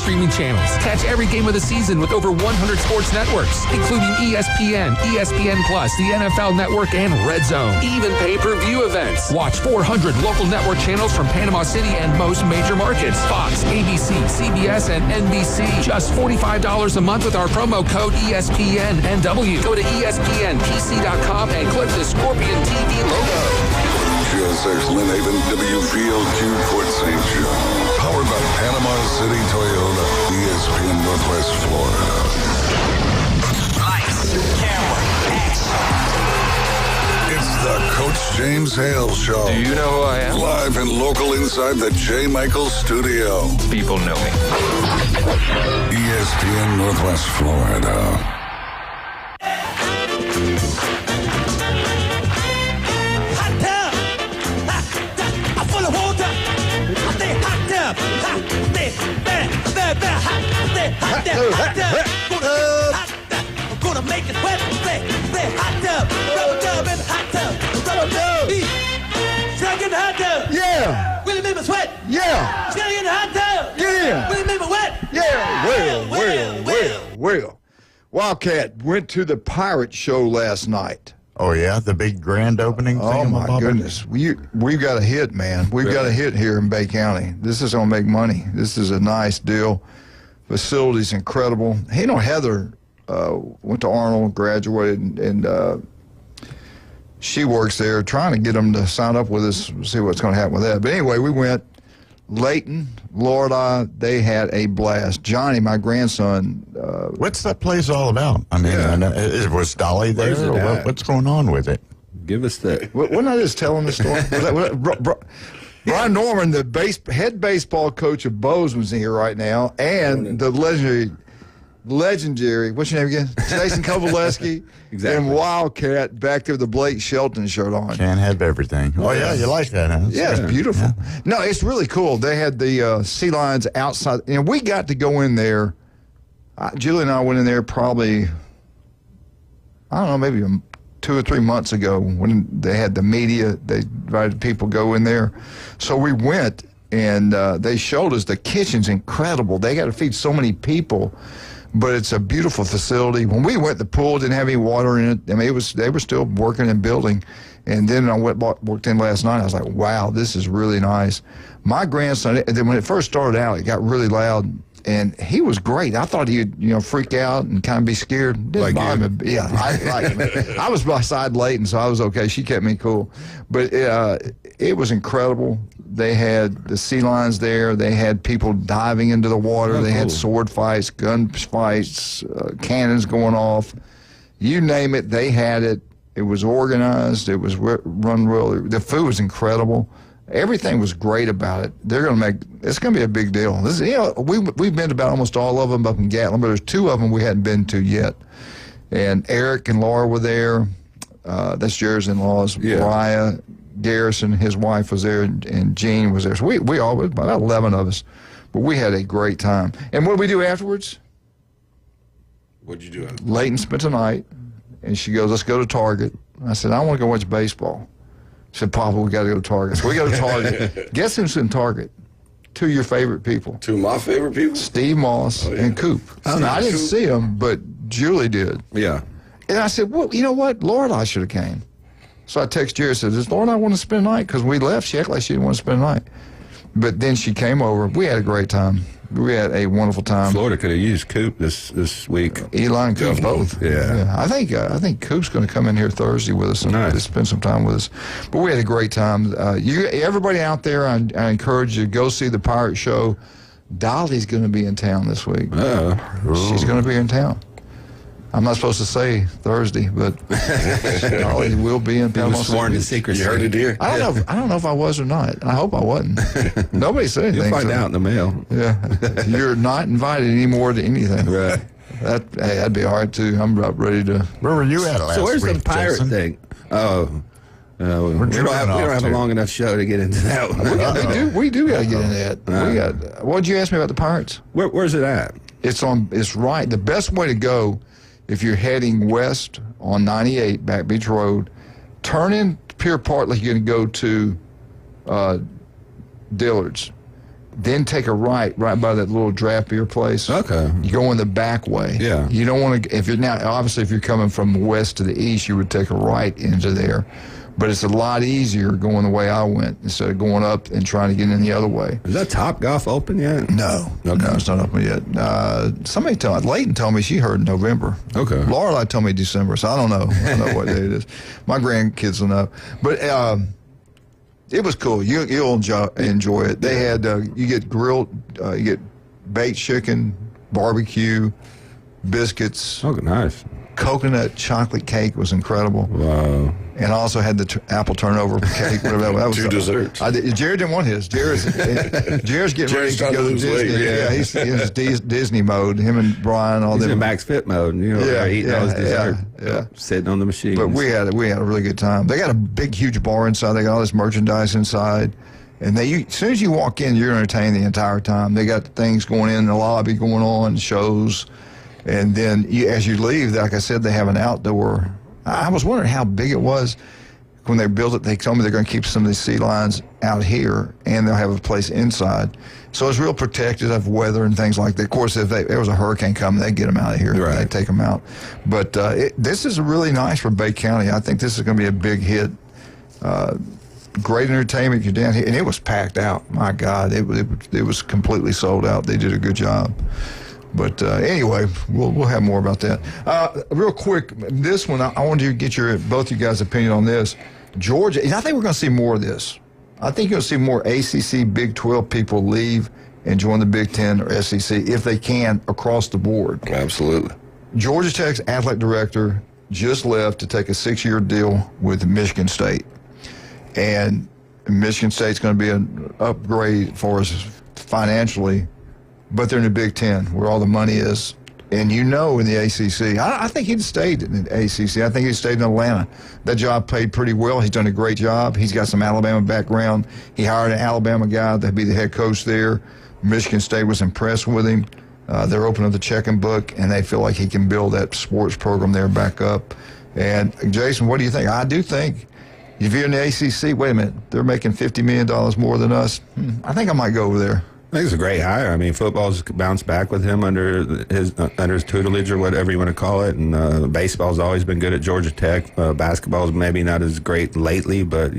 streaming channels. Catch every game of the season with over 100 sports networks, including ESPN, ESPN+, the NFL Network, and Red Zone. Even pay-per-view events. Watch 400 local network channels from Panama City and most major markets. Fox, ABC, CBS, and NBC. Just $45 a month with our promo code ESPNNW. Go to ESPNPC.com and click the Scorpion TV logo. 306 Lynn Haven, WPLQ, Port St. John. Powered by Panama City Toyota, ESPN Northwest Florida. Lights, camera, action. It's the Coach James Hale Show. Do you know who I am? Live and local inside the J. Michael Studio. People know me. ESPN Northwest Florida. I'm gonna make it wet. Say hot tub, rubber dub in the hot tub, rubber dub. Stuck in the hot tub. Yeah. Will it make me sweat? Yeah. Stuck in the hot tub. Yeah. Will it make me wet? Yeah. Well. Wildcat went to the pirate show last night. Oh, yeah? The big grand opening thing? Oh, my goodness. We've got a hit, man. We've got a hit here in Bay County. This is going to make money. This is a nice deal. Facility's incredible. You know, Heather went to Arnold, graduated, and she works there trying to get them to sign up with us, see what's going to happen with that. But anyway, we went. Layton, Florida, they had a blast. Johnny, my grandson. What's that place all about? I mean, was Dolly there? Or what's going on with it? Give us the... Wasn't I just telling the story? Brian Norman, the head baseball coach of Bose, was here right now, and the legendary, what's your name again? Jason Kovaleski. Exactly. And Wildcat back there with the Blake Shelton shirt on. Can't have everything. Oh, yeah, you like that, huh? Yeah, it's beautiful. Yeah. No, it's really cool. They had the sea lions outside. And we got to go in there. Julie and I went in there probably, I don't know, maybe 2 or 3 months ago when they had the media. They invited people to go in there. So we went, and they showed us the kitchen's incredible. They got to feed so many people. But it's a beautiful facility. When we went, the pool didn't have any water in it. I mean, they were still working and building. And then I walked in last night. I was like, wow, this is really nice. My grandson, then when it first started out, it got really loud. And he was great. I thought he'd, freak out and kind of be scared. Didn't bother me. Yeah, I was beside Layton, so I was okay. She kept me cool. But it was incredible. They had the sea lions there. They had people diving into the water. They had sword fights, gun fights, cannons going off. You name it, they had it. It was organized. It was run well. The food was incredible. Everything was great about it. It's going to be a big deal. We've been to about almost all of them up in Gatlin, but there's 2 of them we hadn't been to yet. And Eric and Laura were there. That's Jerry's in-laws. Yeah. Raya Garrison, his wife, was there, and Gene was there. So we all, about 11 of us, but we had a great time. And what did we do afterwards? What'd you do? Layton spent the night, and she goes, let's go to Target. I said, I want to go watch baseball. She said, Papa, we got to go to Target. So we go to Target. Guess who's in Target? 2 of your favorite people. 2 of my favorite people? Steve Moss and Coop. I didn't see them, but Julie did. Yeah. And I said, well, you know what? Laura and I should have came. So I text Jerry and said, does Laura and I want to spend the night? Because we left. She acted like she didn't want to spend the night. But then she came over. We had a great time. We had a wonderful time. Florida could have used Coop this week. Eli and Coop both. Yeah. I think Coop's going to come in here Thursday with us and spend some time with us. But we had a great time. Everybody out there, I encourage you to go see the Pirate Show. Dolly's going to be in town this week. She's going to be in town. I'm not supposed to say Thursday, but Dolly will be in town. He was sworn to secrecy. You heard it here. I don't know if I was or not. I hope I wasn't. Nobody said anything. You'll find out in the mail. Yeah, you're not invited anymore to anything. Right. That'd be hard too. I'm about ready to. Where were you at last week? So where's the pirate thing? Oh. we don't have a long enough show to get into that one. We do got to get into that. What'd you ask me about the Pirates? Where's it at? It's right. The best way to go, if you're heading west on 98 Back Beach Road, turn in Pier Park like you're going to go to Dillard's. then take a right by that little draft beer place. Okay. You go in the back way. Yeah. You don't want to, if you're coming from west to the east, you would take a right into there. But it's a lot easier going the way I went instead of going up and trying to get in the other way. Is that Top Golf open yet? No. Okay. No, it's not open yet. Leighton told me she heard in November. Okay. Lorelei told me December, so I don't know. I don't know what day it is. My grandkids will know. But it was cool. You'll enjoy it. They had, you get grilled, you get baked chicken, barbecue, biscuits. Oh, nice. Coconut chocolate cake was incredible. Wow. And I also had the apple turnover cake, whatever that was. Two desserts. Jared didn't want his. Jared's getting ready to go to Disney. Yeah, he's in his Disney mode. Him and Brian, all He's them. in Max Fit mode. They're eating all his dessert. Yeah. Sitting on the machine. But we had a really good time. They got a big, huge bar inside. They got all this merchandise inside. And as soon as you walk in, you're entertained the entire time. They got things going in the lobby going on, shows. And then as you leave, like I said, they have an outdoor. I was wondering how big it was when they built it. They told me they're going to keep some of these sea lions out here, and they'll have a place inside. So it's real protected of weather and things like that. Of course, if there was a hurricane coming, they'd get them out of here. Right. They'd take them out. But this is really nice for Bay County. I think this is going to be a big hit. Great entertainment. You're down here, and it was packed out. My God, it was completely sold out. They did a good job. But anyway, we'll have more about that. Real quick, this one, I wanted to get both you guys' opinion on this. Georgia, and I think we're going to see more of this. I think you'll see more ACC, Big 12 people leave and join the Big 10 or SEC if they can across the board. Absolutely. Georgia Tech's athletic director just left to take a 6-year deal with Michigan State. And Michigan State's going to be an upgrade for us financially. But they're in the Big Ten, where all the money is. And in the ACC, I think he'd stayed in the ACC. I think he'd stayed in Atlanta. That job paid pretty well. He's done a great job. He's got some Alabama background. He hired an Alabama guy to be the head coach there. Michigan State was impressed with him. They're opening up the checking book, and they feel like he can build that sports program there back up. And, Jason, what do you think? I do think if you're in the ACC, wait a minute, they're making $50 million more than us. I think I might go over there. I think it's a great hire. I mean, football's bounced back with him under his tutelage or whatever you want to call it. And baseball's always been good at Georgia Tech. Basketball's maybe not as great lately, but,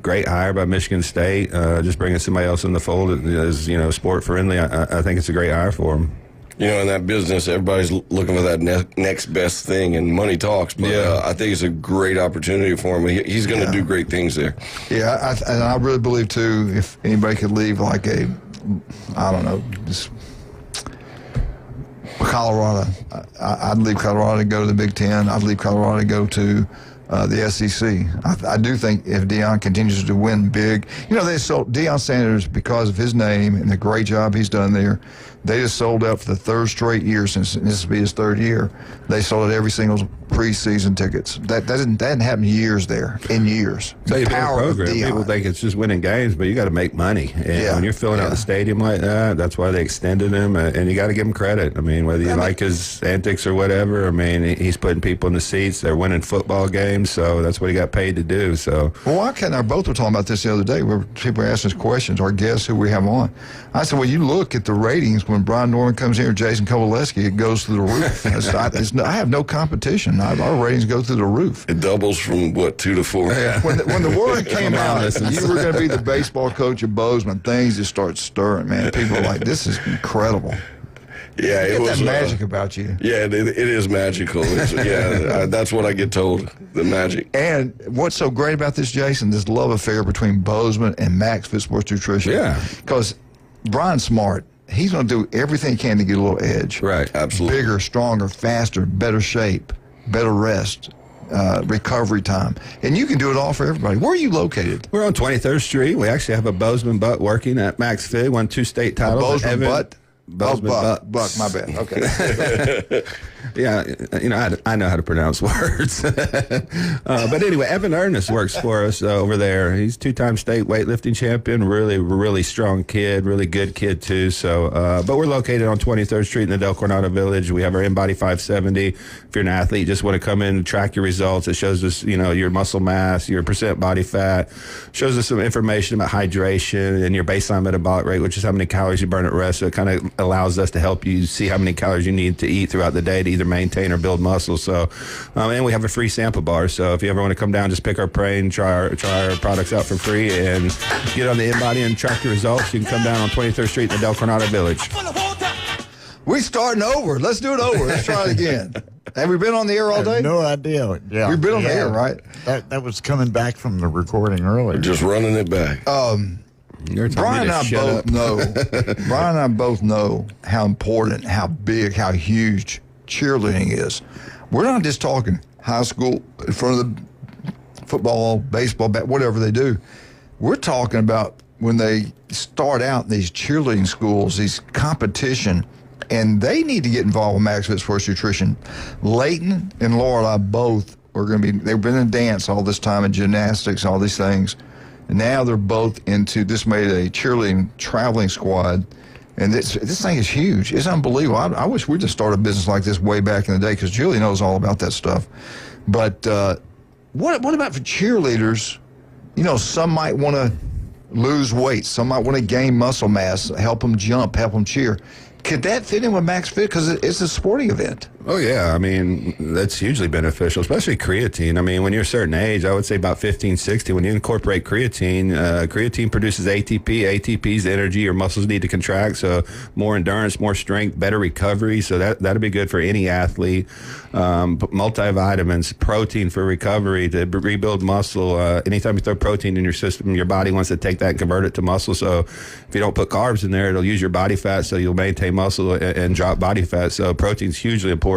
great hire by Michigan State. Just bringing somebody else in the fold is, sport friendly. I think it's a great hire for him. In that business, everybody's looking for that next best thing, and money talks. But I think it's a great opportunity for him. He's going to do great things there. Yeah, and I really believe, too, if anybody could leave like just Colorado. I'd leave Colorado to go to the Big Ten. I'd leave Colorado to go to the SEC. I do think if Deion continues to win big, they sold Deion Sanders because of his name and the great job he's done there. They just sold out for the third straight year since this will be his third year. They sold out every single preseason tickets. That hadn't happened in years. So the power of Deion. People think it's just winning games, but you got to make money. And when you're filling out the stadium like that, that's why they extended him, and you got to give him credit. I mean, whether you like his antics or whatever, I mean, he's putting people in the seats. They're winning football games, so that's what he got paid to do. So, Ken and I both were talking about this the other day, where people were asking us questions, our guests who we have on. I said, well, you look at the ratings when Brian Norman comes here, Jason Kowaleski, it goes through the roof. I have no competition. Our ratings go through the roof. It doubles from, 2 to 4? Yeah. When the word came out, you were going to be the baseball coach of Bozeman, things just start stirring, man. People are like, this is incredible. Yeah, it was that magic about you. Yeah, it is magical. That's what I get told, the magic. And what's so great about this, Jason, this love affair between Bozeman and Max Fit Sports Nutrition. Yeah. Because Brian's smart. He's going to do everything he can to get a little edge. Right, absolutely. Bigger, stronger, faster, better shape, better rest, recovery time. And you can do it all for everybody. Where are you located? We're on 23rd Street. We actually have a Bozeman Butt working at Max Fit. Won 2 state titles. Bozeman Butt? Bozeman Buck, my bad. Okay. Yeah, I know how to pronounce words. But anyway, Evan Ernest works for us over there. He's 2-time state weightlifting champion. Really, really strong kid. Really good kid too. So, but we're located on 23rd Street in the Del Coronado Village. We have our InBody 570. If you're an athlete, you just want to come in and track your results. It shows us, your muscle mass, your percent body fat. Shows us some information about hydration and your baseline metabolic rate, which is how many calories you burn at rest. So it kind of allows us to help you see how many calories you need to eat throughout the day to either maintain or build muscle. So, and we have a free sample bar. So if you ever want to come down, just pick our brain, try our products out for free, and get on the InBody and track your results. You can come down on 23rd Street in the Del Coronado Village. We starting over. Let's do it over. Let's try it again. Have we been on the air all day? No idea. Yeah, we've been on the air, right? That was coming back from the recording earlier. Just running it back. Brian and I both know. Brian and I both know how important, how big, how huge cheerleading is. We're not just talking high school in front of the football, baseball, whatever they do. We're talking about when they start out in these cheerleading schools, these competition, and they need to get involved with Max Fit Sports Nutrition. Leighton and Lorelei both are going to be, they've been in dance all this time and gymnastics, all these things. And now they're both into, this made a cheerleading traveling squad. And this thing is huge. It's unbelievable. I wish we just started a business like this way back in the day, because Julie knows all about that stuff. But what about for cheerleaders? Some might want to lose weight. Some might want to gain muscle mass, help them jump, help them cheer. Could that fit in with Max Fit? Because it's a sporting event. Oh, yeah. I mean, that's hugely beneficial, especially creatine. I mean, when you're a certain age, I would say about 15, 16, when you incorporate creatine, creatine produces ATP. ATP is the energy your muscles need to contract, so more endurance, more strength, better recovery. So that'd be good for any athlete. Multivitamins, protein for recovery, to rebuild muscle. Anytime you throw protein in your system, your body wants to take that and convert it to muscle. So if you don't put carbs in there, it'll use your body fat, so you'll maintain muscle and drop body fat. So protein's hugely important.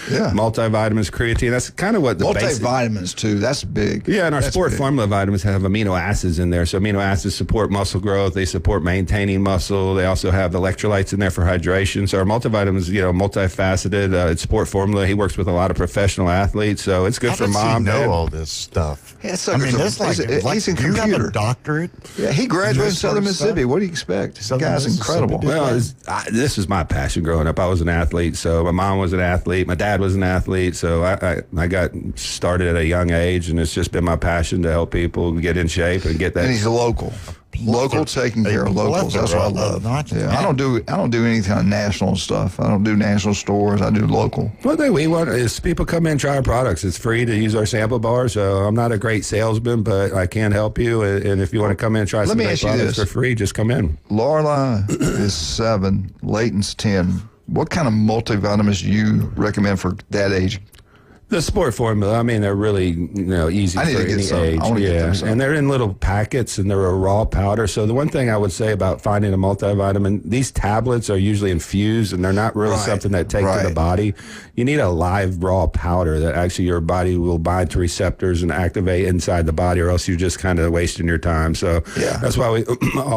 Yeah. Multivitamins, creatine, that's kind of what the multivitamins too, that's big. Yeah, and our sport formula vitamins have amino acids in there. So amino acids support muscle growth, they support maintaining muscle, they also have electrolytes in there for hydration. So our multivitamins, multifaceted. It's sport formula. He works with a lot of professional athletes, so it's good for mom. How does he know all this stuff? Yeah, I mean, that's he's in computer. You have a doctorate? Yeah, he graduated in Southern Mississippi. What do you expect? This guy's incredible. Well, this is my passion growing up. I was an athlete, so my mom was an athlete. My dad was an athlete, so I got started at a young age, and it's just been my passion to help people get in shape and get that. And he's a local, taking care of locals. That's what I love. Yeah, I don't do any kind of national stuff. I don't do national stores. I do local. One thing we want is people come in and try our products. It's free to use our sample bar, so I'm not a great salesman, but I can help you. And if you want to come in and try some great products for free, just come in. Lorelei is 7, Leighton's 10. What kind of multivitamins do you recommend for that age? The sport formula, I mean, they're really easy for any age. Yeah, and they're in little packets, and they're a raw powder. So the one thing I would say about finding a multivitamin, these tablets are usually infused, and they're not really something that take to the body. You need a live raw powder that actually your body will bind to receptors and activate inside the body, or else you're just kind of wasting your time. So that's why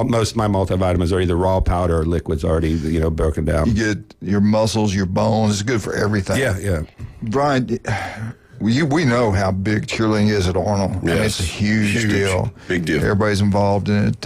most of my multivitamins are either raw powder or liquids already broken down. You get your muscles, your bones. It's good for everything. Yeah. Brian, we know how big cheerleading is at Arnold. Yes. I mean, it's a huge deal. Big deal. Everybody's involved in it.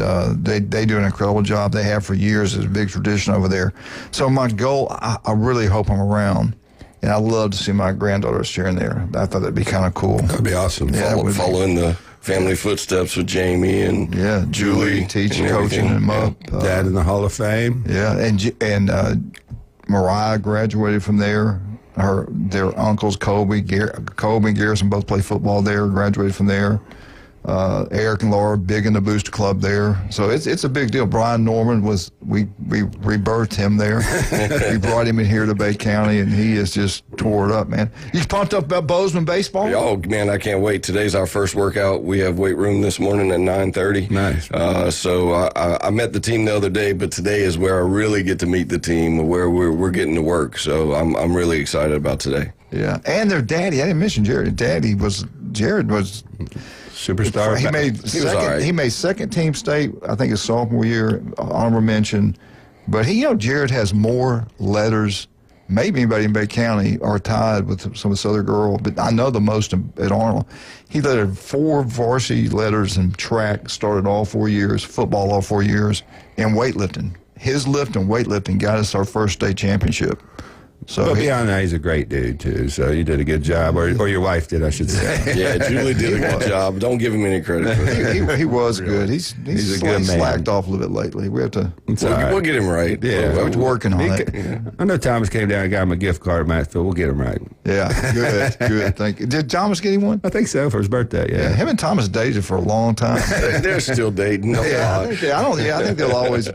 They do an incredible job. They have for years. It's a big tradition over there. So my goal, I really hope I'm around. And I'd love to see my granddaughters cheering there. I thought that'd be kind of cool. That'd be awesome. Yeah, following the family footsteps with Jamie and Julie teaching, coaching them up. Dad in the Hall of Fame. Yeah, and Mariah graduated from there. Their uncles, Colby and Garrison both play football there, graduated from there. Eric and Laura, big in the Booster Club there. So it's a big deal. Brian Norman we rebirthed him there. We brought him in here to Bay County, and he is just tore it up, man. You pumped up about Bozeman baseball? Oh, man, I can't wait. Today's our first workout. We have weight room this morning at 9:30. Nice. So I met the team the other day, but today is where I really get to meet the team, where we're getting to work. So I'm really excited about today. Yeah, and their daddy. I didn't mention Jared. Jared was superstar. He made second team state, I think his sophomore year, honorable mention. But Jared has more letters maybe anybody in Bay County are tied with some of this other girl, but I know the most at Arnold. He led 4 varsity letters in track, started all 4 years, football all 4 years, and weightlifting. His lift and weightlifting got us our first state championship. So but beyond that, he's a great dude, too, so you did a good job, or your wife did, I should say. Yeah, Julie did a good job. Don't give him any credit for that. He was good. He's a good man. Slacked off a little bit lately. We have to. We'll get him right. Yeah, we're working on it. I know Thomas came down and got him a gift card, Matt, so we'll get him right. Yeah, good. Thank you. Did Thomas get him one? I think so, for his birthday, yeah. Him and Thomas dated for a long time. They're still dating. I think they'll always,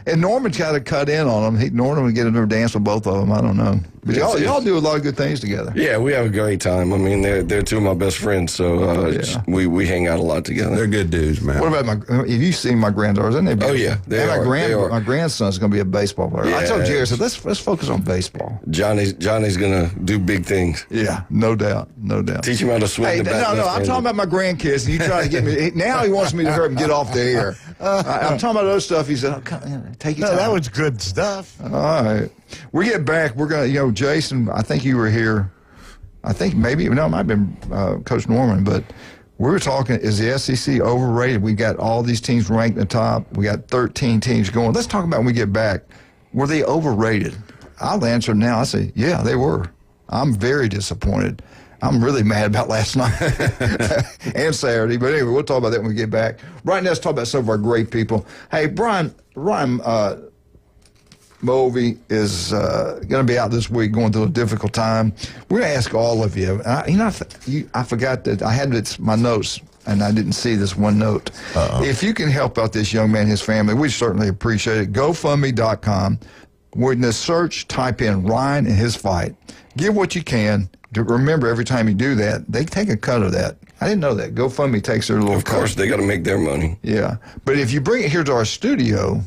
And Norman's got to cut in on them. Norman would get into a dance with both of them. I don't know. But y'all do a lot of good things together. Yeah, we have a great time. I mean, they're 2 of my best friends, so we hang out a lot together. They're good dudes, man. What about have you seen my granddaughters? Isn't they beautiful? Oh, yeah, they are. My grandson's going to be a baseball player. I told Jerry, I said, let's focus on baseball. Johnny's going to do big things. Yeah, no doubt. Teach him how to swing the bat. No, I'm talking about my grandkids, and you try to get me. Now he wants me to hurt him get off the air. I'm talking about other stuff. He said, take your time. That was good stuff. All right. We get back. We're going to, Jason, I think you were here. I think it might have been Coach Norman, but we were talking, is the SEC overrated? We got all these teams ranked in the top. We got 13 teams going. Let's talk about when we get back. Were they overrated? I'll answer now. I say, yeah, they were. I'm very disappointed. I'm really mad about last night and Saturday. But anyway, we'll talk about that when we get back. Right now, let's talk about some of our great people. Hey, Ryan Mulvey is going to be out this week going through a difficult time. We're going to ask all of you. I forgot that I had my notes, and I didn't see this one note. If you can help out this young man and his family, we certainly appreciate it. GoFundMe.com. When the search, type in Ryan and his fight. Give what you can. Remember, every time you do that, they take a cut of that. I didn't know that. GoFundMe takes their little cut. Of course, they got to make their money. Yeah. But if you bring it here to our studio,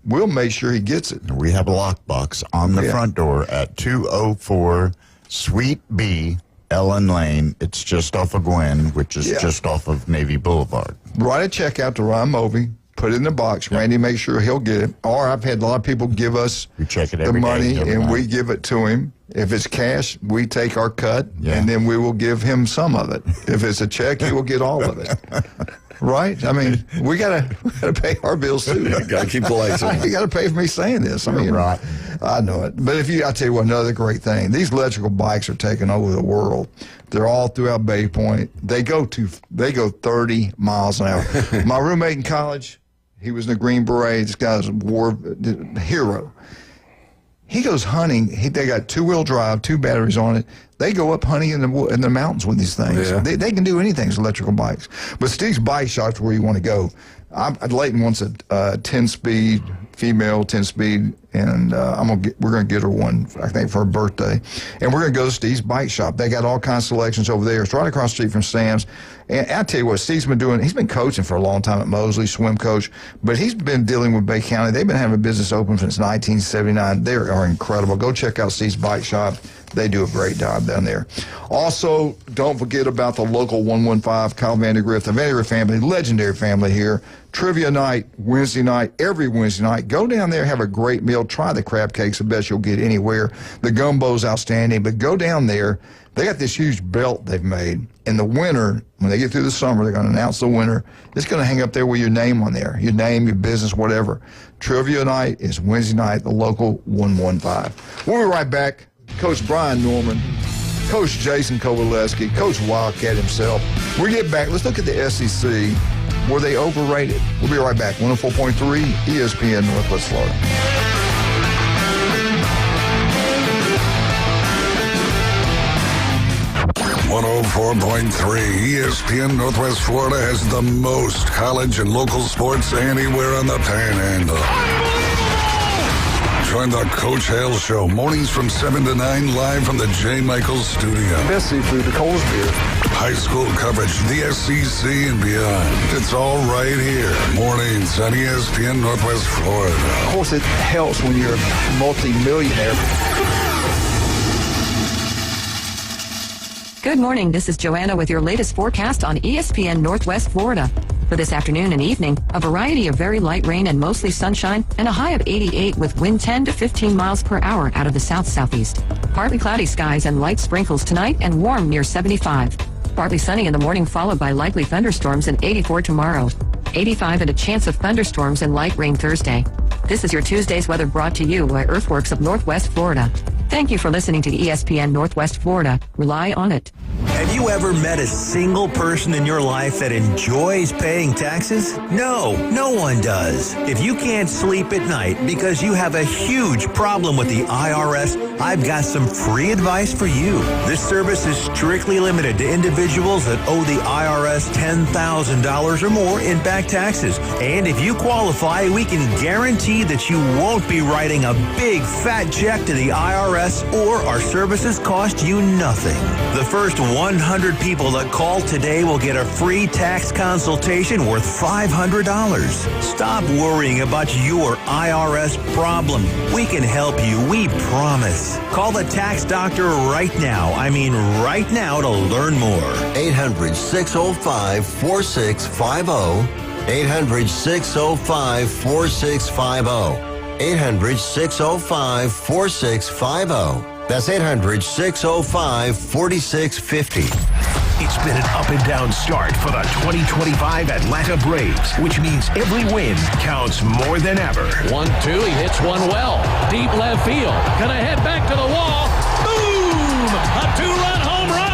we'll make sure he gets it. We have a lockbox on the front door at 204 Suite B, Ellen Lane. It's just off of Gwen, which is just off of Navy Boulevard. Write a check out to Ryan Mulvey. Put it in the box. Randy makes sure he'll get it. Or I've had a lot of people give us the money, and we give it to him. If it's cash, we take our cut, and then we will give him some of it. If it's a check, he will get all of it. Right? I mean, we gotta pay our bills too. Got to keep the lights on. You got to pay for me saying this. I mean, right. I know it. But I tell you what, another great thing. These electrical bikes are taking over the world. They're all throughout Bay Point. They go 30 miles an hour. My roommate in college, he was in the Green Beret. This guy's a war hero. He goes hunting. They got 2-wheel drive, 2 batteries on it. They go up hunting in the mountains with these things. Yeah. They can do anything as electrical bikes. But Steve's Bike Shop's where you want to go. Leighton wants a 10-speed, female 10-speed, and we're gonna get her one, I think, for her birthday. And we're gonna go to Steve's Bike Shop. They got all kinds of selections over there. It's right across the street from Sam's. And I tell you what, Steve's been doing. He's been coaching for a long time at Mosley, swim coach. But he's been dealing with Bay County. They've been having a business open since 1979. They are incredible. Go check out Steve's Bike Shop. They do a great job down there. Also, don't forget about the local 115, Kyle Vandergrift, the Vandergrift family, legendary family here. Trivia night, Wednesday night, every Wednesday night. Go down there, have a great meal. Try the crab cakes, the best you'll get anywhere. The gumbo's outstanding, but go down there. They got this huge belt they've made. In the winter, when they get through the summer, they're going to announce the winner. It's going to hang up there with your name on there, your name, your business, whatever. Trivia night is Wednesday night, the local 115. We'll be right back. Coach Brian Norman, Coach Jason Kowaleski, Coach Wildcat himself. We get back. Let's look at the SEC. Were they overrated? We'll be right back. 104.3 ESPN Northwest Florida. 104.3 ESPN Northwest Florida has the most college and local sports anywhere on the Panhandle. Join the Coach Hale Show, mornings from 7 to 9, live from the J. Michaels studio. Best seafood, the Coles beer. High school coverage, the SEC and beyond. It's all right here. Mornings on ESPN Northwest Florida. Of course, it helps when you're a multi-millionaire. Good morning. This is Joanna with your latest forecast on ESPN Northwest Florida. For this afternoon and evening, a variety of very light rain and mostly sunshine, and a high of 88 with wind 10 to 15 miles per hour out of the south-southeast. Partly cloudy skies and light sprinkles tonight and warm near 75. Partly sunny in the morning followed by likely thunderstorms and 84 tomorrow. 85 and a chance of thunderstorms and light rain Thursday. This is your Tuesday's weather brought to you by Earthworks of Northwest Florida. Thank you for listening to ESPN Northwest Florida. Rely on it. Have you ever met a single person in your life that enjoys paying taxes? No, no one does. If you can't sleep at night because you have a huge problem with the IRS, I've got some free advice for you. This service is strictly limited to individuals that owe the IRS $10,000 or more in back taxes. And if you qualify, we can guarantee that you won't be writing a big fat check to the IRS, or our services cost you nothing. The first 100 people that call today will get a free tax consultation worth $500. Stop worrying about your IRS problem. We can help you, we promise. Call the tax doctor right now. I mean right now to learn more. 800-605-4650. 800-605-4650. 800-605-4650. That's 800-605-4650. It's been an up and down start for the 2025 Atlanta Braves, which means every win counts more than ever. 1-2, he hits one well. Deep left field. Gonna head back to the wall. Boom! A two-run home run!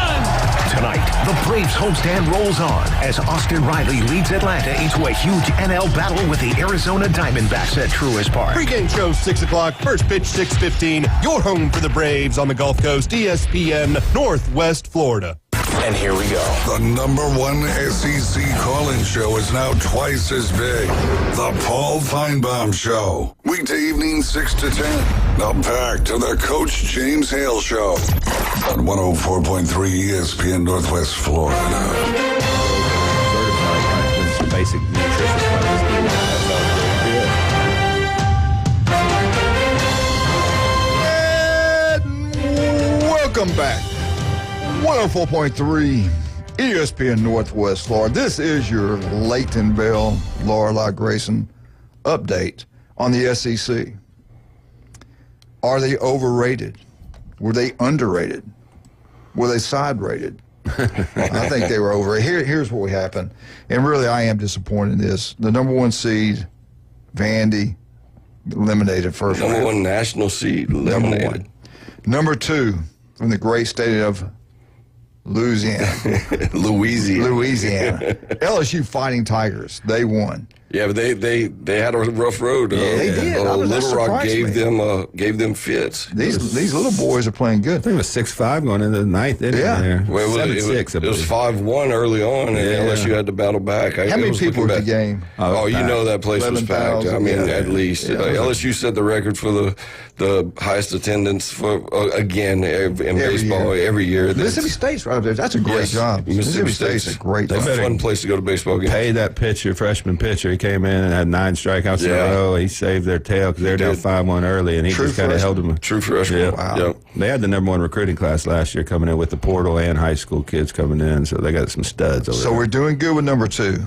Tonight, the Braves homestand rolls on as Austin Riley leads Atlanta into a huge NL battle with the Arizona Diamondbacks at Truist Park. Pre-game show 6 o'clock, first pitch 6:15. Your home for the Braves on the Gulf Coast, ESPN Northwest Florida. And here we go. The #1 SEC call-in show is now twice as big. The Paul Feinbaum Show. Weekday evening 6 to 10. Now back to the Coach James Hale Show on 104.3 ESPN Northwest Florida. Basic nutrition. Welcome back. 104.3 ESPN Northwest Florida. This is your Leighton Bell, Lorelei Grayson update on the SEC. Are they overrated? Were they underrated? Were they side-rated? I think they were overrated. Here's what happened. And really, I am disappointed in this. The #1 seed, Vandy, eliminated first round. #1 national seed, eliminated. #2, from the great state of Louisiana. LSU Fighting Tigers. They won. Yeah, but they had a rough road. Yeah, they did. Little Rock gave them fits. These little boys are playing good. I think it was 6-5 going into the ninth inning there. Well, it was 5-1 early on, and LSU had to battle back. How many people at the game? Oh, you know that place was packed. 11,000. I mean, at least. LSU set the record for the highest attendance for again in baseball every year. Mississippi State's right there. That's a great job. Mississippi State's a great job. It's a fun place to go to baseball games. Pay that freshman pitcher. He came in and had 9 strikeouts in a row. He saved their tail because they were down 5-1 early, and he just kind of held them. True freshman. Yeah. Wow. Yep. They had the #1 recruiting class last year coming in with the portal and high school kids coming in, so they got some studs over there. So we're doing good with #2.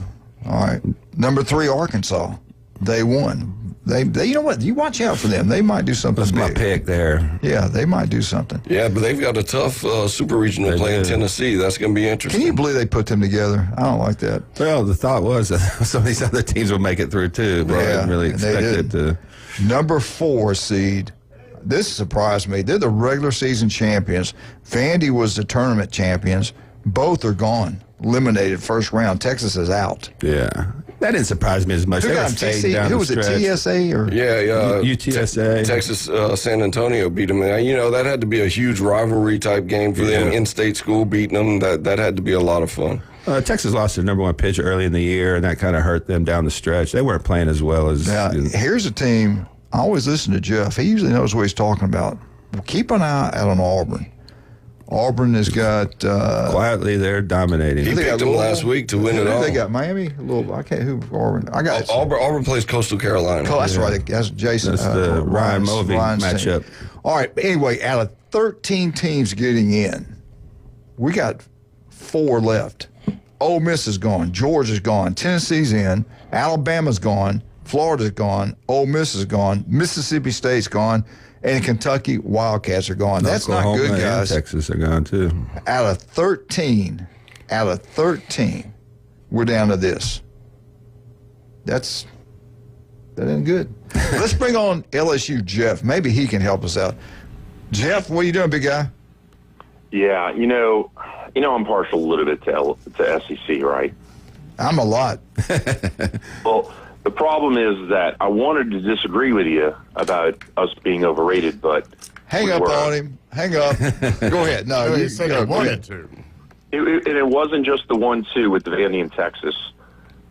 All right. #3, Arkansas. They won. They you know what? You watch out for them. They might do something That's big. my pick there. Yeah, they might do something. Yeah, but they've got a tough super regional play in Tennessee. That's going to be interesting. Can you believe they put them together? I don't like that. Well, the thought was that some of these other teams will make it through too, but I didn't really expect it to. #4 seed. This surprised me. They're the regular season champions. Vandy was the tournament champions. Both are gone. Eliminated first round. Texas is out. Yeah. That didn't surprise me as much. Who got them? Who was it, TSA? Or? Yeah. UTSA. Texas, San Antonio beat them. You know, that had to be a huge rivalry type game for them. In-state school beating them. That had to be a lot of fun. Texas lost their #1 pitcher early in the year, and that kind of hurt them down the stretch. They weren't playing as well as. Now, here's a team. I always listen to Jeff. He usually knows what he's talking about. Keep an eye out on Auburn. Auburn has got quietly they're dominating. He picked them last week to win it all. They got Miami. I can't. Who Auburn? I got Auburn plays Coastal Carolina. That's right. That's Jason. That's the Ryan Mulvey matchup. Team. All right. Anyway, out of 13 teams getting in, we got 4 left. Ole Miss is gone. Georgia's gone. Tennessee's in. Alabama's gone. Florida's gone. Ole Miss is gone. Mississippi State's gone. And Kentucky Wildcats are gone. That's not good, guys. And Texas are gone, too. Out of 13, we're down to this. That ain't good. Let's bring on LSU Jeff. Maybe he can help us out. Jeff, what are you doing, big guy? Yeah, you know, I'm partial a little bit to SEC, right? I'm a lot. Well, the problem is that I wanted to disagree with you about us being overrated, but hang up on him. Hang up. Go ahead. No, you said you wanted to. It wasn't just the 1-2 with Vandy in Texas.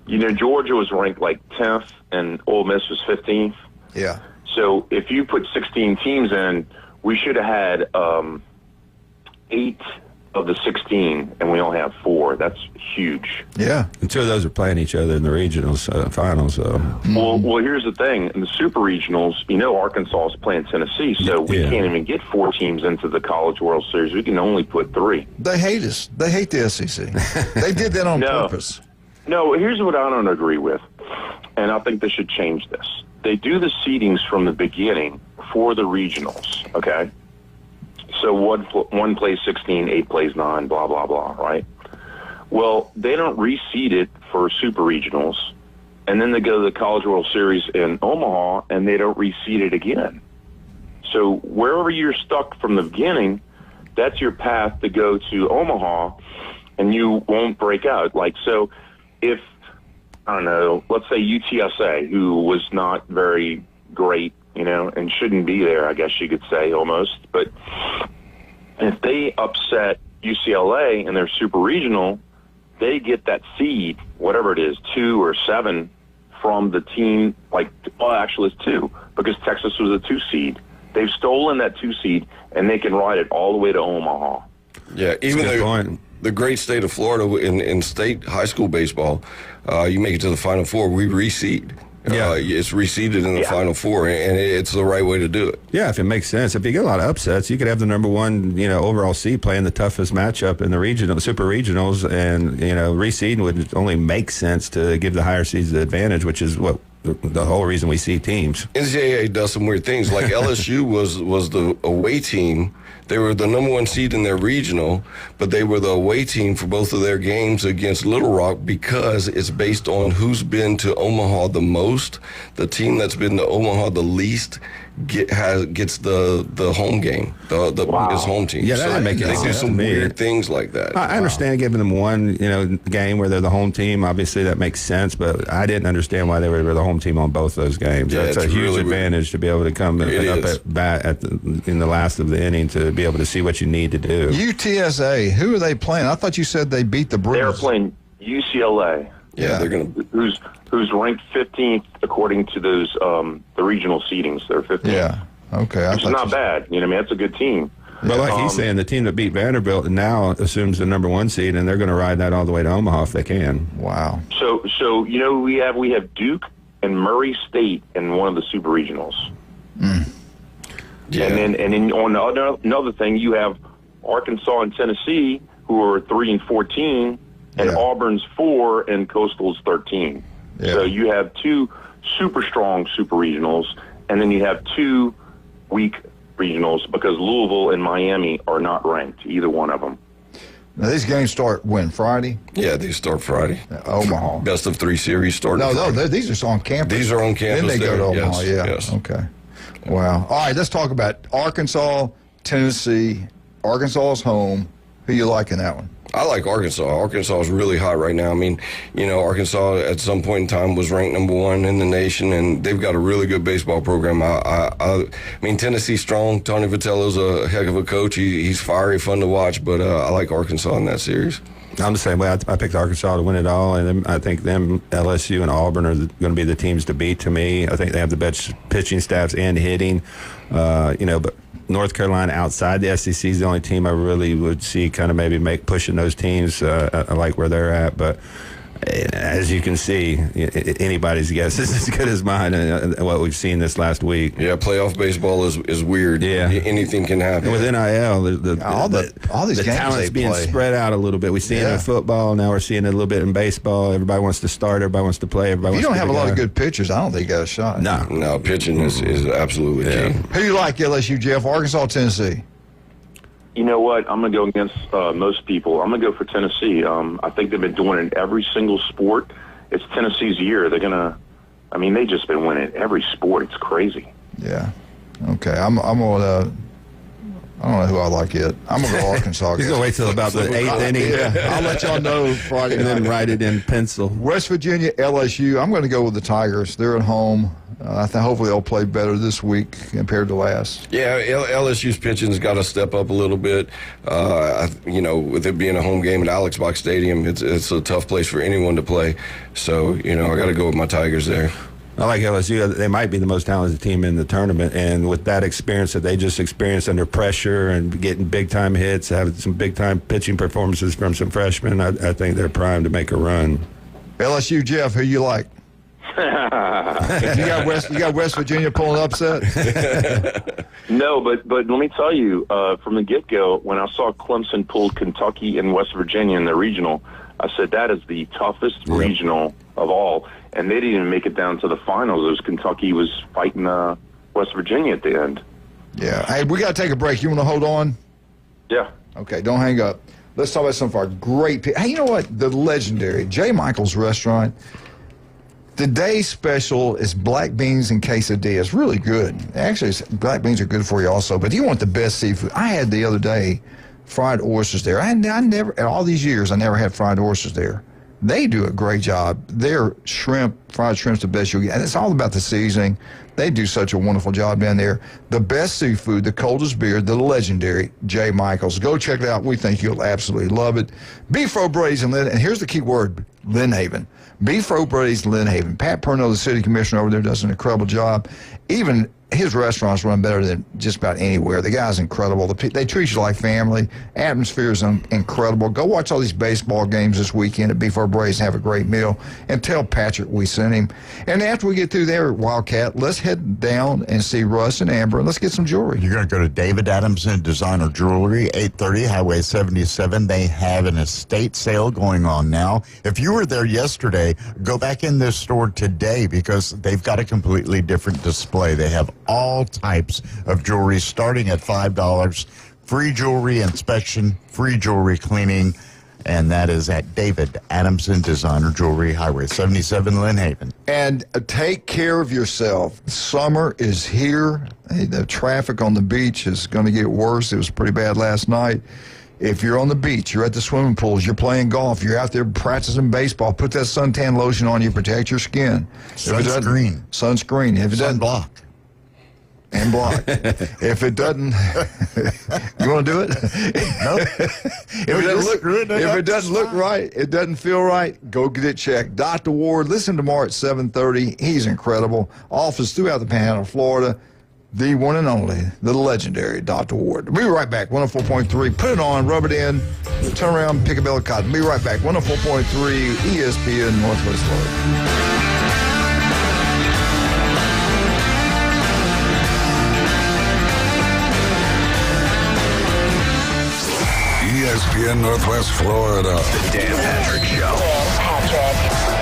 You know, Georgia was ranked like 10th, and Ole Miss was 15th. Yeah. So if you put 16 teams in, we should have had 8 of the 16, and we only have 4. That's huge. Yeah. And 2 of those are playing each other in the regionals finals. So. Well, here's the thing. In the super regionals, you know, Arkansas is playing Tennessee, so we can't even get 4 teams into the College World Series. We can only put 3. They hate us. They hate the SEC. They did that on purpose. No, here's what I don't agree with, and I think they should change this. They do the seedings from the beginning for the regionals, okay? So one plays 16, 8 plays 9, blah, blah, blah, right? Well, they don't reseed it for super regionals, and then they go to the College World Series in Omaha, and they don't reseed it again. So wherever you're stuck from the beginning, that's your path to go to Omaha, and you won't break out. Like, so if, I don't know, let's say UTSA, who was not very great, you know, and shouldn't be there, I guess you could say almost. But if they upset UCLA in their super regional, they get that seed, whatever it is, 2 or 7 from the team. Like, well, actually it's 2 because Texas was a 2 seed. They've stolen that 2 seed, and they can ride it all the way to Omaha. Yeah, even the great state of Florida in state high school baseball, you make it to the Final Four, we reseed. Yeah, it's reseeded in the Final Four, and it's the right way to do it. Yeah, if it makes sense. If you get a lot of upsets, you could have the number 1, overall seed playing the toughest matchup in the super regionals, and reseeding would only make sense to give the higher seeds the advantage, which is what the whole reason we see teams. NCAA does some weird things. Like LSU was the away team. They were the number 1 seed in their regional, but they were the away team for both of their games against Little Rock because it's based on who's been to Omaha the most. The team that's been to Omaha the least gets the home game, the biggest home team. Yeah, that so make they sense do some to me. weird things like that. I understand giving them 1, game where they're the home team. Obviously, that makes sense, but I didn't understand why they were the home team on both those games. Yeah, That's a huge really advantage to be able to come up at bat in the last of the inning to be able to see what you need to do. UTSA, who are they playing? I thought you said they beat the Bruins. They're playing UCLA. Yeah, they're going to. Who's ranked 15th according to those the regional seedings. They're 15th. Yeah. Okay. It's not bad. You know, I mean, that's a good team. But like he's saying, the team that beat Vanderbilt now assumes the number 1 seed, and they're going to ride that all the way to Omaha if they can. Wow. So we have Duke and Murray State in one of the super regionals. Yeah. And then on another thing, you have Arkansas and Tennessee, who are 3 and 14, and Auburn's 4 and Coastal's 13. Yeah. So you have 2 super strong super regionals, and then you have 2 weak regionals because Louisville and Miami are not ranked, either one of them. Now, these games start when? Friday? Yeah, they start Friday. Omaha. Best of 3 series start. No, these are on campus. These are on campus. Then they go to Omaha, yes. Okay. Wow. All right, let's talk about Arkansas, Tennessee. Arkansas's home. Who you like in that one? I like Arkansas. Arkansas is really hot right now. I mean, Arkansas at some point in time was ranked number 1 in the nation, and they've got a really good baseball program. I mean, Tennessee's strong. Tony Vitello's a heck of a coach. He's fiery, fun to watch, but I like Arkansas in that series. I'm the same way. I picked Arkansas to win it all, and I think LSU and Auburn are going to be the teams to beat to me. I think they have the best pitching staffs and hitting, but North Carolina outside the SEC is the only team I really would see kind of maybe pushing those teams. I like where they're at, but As you can see, anybody's guess is as good as mine. What we've seen this last week. Yeah, playoff baseball is weird. Yeah, anything can happen. With NIL, all these games talent's being spread out a little bit. We see it in football. Now we're seeing it a little bit in baseball. Everybody wants to start. Everybody wants to play. Everybody. If you wants don't to have a lot of good pitchers, I don't think you got a shot. No, pitching is absolutely key. Who do you like, LSU, Jeff? Arkansas, Tennessee? You know what? I'm going to go against most people. I'm going to go for Tennessee. I think they've been doing it in every single sport. It's Tennessee's year. They're going to, they've just been winning every sport. It's crazy. Yeah. Okay. I'm going to, I don't know who I like yet. I'm going to go Arkansas. He's going to wait till about the 8th inning. Yeah. I'll let y'all know Friday and then night. write it in pencil. West Virginia, LSU. I'm going to go with the Tigers. They're at home. I think hopefully they'll play better this week compared to last. Yeah, LSU's pitching's got to step up a little bit. With it being a home game at Alex Box Stadium, it's a tough place for anyone to play. So, I got to go with my Tigers there. I like LSU. They might be the most talented team in the tournament, and with that experience that they just experienced under pressure and getting big-time hits, having some big-time pitching performances from some freshmen, I think they're primed to make a run. LSU, Jeff, who you like? you got West Virginia pulling upset? No, but let me tell you, from the get-go, when I saw Clemson pulled Kentucky and West Virginia in the regional, I said that is the toughest regional of all. And they didn't even make it down to the finals. It was Kentucky was fighting West Virginia at the end. Yeah. Hey, we got to take a break. You want to hold on? Yeah. Okay, don't hang up. Let's talk about some of our great people. Hey, you know what? The legendary J. Michael's Restaurant. Today's special is black beans and quesadillas. Really good. Actually, black beans are good for you also. But if you want the best seafood, I had the other day fried oysters there. I never, in all these years, I never had fried oysters there. They do a great job. Their fried shrimp's the best you'll get. And it's all about the seasoning. They do such a wonderful job down there. The best seafood, the coldest beer, the legendary J. Michael's. Go check it out. We think you'll absolutely love it. Beef Braised in Lynn, and here's the key word, Lynn Haven. Beef Braised Lynn Haven. Pat Purnell, the city commissioner over there, does an incredible job. Even his restaurants run better than just about anywhere. The guy's incredible. They treat you like family. Atmosphere is incredible. Go watch all these baseball games this weekend at Beef Braised and have a great meal. And tell Patrick we sent him. And after we get through there at Wildcat, let's head down and see Russ and Amber, and let's get some jewelry. You're going to go to David Adamson Designer Jewelry, 830 Highway 77. They have an estate sale going on now. If you were there yesterday, go back in this store today because they've got a completely different display. They have all types of jewelry starting at $5. Free jewelry inspection, free jewelry cleaning, and that is at David Adamson Designer Jewelry, Highway 77, Lynn Haven. And take care of yourself. Summer is here. The traffic on the beach is going to get worse. It was pretty bad last night. If you're on the beach, you're at the swimming pools, you're playing golf, you're out there practicing baseball, put that suntan lotion on you, protect your skin. Sunscreen. Sunscreen. If it doesn't Sunblock. And block. If it doesn't, you want to do it? No. If it doesn't look right, it doesn't feel right, go get it checked. Dr. Ward, listen tomorrow at 7:30. He's incredible. Office throughout the Panhandle of Florida. The one and only, the legendary Dr. Ward. We'll be right back. 104.3. Put it on, rub it in, turn around, pick a bell of cotton. Be right back. 104.3 ESPN Northwest Florida. ESPN Northwest Florida. The Dan Patrick Show.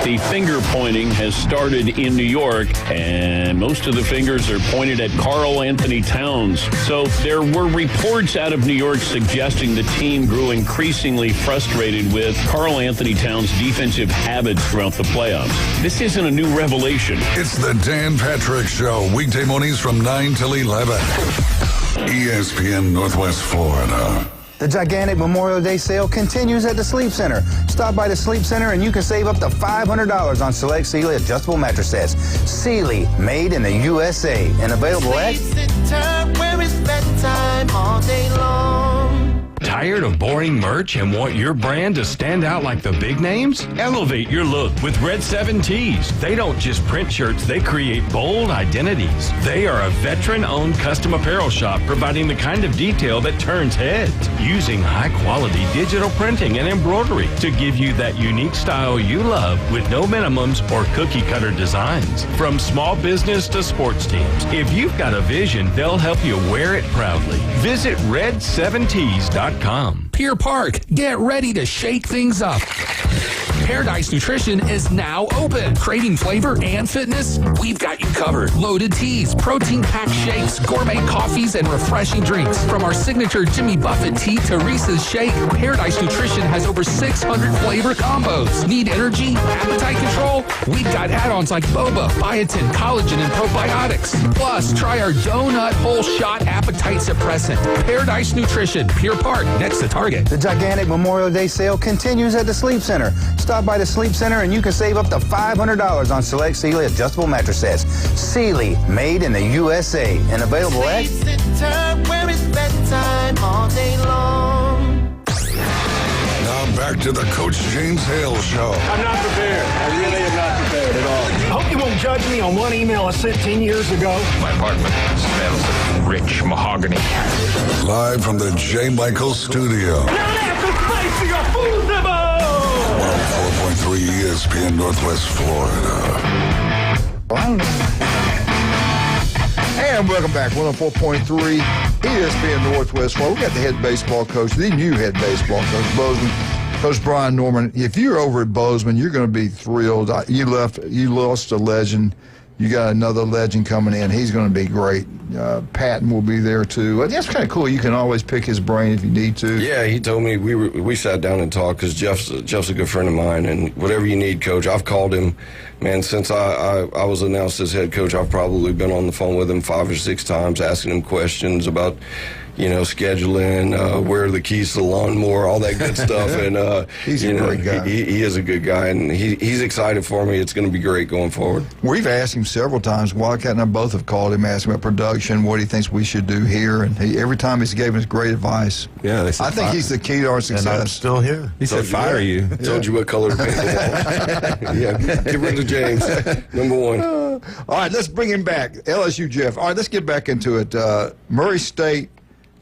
The finger pointing has started in New York, and most of the fingers are pointed at Karl Anthony Towns. So there were reports out of New York suggesting the team grew increasingly frustrated with Karl Anthony Towns' defensive habits throughout the playoffs. This isn't a new revelation. It's the Dan Patrick Show, weekday mornings from 9 till 11. ESPN Northwest Florida. The gigantic Memorial Day sale continues at the Sleep Center. Stop by the Sleep Center and you can save up to $500 on select Sealy adjustable mattress sets. Sealy, made in the USA and available at Tired of boring merch and want your brand to stand out like the big names? Elevate your look with Red 7 Tees. They don't just print shirts, they create bold identities. They are a veteran-owned custom apparel shop providing the kind of detail that turns heads, using high-quality digital printing and embroidery to give you that unique style you love with no minimums or cookie-cutter designs. From small business to sports teams, if you've got a vision, they'll help you wear it proudly. Visit red7tees.com. Pier Park, get ready to shake things up. Paradise Nutrition is now open. Craving flavor and fitness? We've got you covered. Loaded teas, protein-packed shakes, gourmet coffees, and refreshing drinks. From our signature Jimmy Buffett tea to Reese's Shake, Paradise Nutrition has over 600 flavor combos. Need energy? Appetite control? We've got add-ons like boba, biotin, collagen, and probiotics. Plus, try our donut whole shot appetite suppressant. Paradise Nutrition, Pier Park, next to Target. The gigantic Memorial Day sale continues at the Sleep Center. Stop by the Sleep Center and you can save up to $500 on select Sealy adjustable mattress sets. Sealy, made in the USA, and available at... Where it's bedtime all day long. Now back to the Coach James Hale Show. I'm not prepared. I really am not prepared at all. I hope you won't judge me on one email I sent 10 years ago. My apartment smells of rich mahogany. Live from the J. Michael Studio. Now that's a spicy food nibble! 104.3 ESPN Northwest Florida. And welcome back, 104.3 ESPN Northwest Florida. We got the head baseball coach, the new head baseball coach, Bozeman, Coach Brian Norman. If you're over at Bozeman, you're going to be thrilled. You lost a legend. You got another legend coming in. He's going to be great. Patton will be there too. That's kind of cool. You can always pick his brain if you need to. Yeah, he told me we sat down and talked because Jeff's a good friend of mine, and whatever you need, Coach. I've called him, man, since I was announced as head coach. I've probably been on the phone with him 5 or 6 times, asking him questions about, scheduling, where are the keys to the lawnmower, all that good stuff. And he's a great guy. He is a good guy, and he's excited for me. It's going to be great going forward. We've asked him several times. Wildcat and I both have called him, asked him about production, what he thinks we should do here, and every time he's given us great advice. Yeah, I think he's the key to our success. And I'm still here. He said, "Fire you." Told you what color to paint the wall. Yeah, get rid of James, number 1. All right, let's bring him back. LSU Jeff. All right, let's get back into it. Murray State.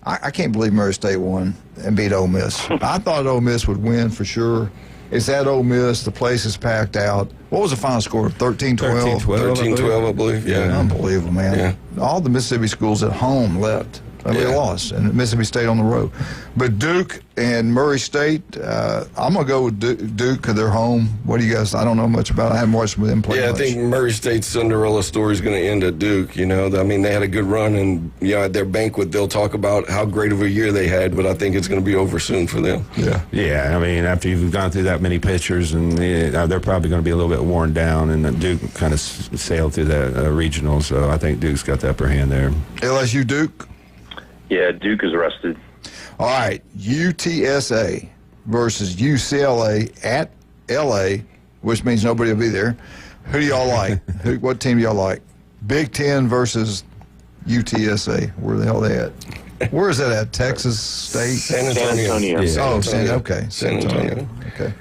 I can't believe Murray State won and beat Ole Miss. I thought Ole Miss would win for sure. It's at Ole Miss. The place is packed out. What was the final score? 13-12? 13-12, I believe. Yeah. Unbelievable, man. Yeah. All the Mississippi schools at home left. They lost, and Mississippi State on the road. But Duke and Murray State, I'm going to go with Duke because they're home. What do you guys, I don't know much about it. I haven't watched them play much. I think Murray State's Cinderella story is going to end at Duke. They had a good run, and at their banquet, they'll talk about how great of a year they had, but I think it's going to be over soon for them. Yeah, after you've gone through that many pitchers, and they're probably going to be a little bit worn down, and Duke kind of sailed through that regional, so I think Duke's got the upper hand there. LSU Duke? Yeah, Duke is rested. All right, UTSA versus UCLA at LA, which means nobody will be there. Who do y'all like? What team do y'all like? Big Ten versus UTSA. Where the hell are they at? Where is that at? Texas State? San Antonio. Yeah. San Antonio. Okay.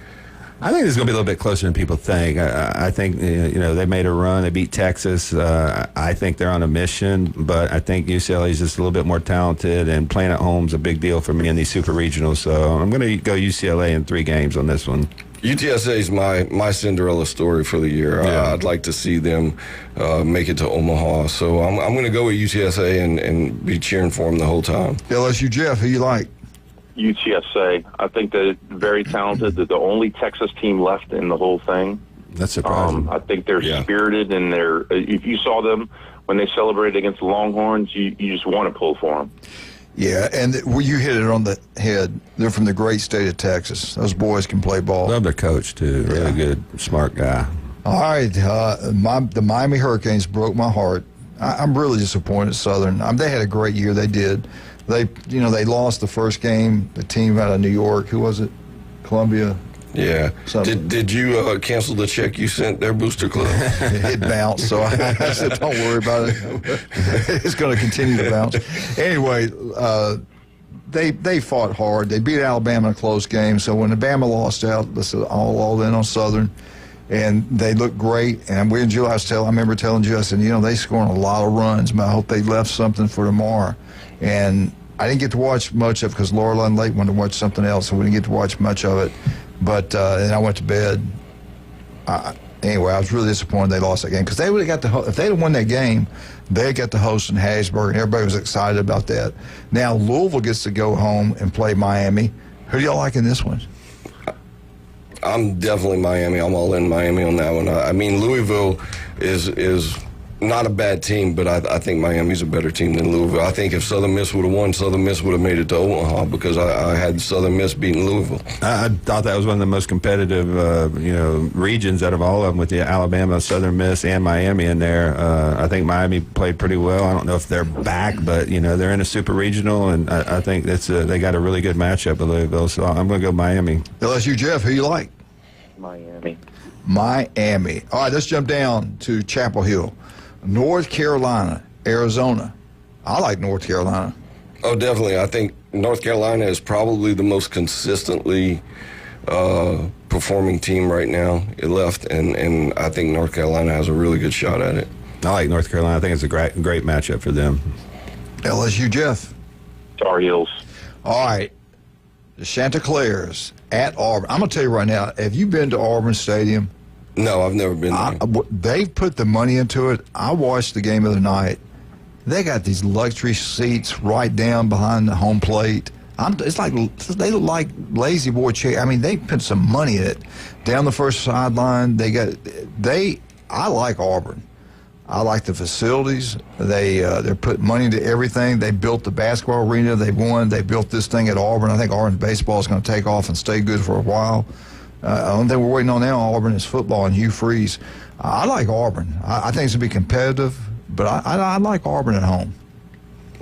I think this is going to be a little bit closer than people think. I think, they made a run. They beat Texas. I think they're on a mission, but I think UCLA is just a little bit more talented, and playing at home is a big deal for me in these super regionals. So I'm going to go UCLA in 3 games on this one. UTSA is my Cinderella story for the year. I'd like to see them make it to Omaha. So I'm going to go with UTSA and be cheering for them the whole time. LSU Jeff, who you like? UTSA. I think they're very talented. They're the only Texas team left in the whole thing. That's surprising. I think they're spirited, and if you saw them when they celebrated against the Longhorns, you just want to pull for them. Yeah, and you hit it on the head. They're from the great state of Texas. Those boys can play ball. Love their coach, too. Really good, smart guy. All right, the Miami Hurricanes broke my heart. I'm really disappointed at Southern. They had a great year. They did. They lost the first game. The team out of New York. Who was it? Columbia. Yeah. Did you cancel the check you sent their booster club? It bounced, so I said, don't worry about it. It's going to continue to bounce. Anyway, they fought hard. They beat Alabama in a close game. So when Alabama lost out, this is all in on Southern, and they looked great. And we and Jill, I remember telling Jill, I said, they scoring a lot of runs, but I hope they left something for tomorrow. And I didn't get to watch much of it because Laura and Lake wanted to watch something else, so we didn't get to watch much of it. But and I went to bed. Anyway, I was really disappointed they lost that game because they would have got if they'd have won that game, they got to host in Hattiesburg, and everybody was excited about that. Now Louisville gets to go home and play Miami. Who do y'all like in this one? I'm definitely Miami. I'm all in Miami on that one. I mean, Louisville is not a bad team, but I think Miami's a better team than Louisville. I think if Southern Miss would have won, Southern Miss would have made it to Omaha because I had Southern Miss beating Louisville. I thought that was one of the most competitive, regions out of all of them with the Alabama, Southern Miss, and Miami in there. I think Miami played pretty well. I don't know if they're back, but, they're in a super regional, and I think they got a really good matchup with Louisville, so I'm going to go Miami. LSU, Jeff, who you like? Miami. All right, let's jump down to Chapel Hill. North Carolina, Arizona. I like North Carolina. Oh, definitely. I think North Carolina is probably the most consistently performing team right now. It left, and I think North Carolina has a really good shot at it. I like North Carolina. I think it's a great matchup for them. LSU, Jeff. Tar Heels. All right. The Chanticleers at Auburn. I'm going to tell you right now, have you been to Auburn Stadium? No, I've never been there. They've put the money into it. I watched the game the other night. They got these luxury seats right down behind the home plate. It's like they look like lazy boy chairs. I mean, they put some money in it. Down the first sideline, I like Auburn. I like the facilities. They're putting money into everything. They built the basketball arena. They won. They built this thing at Auburn. I think Auburn baseball is going to take off and stay good for a while. The only thing we're waiting on now, Auburn, is football and Hugh Freeze. I like Auburn. I think it's going to be competitive, but I like Auburn at home.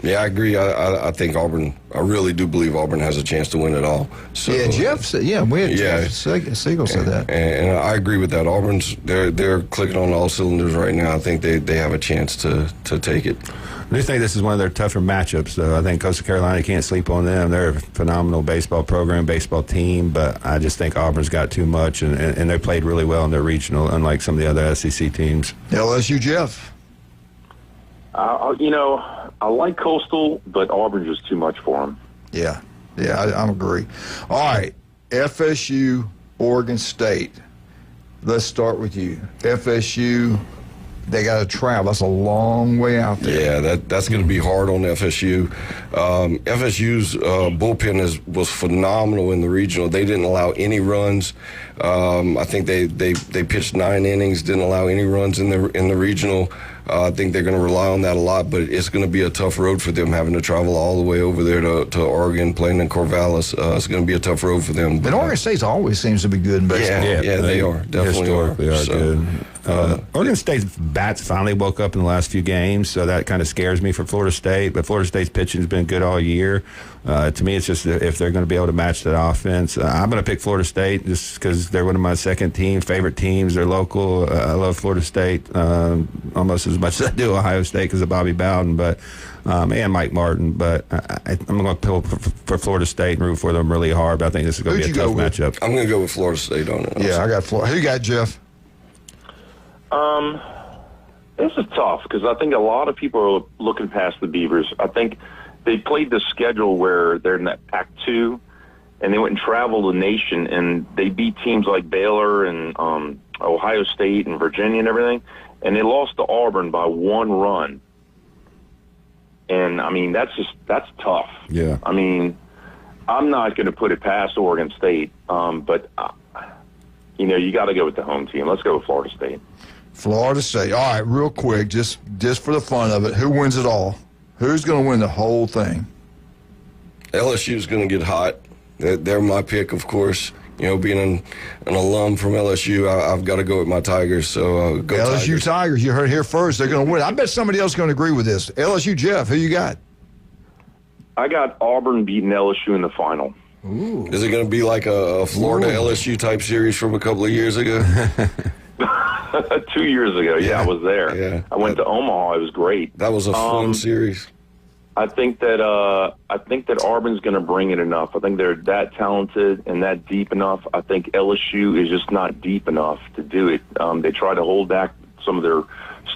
Yeah, I agree. I think Auburn, I really do believe Auburn has a chance to win it all. So, Jeff said, Jeff Siegel said that. And I agree with that. Auburn's, they're clicking on all cylinders right now. I think they have a chance to take it. I do think this is one of their tougher matchups, though. I think Coastal Carolina, can't sleep on them. They're a phenomenal baseball program, baseball team, but I just think Auburn's got too much, and they played really well in their regional, unlike some of the other SEC teams. LSU, Jeff. I like Coastal, but Auburn's just too much for them. Yeah, I agree. All right, FSU, Oregon State. Let's start with you. FSU, they got to travel. That's a long way out there. Yeah, that's going to be hard on FSU. FSU's bullpen was phenomenal in the regional. They didn't allow any runs. I think they pitched 9 innings, didn't allow any runs in the regional. I think they're going to rely on that a lot, but it's going to be a tough road for them, having to travel all the way over there to Oregon, playing in Corvallis. It's going to be a tough road for them. But Oregon State always seems to be good in baseball. Yeah, they are. Definitely are. Good. Oregon State's bats finally woke up in the last few games, so that kind of scares me for Florida State. But Florida State's pitching has been good all year. To me, it's just if they're going to be able to match that offense. I'm going to pick Florida State just because they're one of my favorite teams. They're local. I love Florida State almost as much as I do Ohio State because of Bobby Bowden, and Mike Martin. But I'm going to pull for Florida State and root for them really hard. But I think this is going to be a tough matchup. I'm going to go with Florida State on it. Yeah, I got Florida. Who you got, Jeff? This is tough because I think a lot of people are looking past the Beavers. I think they played the schedule where they're in that Pac-2, and they went and traveled the nation, and they beat teams like Baylor and Ohio State and Virginia and everything, and they lost to Auburn by 1 run. And, I mean, that's tough. Yeah. I mean, I'm not going to put it past Oregon State, but, you got to go with the home team. Let's go with Florida State. Florida State. All right, real quick, just for the fun of it, who wins it all? Who's going to win the whole thing? LSU's going to get hot. They're my pick, of course. Being an alum from LSU, I've got to go with my Tigers. So go LSU Tigers. You heard it here first. They're going to win. I bet somebody else is going to agree with this. LSU, Jeff, who you got? I got Auburn beating LSU in the final. Ooh. Is it going to be like a Florida LSU type series from a couple of years ago? 2 years ago, I was there. Yeah. I went to Omaha. It was great. That was a fun series. I think that Auburn's going to bring it enough. I think they're that talented and that deep enough. I think LSU is just not deep enough to do it. They tried to hold back some of their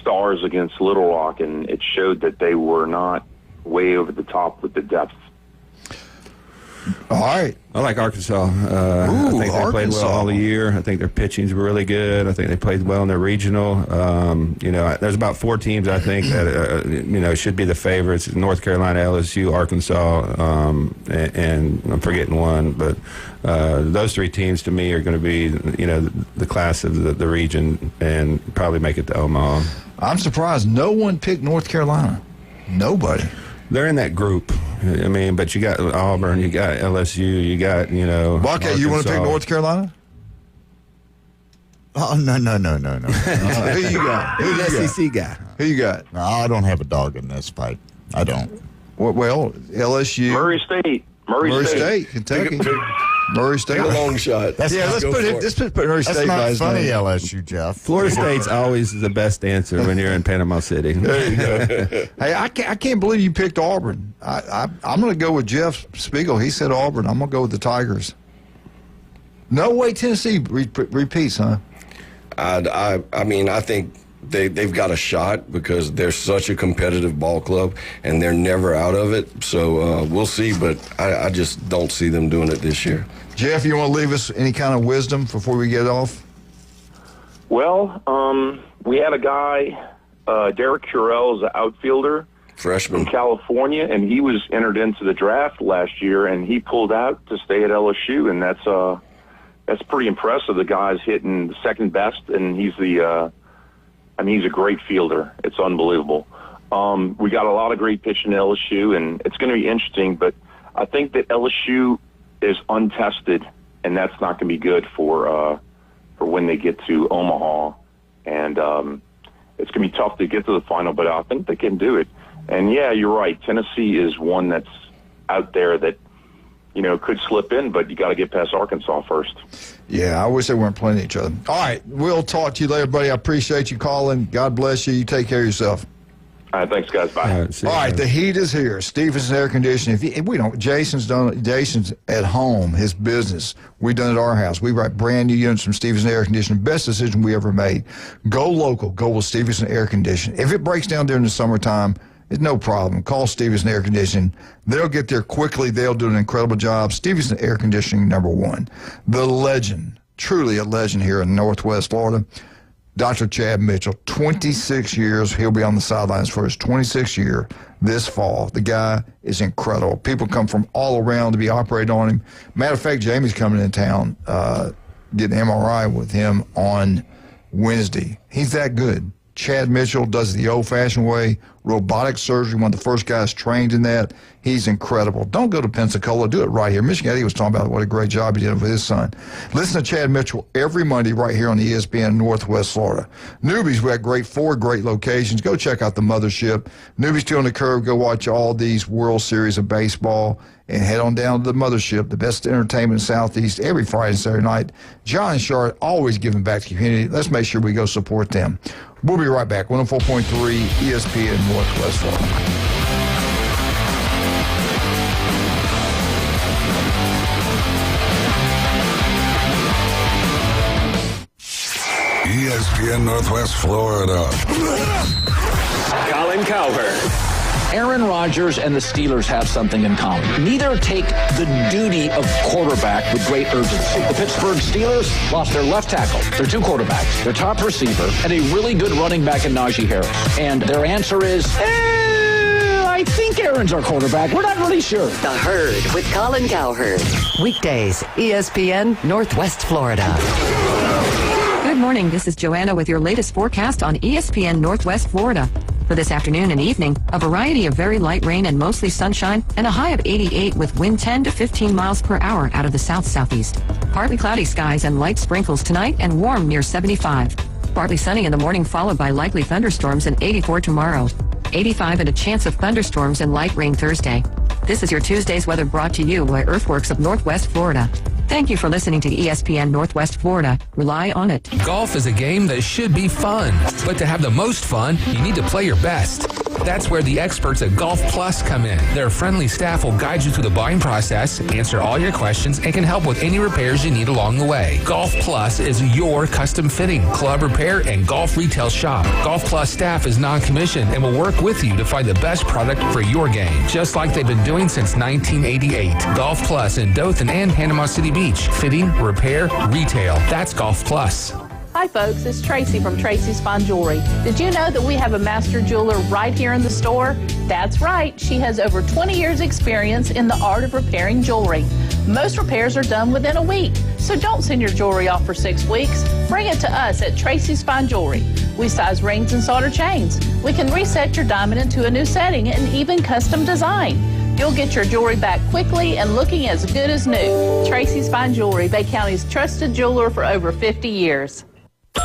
stars against Little Rock, and it showed that they were not way over the top with the depth. All right. I like Arkansas. I think they played well all year. I think their pitching's really good. I think they played well in their regional. There's about 4 teams I think that should be the favorites: North Carolina, LSU, Arkansas, and I'm forgetting one. But those 3 teams to me are going to be the class of the region and probably make it to Omaha. I'm surprised no one picked North Carolina. Nobody. They're in that group. I mean, but you got Auburn, you got LSU, you got, Bucket, you want to pick North Carolina? Oh, no. Who you got? Who's the SEC guy? Who you got? No, I don't have a dog in this fight. I don't. Well, LSU. Murray State. Murray State, Kentucky. Murray State. Take a long shot. Let's put Murray State. That's not funny, LSU, Jeff. Florida State's always the best answer when you're in Panama City. There you go. Hey, I can't believe you picked Auburn. I'm going to go with Jeff Spiegel. He said Auburn. I'm going to go with the Tigers. No way Tennessee repeats, huh? I mean, I think they've got a shot because they're such a competitive ball club and they're never out of it. So we'll see, but I just don't see them doing it this year. Jeff, you want to leave us any kind of wisdom before we get off? Well, we had a guy, Derek Curell, is an outfielder. Freshman. From California, and he was entered into the draft last year, and he pulled out to stay at LSU, and that's pretty impressive. The guy's hitting second best, and he's he's a great fielder. It's unbelievable. We got a lot of great pitching at LSU, and it's going to be interesting, but I think that LSU is untested, and that's not going to be good for when they get to Omaha. And it's going to be tough to get to the final, but I think they can do it. And, yeah, you're right. Tennessee is one that's out there that, could slip in, but you got to get past Arkansas first. Yeah, I wish they weren't playing each other. All right, we'll talk to you later, buddy. I appreciate you calling. God bless you. You take care of yourself. All right, thanks, guys. Bye. All right, the heat is here. Stevenson Air Conditioning. Jason's at home, his business. We done it at our house. We write brand new units from Stevenson Air Conditioning. Best decision we ever made. Go local. Go with Stevenson Air Conditioning. If it breaks down during the summertime, it's no problem. Call Stevenson Air Conditioning. They'll get there quickly. They'll do an incredible job. Stevenson Air Conditioning, #1. The legend, truly a legend here in Northwest Florida. Dr. Chad Mitchell, 26 years. He'll be on the sidelines for his 26th year this fall. The guy is incredible. People come from all around to be operated on him. Matter of fact, Jamie's coming in town, getting an MRI with him on Wednesday. He's that good. Chad Mitchell does it the old-fashioned way, robotic surgery, one of the first guys trained in that. He's incredible. Don't go to Pensacola. Do it right here. Michigan Eddie was talking about what a great job he did with his son. Listen to Chad Mitchell every Monday right here on ESPN Northwest Florida. Newbies, we got 4 great locations. Go check out the mothership. Newbies 2 on the Curve. Go watch all these World Series of baseball and head on down to the mothership, the best entertainment in Southeast every Friday and Saturday night. John and Charlotte always giving back to the community. Let's make sure we go support them. We'll be right back. 104.3 ESPN Northwest Florida. ESPN Northwest Florida. Colin Cowherd. Aaron Rodgers and the Steelers have something in common. Neither take the duty of quarterback with great urgency. The Pittsburgh Steelers lost their left tackle, their 2 quarterbacks, their top receiver, and a really good running back in Najee Harris. And their answer is, I think Aaron's our quarterback. We're not really sure. The Herd with Colin Cowherd. Weekdays, ESPN Northwest Florida. Good morning. This is Joanna with your latest forecast on ESPN Northwest Florida. For this afternoon and evening, a variety of very light rain and mostly sunshine, and a high of 88 with wind 10 to 15 miles per hour out of the south-southeast. Partly cloudy skies and light sprinkles tonight and warm near 75. Partly sunny in the morning followed by likely thunderstorms and 84 tomorrow. 85 and a chance of thunderstorms and light rain Thursday. This is your Tuesday's weather brought to you by Earthworks of Northwest Florida. Thank you for listening to ESPN Northwest Florida. Rely on it. Golf is a game that should be fun, but to have the most fun, you need to play your best. That's where the experts at Golf Plus come in. Their friendly staff will guide you through the buying process, answer all your questions, and can help with any repairs you need along the way. Golf Plus is your custom fitting, club repair, and golf retail shop. Golf Plus staff is non-commissioned and will work with you to find the best product for your game, just like they've been doing since 1988. Golf Plus in Dothan and Panama City Beach. Fitting, repair, retail. That's Golf Plus. Hi folks, it's Tracy from Tracy's Fine Jewelry. Did you know that we have a master jeweler right here in the store? That's right, she has over 20 years experience in the art of repairing jewelry. Most repairs are done within a week, so don't send your jewelry off for 6 weeks. Bring it to us at Tracy's Fine Jewelry. We size rings and solder chains. We can reset your diamond into a new setting and even custom design. You'll get your jewelry back quickly and looking as good as new. Tracy's Fine Jewelry, Bay County's trusted jeweler for over 50 years. Give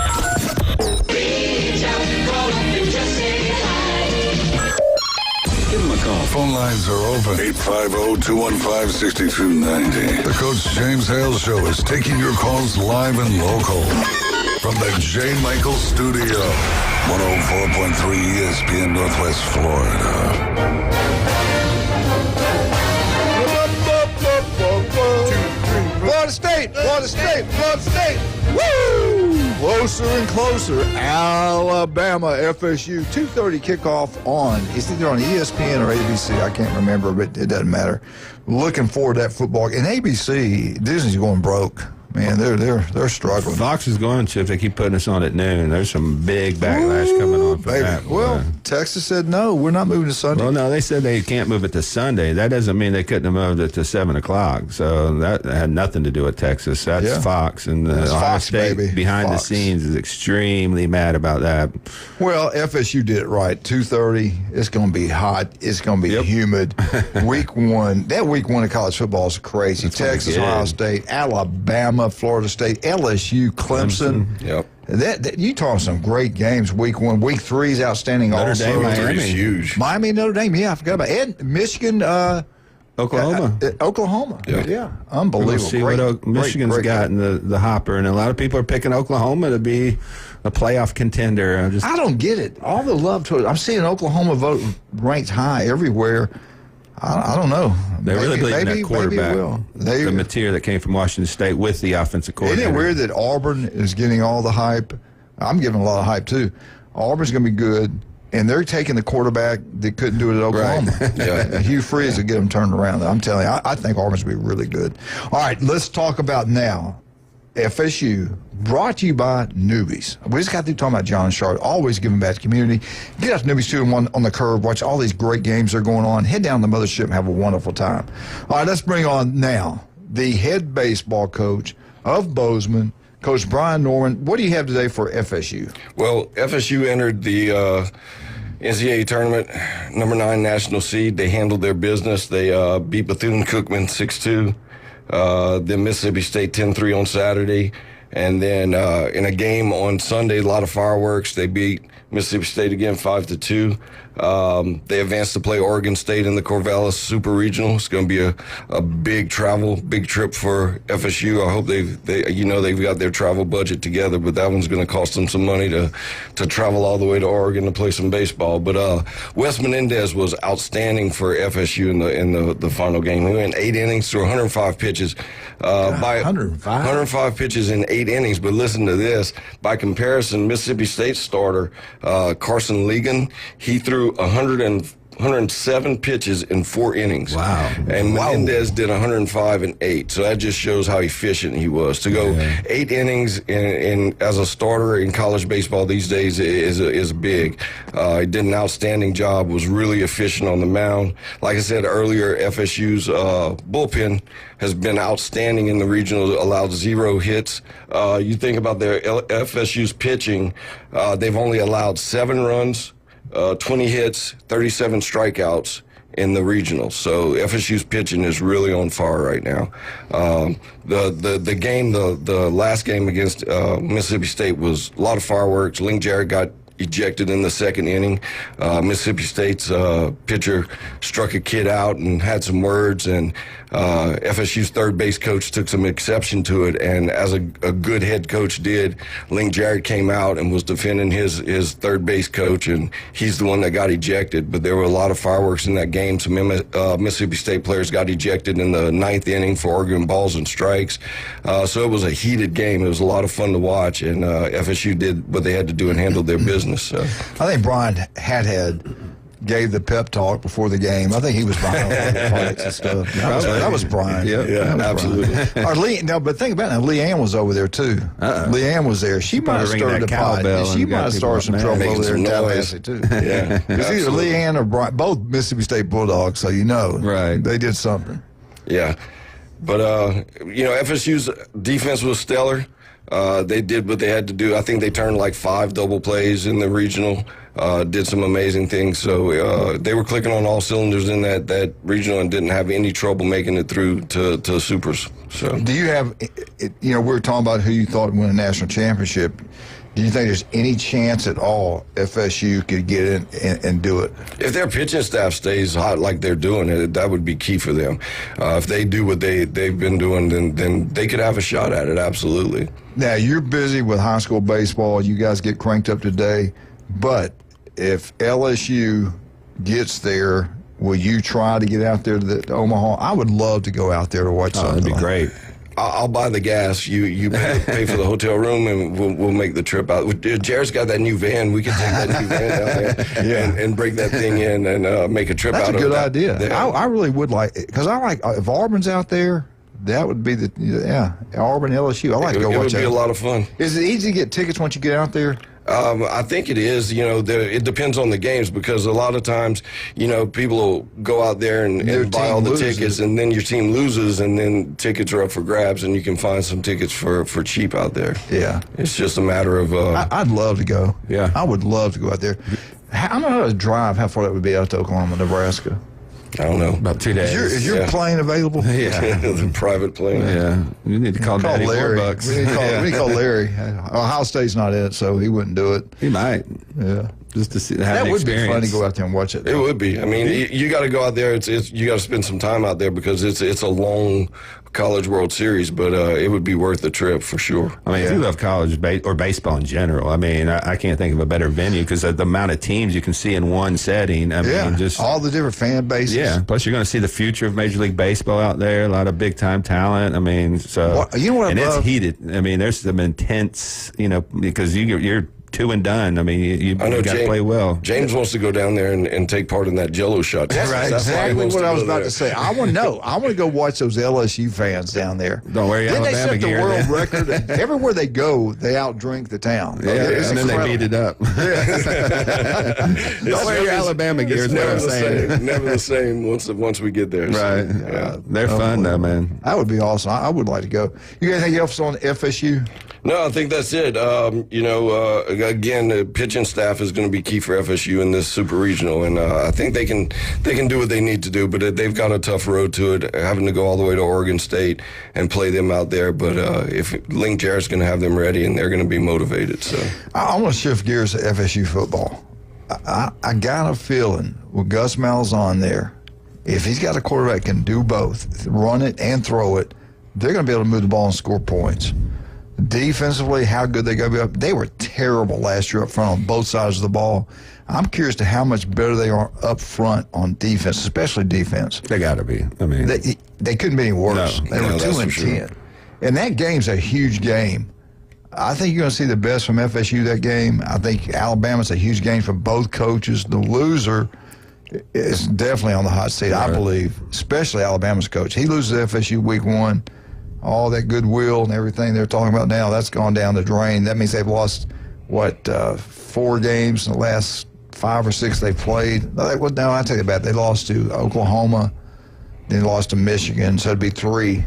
him a call. Phone lines are open. 850-215-6290. The Coach James Hale Show is taking your calls live and local. From the J. Michael Studio. 104.3 ESPN Northwest Florida. Florida State, Florida State, Florida State. Woo! Closer and closer. Alabama, FSU. 2:30 kickoff on. It's either on ESPN or ABC. I can't remember, but it doesn't matter. Looking forward to that football. And ABC, Disney's going broke. Man, they're struggling. Fox is going to if they keep putting us on at noon. There's some big backlash coming on for that. Well, Texas said no, we're not moving to Sunday. Well, no, they said they can't move it to Sunday. That doesn't mean they couldn't have moved it to 7 o'clock. So that had nothing to do with Texas. That's Fox. And Ohio Fox, State baby. behind Fox. the scenes is extremely mad about that. Well, FSU did it right. 2:30. It's going to be hot. It's going to be humid. Week one. That week one of college football is crazy. Texas, Ohio State, Alabama, Florida State, LSU, Clemson. Yep. That you talking some great games. Week one, week three is outstanding. Notre also, Dame, Miami is huge. Miami, Notre Dame. Yeah, I forgot about it. And Michigan, Oklahoma. Oklahoma. Yeah, unbelievable. We'll see Great, what Michigan's great got in the hopper, and a lot of people are picking Oklahoma to be a playoff contender. I don't get it. All the love to it. I'm seeing Oklahoma vote ranked high everywhere. I don't know. They really believe in that quarterback, the material that came from Washington State with the offensive coordinator. Isn't it weird that Auburn is getting all the hype? I'm giving a lot of hype, too. Auburn's going to be good, and they're taking the quarterback that couldn't do it at Oklahoma. Right. Hugh Freeze will get them turned around. I'm telling you, I think Auburn's going to be really good. All right, let's talk about now FSU, brought to you by Newbies. We just got through talking about John Sharp, always giving back to the community. Get out to Newbies 2 and 1 on the curve. Watch all these great games that are going on. Head down to the mothership and have a wonderful time. All right, let's bring on now the head baseball coach of Bozeman, Coach Brian Norman. What do you have today for FSU? Well, FSU entered the NCAA tournament, number 9 national seed. They handled their business. They beat Bethune-Cookman 6-2. Then Mississippi State 10-3 on Saturday. And then in a game on Sunday, a lot of fireworks. They beat Mississippi State again 5-2. They advanced to play Oregon State in the Corvallis Super Regional. It's going to be a big trip for FSU. I hope they've got their travel budget together, but that one's going to cost them some money to travel all the way to Oregon to play some baseball. But Wes Menendez was outstanding for FSU in the final game. He went 8 innings through 105 pitches. 105 pitches in 8 innings. But listen to this. By comparison, Mississippi State starter Carson Ligon, he threw 107 pitches in 4 innings. Wow. And Menendez did 105 in 8. So that just shows how efficient he was. To go 8 innings in as a starter in college baseball these days is big. He did an outstanding job, was really efficient on the mound. Like I said earlier, FSU's bullpen has been outstanding in the regional, allowed 0 hits. You think about their FSU's pitching, they've only allowed 7 runs, 20 hits, 37 strikeouts in the regional. So FSU's pitching is really on fire right now. The game, the last game against Mississippi State was a lot of fireworks. Link Jarrett got ejected in the second inning. Mississippi State's pitcher struck a kid out and had some words, and FSU's third base coach took some exception to it. And as a good head coach did, Link Jarrett came out and was defending his third base coach, and he's the one that got ejected. But there were a lot of fireworks in that game. Some Mississippi State players got ejected in the ninth inning for arguing balls and strikes. So it was a heated game. It was a lot of fun to watch, and FSU did what they had to do and handled their business. So. I think Brian Hathead gave the pep talk before the game. I think he was behind all the fights and stuff. That was Brian. Yeah, absolutely. But think about it. Leanne was over there too. Leanne was there. She might have stirred the pot. She might have started some trouble over there in Tallahassee too. Yeah, it's either Leanne or Brian. Both Mississippi State Bulldogs, so right? They did something. Yeah, but FSU's defense was stellar. They did what they had to do. I think they turned like 5 double plays in the regional, did some amazing things. So they were clicking on all cylinders in that regional and didn't have any trouble making it through to supers. So, do you have, we were talking about who you thought would win a national championship. Do you think there's any chance at all FSU could get in and do it? If their pitching staff stays hot like they're doing it, that would be key for them. If they do what they've been doing, then they could have a shot at it, absolutely. Now, you're busy with high school baseball. You guys get cranked up today. But if LSU gets there, will you try to get out there to Omaha? I would love to go out there to watch something. That'd be great. I'll buy the gas. You pay for the hotel room, and we'll make the trip out. Jared's got that new van. We can take that new van out there and break that thing in and make a trip out of it. That's a good idea. I really would like it, because I like, if Auburn's out there, that would be Auburn, LSU. I like to go watch that. It would be a lot of fun. Is it easy to get tickets once you get out there? I think it is. It depends on the games, because a lot of times, people will go out there and buy all the tickets, and then your team loses, and then tickets are up for grabs, and you can find some tickets for cheap out there. Yeah. It's just a matter of... I'd love to go. Yeah. I would love to go out there. I don't know how to drive, how far that would be out to Oklahoma, Nebraska. I don't know. About 2 days. Is your plane available? Yeah. The private plane. Yeah. You need to call Daddy Larry. $4. We need to call Larry. Ohio State's not in it, so he wouldn't do it. He might. Yeah. Just to see that would be fun to go out there and watch it. It would be. I mean, you got to go out there. You got to spend some time out there, because it's a long College World Series, but it would be worth the trip for sure. I mean, if you love college or baseball in general, I mean, I can't think of a better venue, because the amount of teams you can see in one setting. I mean, just all the different fan bases. Yeah. Plus, you're going to see the future of Major League Baseball out there. A lot of big time talent. I mean, so it's heated. I mean, there's some intense. Because you're 2 and done. I mean, you got to play well. James wants to go down there and take part in that Jello shot. That's exactly what I was about to say. I want to know. I want to go watch those LSU fans down there. Don't wear your Alabama gear. They set the world record. Everywhere they go, they outdrink the town. Yeah, and then they beat it up. Don't wear your Alabama gear. Is what I'm saying. Never the same once we get there. Right. They're fun though, man. That would be awesome. I would like to go. You got anything else on FSU? No, I think that's it. Again, the pitching staff is going to be key for FSU in this super regional, and I think they can do what they need to do, but they've got a tough road to it, having to go all the way to Oregon State and play them out there. But if Link Jarrett's going to have them ready, and they're going to be motivated. So I want to shift gears to FSU football. I got a feeling with Gus Malzahn there, if he's got a quarterback that can do both, run it and throw it, they're going to be able to move the ball and score points. Defensively, how good they going to be up? They were terrible last year up front on both sides of the ball. I'm curious to how much better they are up front on defense, especially defense. They got to be. I mean, they couldn't be any worse. They were 2-10, and that game's a huge game. I think you're going to see the best from FSU that game. I think Alabama's a huge game for both coaches. The loser is definitely on the hot seat, I believe, especially Alabama's coach. He loses FSU week 1. All that goodwill and everything they're talking about now, that's gone down the drain. That means they've lost, 4 games in the last 5 or 6 they've played. No, I take it back. They lost to Oklahoma, then lost to Michigan, so it'd be 3.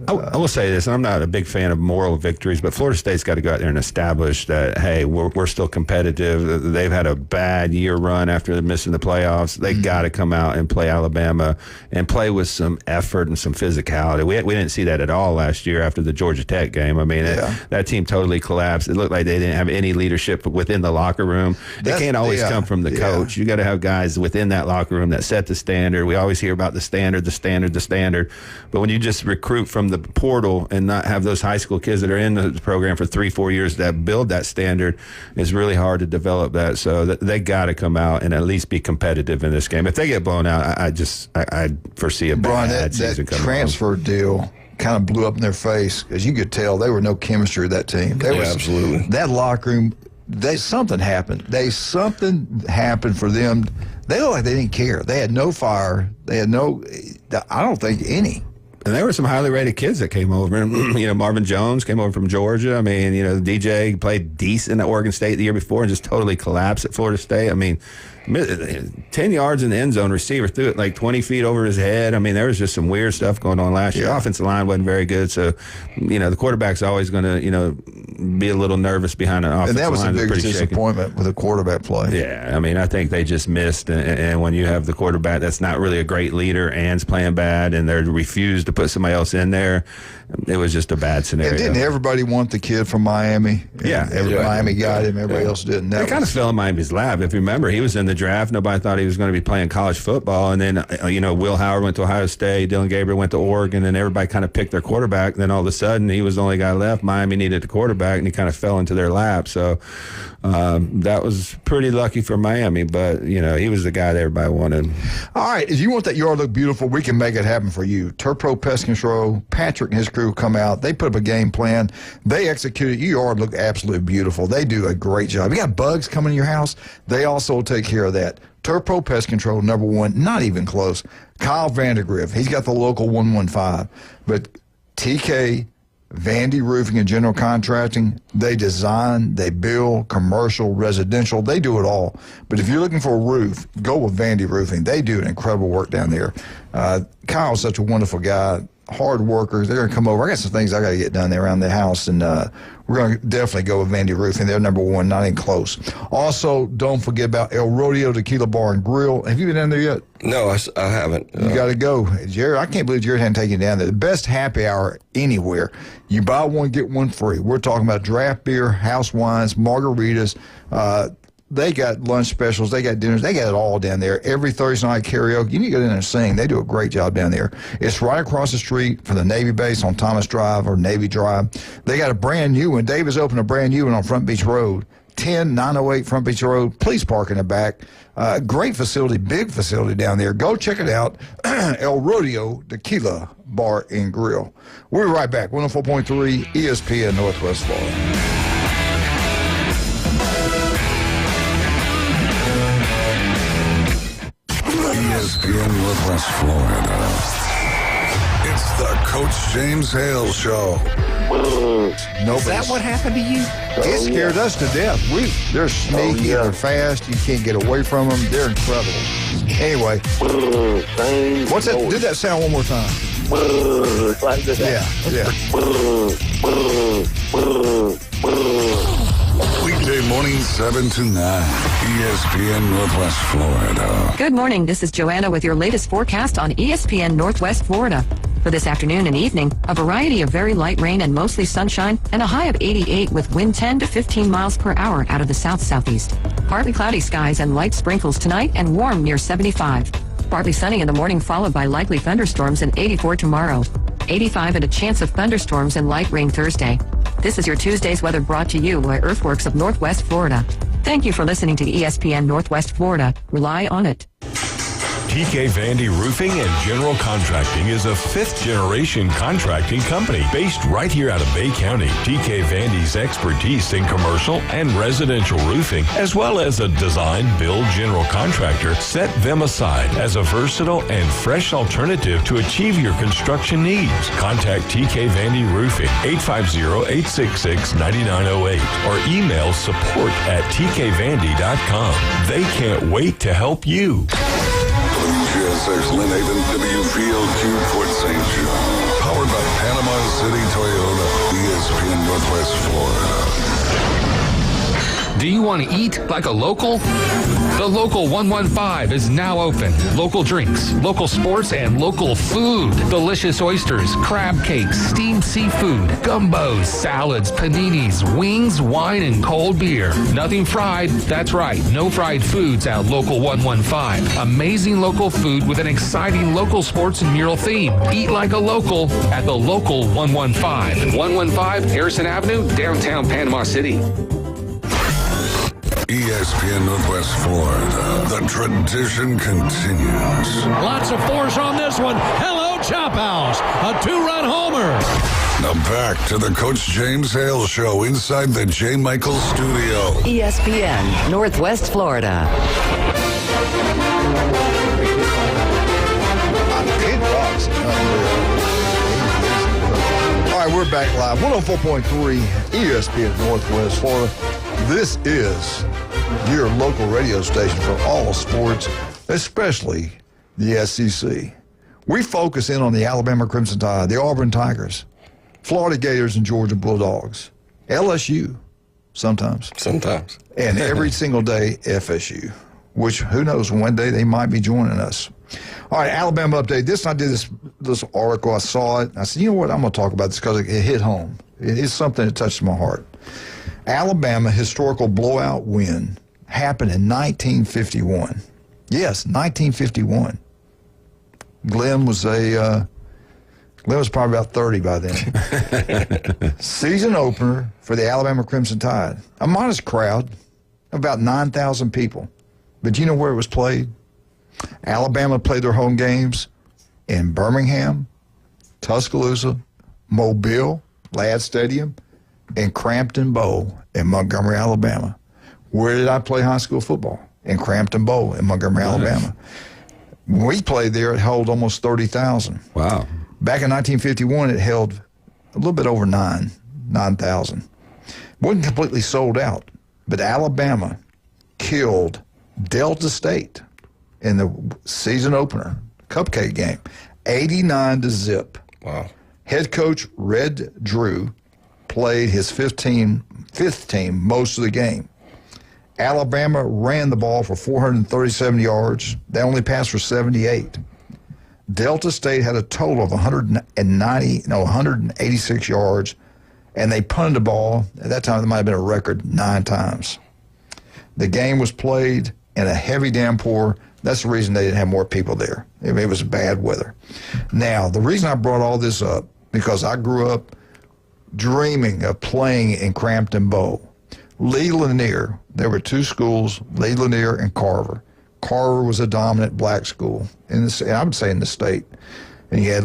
I will say this, I'm not a big fan of moral victories, but Florida State's got to go out there and establish that, hey, we're still competitive. They've had a bad year run after missing the playoffs. They got to come out and play Alabama and play with some effort and some physicality. We didn't see that at all last year after the Georgia Tech game. I mean, that team totally collapsed. It looked like they didn't have any leadership within the locker room. It can't always come from the coach. You got to have guys within that locker room that set the standard. We always hear about the standard. But when you just recruit from the portal and not have those high school kids that are in the program for 3-4 years that build that standard, it's really hard to develop that. So they got to come out and at least be competitive in this game. If they get blown out, I foresee a bad season coming. That transfer deal kind of blew up in their face, because you could tell there were no chemistry with that team. Absolutely. That locker room, something happened. Something happened for them. They looked like they didn't care. They had no fire. They had I don't think any. And there were some highly rated kids that came over. And, Marvin Jones came over from Georgia. I mean, DJ played decent at Oregon State the year before and just totally collapsed at Florida State. I mean, 10 yards in the end zone, receiver threw it like 20 feet over his head. I mean, there was just some weird stuff going on last year. Offensive line wasn't very good. So, the quarterback's always going to, be a little nervous behind an offensive line. And that was the biggest disappointment with the quarterback play. Yeah, I mean, I think they just missed. And when you have the quarterback that's not really a great leader and's playing bad and they refused to put somebody else in there, it was just a bad scenario. And didn't everybody want the kid from Miami? Miami got him. Everybody else didn't. It kind of fell in Miami's lap. If you remember, he was in the draft. Nobody thought he was going to be playing college football. And then, Will Howard went to Ohio State. Dylan Gabriel went to Oregon. And everybody kind of picked their quarterback. And then all of a sudden, he was the only guy left. Miami needed a quarterback, and he kind of fell into their lap. So that was pretty lucky for Miami. But, he was the guy that everybody wanted. All right. If you want that yard look beautiful, we can make it happen for you. Turpro Pest Control, Patrick and his crew come out. They put up a game plan. They execute it. Your yard look absolutely beautiful. They do a great job. You got bugs coming in your house, they also take care of that. Turpro Pest Control, number one, not even close. Kyle Vandergriff, he's got the local 115. But TK, Vandy Roofing and General Contracting, they design, they build, commercial, residential, they do it all. But if you're looking for a roof, go with Vandy Roofing. They do an incredible work down there. Kyle's such a wonderful guy, hard workers. They're going to come over. I got some things I got to get done there around the house, and we're going to definitely go with Vandy Roofing. They're number one, not even close. Also, don't forget about El Rodeo Tequila Bar and Grill. Have you been down there yet? No, I haven't. You got to go. Jared, I can't believe Jared hadn't taken you down there. The best happy hour anywhere. You buy one, get one free. We're talking about draft beer, house wines, margaritas. They got lunch specials. They got dinners. They got it all down there. Every Thursday night karaoke. You need to go in there and sing. They do a great job down there. It's right across the street from the Navy base on Thomas Drive or Navy Drive. They got a brand new one. Dave has opened a brand new one on Front Beach Road. 10908 Front Beach Road. Please park in the back. Great facility, big facility down there. Go check it out. El Rodeo Tequila Bar and Grill. We'll be right back. 104.3 ESPN Northwest Florida. ESPN Northwest Florida. It's the Coach James Hale Show. Is that what happened to you? It scared us to death. They're sneaky, they're fast, you can't get away from them. They're incredible. Anyway, what's that? Do that sound one more time. Weekday morning 7 to 9. ESPN Northwest Florida. Good morning. This is Joanna with your latest forecast on ESPN Northwest Florida. For this afternoon and evening, a variety of very light rain and mostly sunshine, and a high of 88 with wind 10 to 15 miles per hour out of the south-southeast. Partly cloudy skies and light sprinkles tonight and warm near 75. Partly sunny in the morning followed by likely thunderstorms and 84 tomorrow. 85 and a chance of thunderstorms and light rain Thursday. This is your Tuesday's weather brought to you by Earthworks of Northwest Florida. Thank you for listening to ESPN Northwest Florida. Rely on it. TK Vandy Roofing and General Contracting is a fifth-generation contracting company based right here out of Bay County. TK Vandy's expertise in commercial and residential roofing, as well as a design, build general contractor, set them aside as a versatile and fresh alternative to achieve your construction needs. Contact TK Vandy Roofing, 850-866-9908, or email support@tkvandy.com. They can't wait to help you. WGSX Lynn Haven, WPLQ Port St. John. Powered by Panama Northwest Florida. Do you want to eat like a local? The Local 115 is now open. Local drinks, local sports, and local food. Delicious oysters, crab cakes, steamed seafood, gumbos, salads, paninis, wings, wine, and cold beer. Nothing fried. That's right. No fried foods at Local 115. Amazing local food with an exciting local sports and mural theme. Eat like a local at the Local 115. 115 Harrison Avenue, downtown Panama City. ESPN Northwest Florida. The tradition continues. Lots of force on this one. Hello, Chop House. A 2-run homer. Now back to the Coach James Hale Show inside the J. Michael Studio. ESPN Northwest Florida. All right, we're back live. 104.3 ESPN Northwest Florida. This is your local radio station for all sports, especially the SEC. We focus in on the Alabama Crimson Tide, the Auburn Tigers, Florida Gators, and Georgia Bulldogs, LSU sometimes. Sometimes. And every single day, FSU, which who knows, one day they might be joining us. All right, Alabama update. I did this article. I saw it. I said, you know what? I'm going to talk about this because it hit home. It's something that touched my heart. Alabama historical blowout win happened in 1951. Yes, 1951. Glenn was probably about 30 by then. Season opener for the Alabama Crimson Tide. A modest crowd, about 9,000 people. But you know where it was played? Alabama played their home games in Birmingham, Tuscaloosa, Mobile, Ladd Stadium, and Crampton Bowl in Montgomery, Alabama. Where did I play high school football? In Crampton Bowl in Montgomery, Alabama. When we played there, it held almost 30,000. Wow. Back in 1951, it held a little bit over 9,000. Wasn't completely sold out, but Alabama killed Delta State in the season opener, cupcake game, 89-0. Wow. Head coach Red Drew played his fifth team most of the game. Alabama ran the ball for 437 yards. They only passed for 78. Delta State had a total of 186 yards, and they punted the ball. At that time, it might have been a record 9 times. The game was played in a heavy downpour. That's the reason they didn't have more people there. It was bad weather. Now, the reason I brought all this up, because I grew up dreaming of playing in Crampton Bowl. Lee Lanier, there were 2 schools, Lee Lanier and Carver. Carver was a dominant black school, I would say in the state. And you had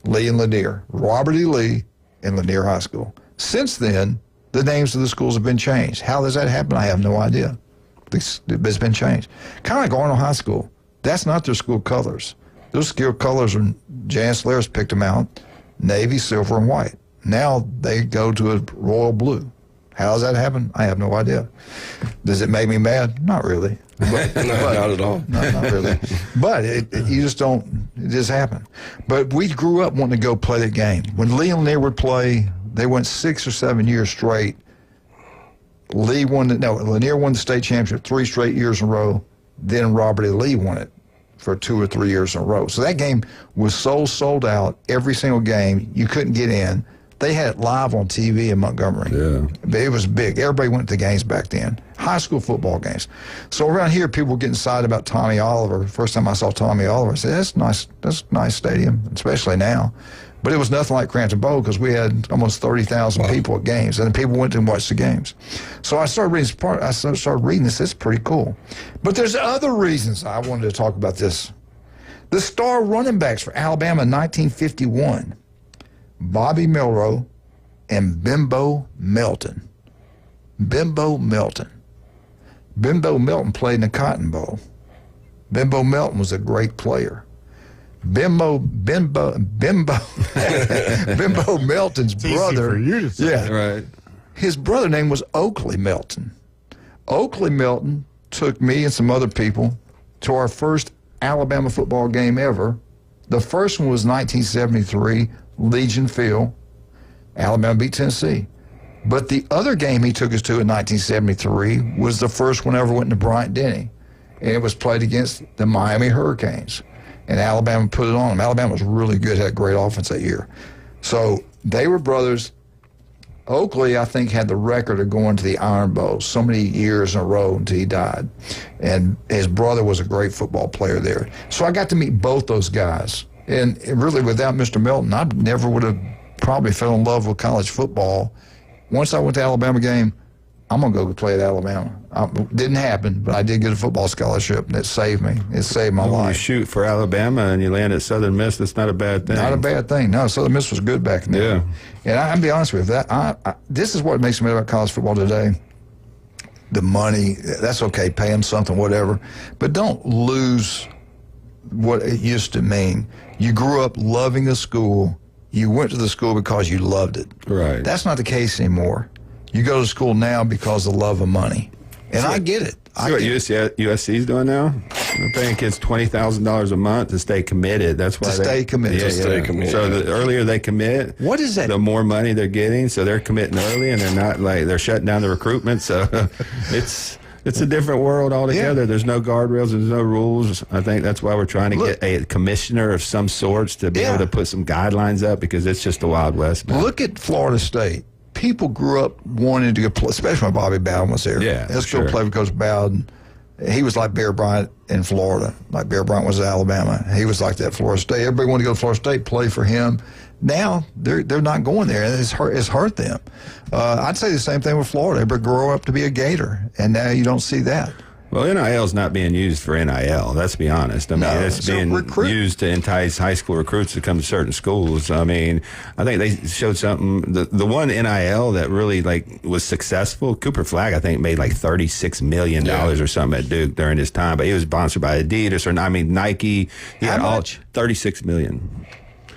Lee and Lanier, Robert E. Lee and Lanier High School. Since then, the names of the schools have been changed. How does that happen? I have no idea. It's been changed. Kind of like Arnold High School. That's not their school colors. Those school colors, Jan Slayers picked them out, navy, silver, and white. Now they go to a royal blue. How does that happen? I have no idea. Does it make me mad? Not really. Not at all. Not really. But you just don't, it just happened. But we grew up wanting to go play the game. When Lee and Lanier would play, they went 6 or 7 years straight. Lanier won the state championship 3 straight years in a row. Then Robert E. Lee won it for 2 or 3 years in a row. So that game was sold out every single game. You couldn't get in. They had it live on TV in Montgomery. Yeah. It was big. Everybody went to games back then. High school football games. So around here, people were getting excited about Tommy Oliver. First time I saw Tommy Oliver, I said, that's nice. That's a nice stadium, especially now. But it was nothing like Crampton Bowl because we had almost 30,000 people at games, and people went and watched the games. So I started reading this. It's pretty cool. But there's other reasons I wanted to talk about this. The star running backs for Alabama in 1951, Bobby Milroe and Bimbo Melton. Bimbo Melton played in the Cotton Bowl. Bimbo Melton was a great player. Bimbo Melton's brother. For you to say. Yeah, right. His brother name was Oakley Melton. Oakley Melton took me and some other people to our first Alabama football game ever. The first one was 1973, Legion Field. Alabama beat Tennessee. But the other game he took us to in 1973 was the first one I ever went to Bryant-Denny. And it was played against the Miami Hurricanes. And Alabama put it on them. Alabama was really good, had a great offense that year. So they were brothers. Oakley, I think, had the record of going to the Iron Bowl so many years in a row until he died. And his brother was a great football player there. So I got to meet both those guys. And really, without Mr. Milton, I never would have probably fell in love with college football. Once I went to Alabama game, I'm going to go play at Alabama. Didn't happen, but I did get a football scholarship, and it saved me. It saved my life. You shoot for Alabama and you land at Southern Miss, that's not a bad thing. Not a bad thing. No, Southern Miss was good back then. Yeah. And I'll be honest with you, this is what makes me mad about college football today. The money, that's okay, pay them something, whatever. But don't lose what it used to mean. You grew up loving a school. You went to the school because you loved it. Right. That's not the case anymore. You go to school now because of the love of money. And I get it. See what USC's doing now? They're paying kids $20,000 a month to stay committed. That's why stay committed. Stay committed. So the earlier they commit, what is that? The more money they're getting. So they're committing early, and they're not they're shutting down the recruitment. So it's a different world altogether. Yeah. There's no guardrails. There's no rules. I think that's why we're trying to get a commissioner of some sorts to be able to put some guidelines up, because it's just the Wild West now. Look at Florida State. People grew up wanting to go play, especially when Bobby Bowden was there. Yeah, let's go play with Coach Bowden. He was like Bear Bryant in Florida, like Bear Bryant was in Alabama. He was like that at Florida State. Everybody wanted to go to Florida State, play for him. Now they're not going there, and it's hurt them. I'd say the same thing with Florida. Everybody grow up to be a Gator, and now you don't see that. Well, NIL is not being used for NIL. Let's be honest. I mean, it's being used to entice high school recruits to come to certain schools. I mean, I think they showed something. The one NIL that really was successful, Cooper Flagg, I think made like $36 million or something at Duke during his time. But he was sponsored by Adidas Nike. He had all $36 million.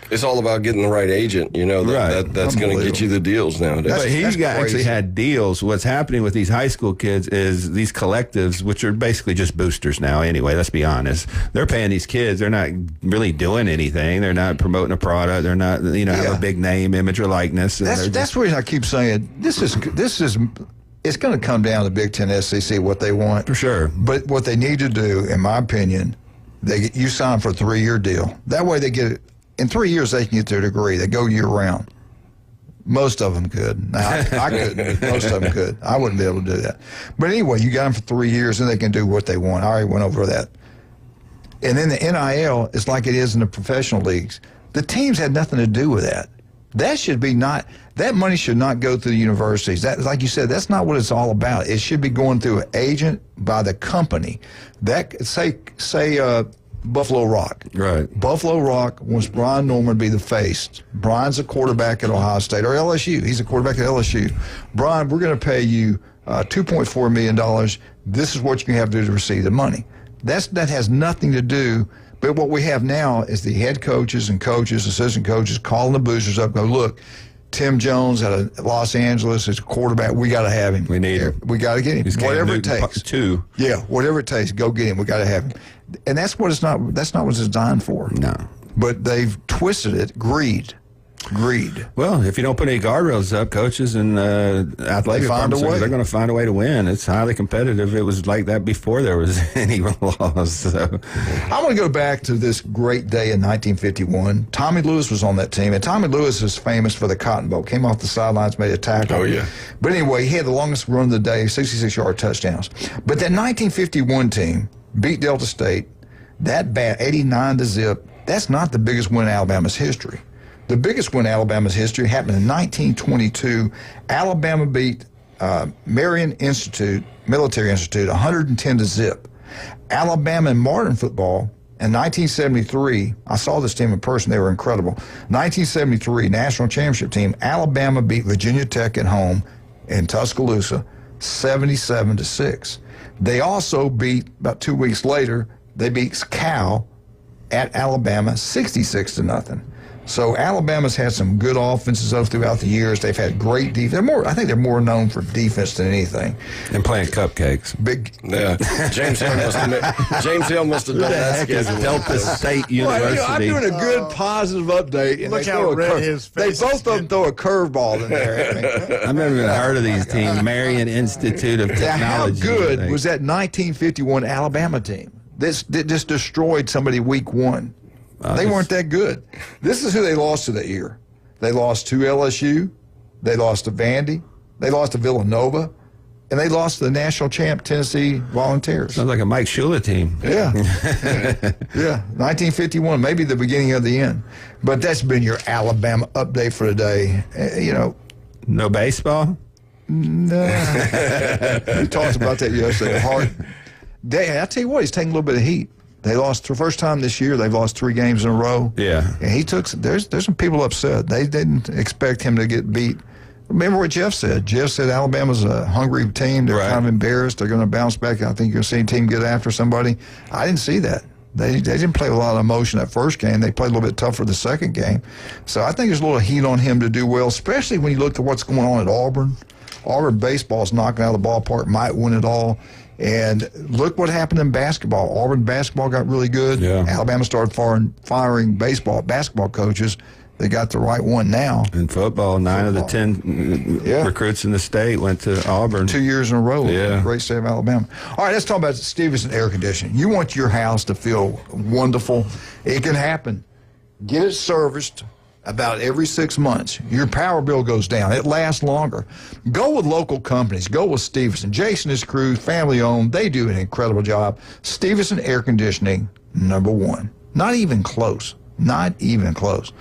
It's all about getting the right agent, that's going to get you the deals nowadays. But he's actually had deals. What's happening with these high school kids is these collectives, which are basically just boosters now anyway, let's be honest. They're paying these kids. They're not really doing anything. They're not promoting a product. They're not, have a big name, image, or likeness. That's the reason I keep saying this is it's going to come down to Big Ten, SEC, what they want. For sure. But what they need to do, in my opinion, you sign for a 3-year deal. That way they get it. In 3 years, they can get their degree. They go year-round. Most of them could. Now, I couldn't. Most of them could. I wouldn't be able to do that. But anyway, you got them for 3 years, and they can do what they want. I already went over that. And then the NIL is like it is in the professional leagues. The teams had nothing to do with that. That money should not go through the universities. That, like you said, that's not what it's all about. It should be going through an agent by the company. Say Buffalo Rock. Right. Buffalo Rock wants Brian Norman to be the face. Brian's a quarterback at Ohio State or LSU. He's a quarterback at LSU. Brian, we're going to pay you $2.4 million. This is what you have to do to receive the money. That has nothing to do. But what we have now is the head coaches and coaches, assistant coaches, calling the boosters up, go, look, Tim Jones out of Los Angeles is a quarterback. We got to have him. We need him. We got to get him. Whatever it takes. Yeah, whatever it takes, go get him. We got to have him. And that's what it's not. That's not what it's designed for. No. But they've twisted it. Greed. Well, if you don't put any guardrails up, coaches and athletic departments, they're going to find a way to win. It's highly competitive. It was like that before there was any laws. So. I want to go back to this great day in 1951. Tommy Lewis was on that team, and Tommy Lewis is famous for the Cotton Bowl. Came off the sidelines, made a tackle. Oh, yeah. But anyway, he had the longest run of the day, 66-yard touchdowns. But that 1951 team beat Delta State that bad, 89-0. That's not the biggest win in Alabama's history. The biggest win in Alabama's history happened in 1922. Alabama beat Marion Military Institute 110-0. Alabama and Martin football in 1973, I saw this team in person. They were incredible. 1973 national championship team. Alabama beat Virginia Tech at home in Tuscaloosa 77-6. They also beat, about 2 weeks later, they beat Cal at Alabama, 66-0. So Alabama's had some good offenses throughout the years. They've had great defense. I think they're more known for defense than anything. And playing cupcakes. Yeah. James Hill must have done that. Delta State University. I'm doing a good positive update. And Look how red his face They both of them throw a curveball in there. I've never even heard of these teams. Marion Institute of Technology. How good was that 1951 Alabama team? That just destroyed somebody week one. They weren't that good. This is who they lost to that year. They lost to LSU. They lost to Vandy. They lost to Villanova. And they lost to the national champ Tennessee Volunteers. Sounds like a Mike Shula team. Yeah. Yeah. 1951, maybe the beginning of the end. But that's been your Alabama update for today. No baseball? No. We talked about that yesterday. I tell you what, he's taking a little bit of heat. They lost for the first time this year. They've lost 3 games in a row. Yeah. And he took there's some people upset. They didn't expect him to get beat. Remember what Jeff said. Jeff said Alabama's a hungry team. They're kind of embarrassed. They're going to bounce back. I think you're going to see a team get after somebody. I didn't see that. They didn't play with a lot of emotion that first game. They played a little bit tougher the second game. So I think there's a little heat on him to do well, especially when you look at what's going on at Auburn. Auburn baseball's knocking out of the ballpark, might win it all. And look what happened in basketball. Auburn basketball got really good. Yeah. Alabama started firing basketball coaches. They got the right one now. In football, 9 of the 10 recruits in the state went to Auburn. 2 years in a row. Yeah. Great state of Alabama. All right, let's talk about Stevenson air conditioning. You want your house to feel wonderful. It can happen. Get it serviced about every 6 months. Your power bill goes down. It lasts longer. Go with local companies. Go with Stevenson. Jason and his crew, family owned. They do an incredible job. Stevenson Air Conditioning, #1. Not even close. Not even close.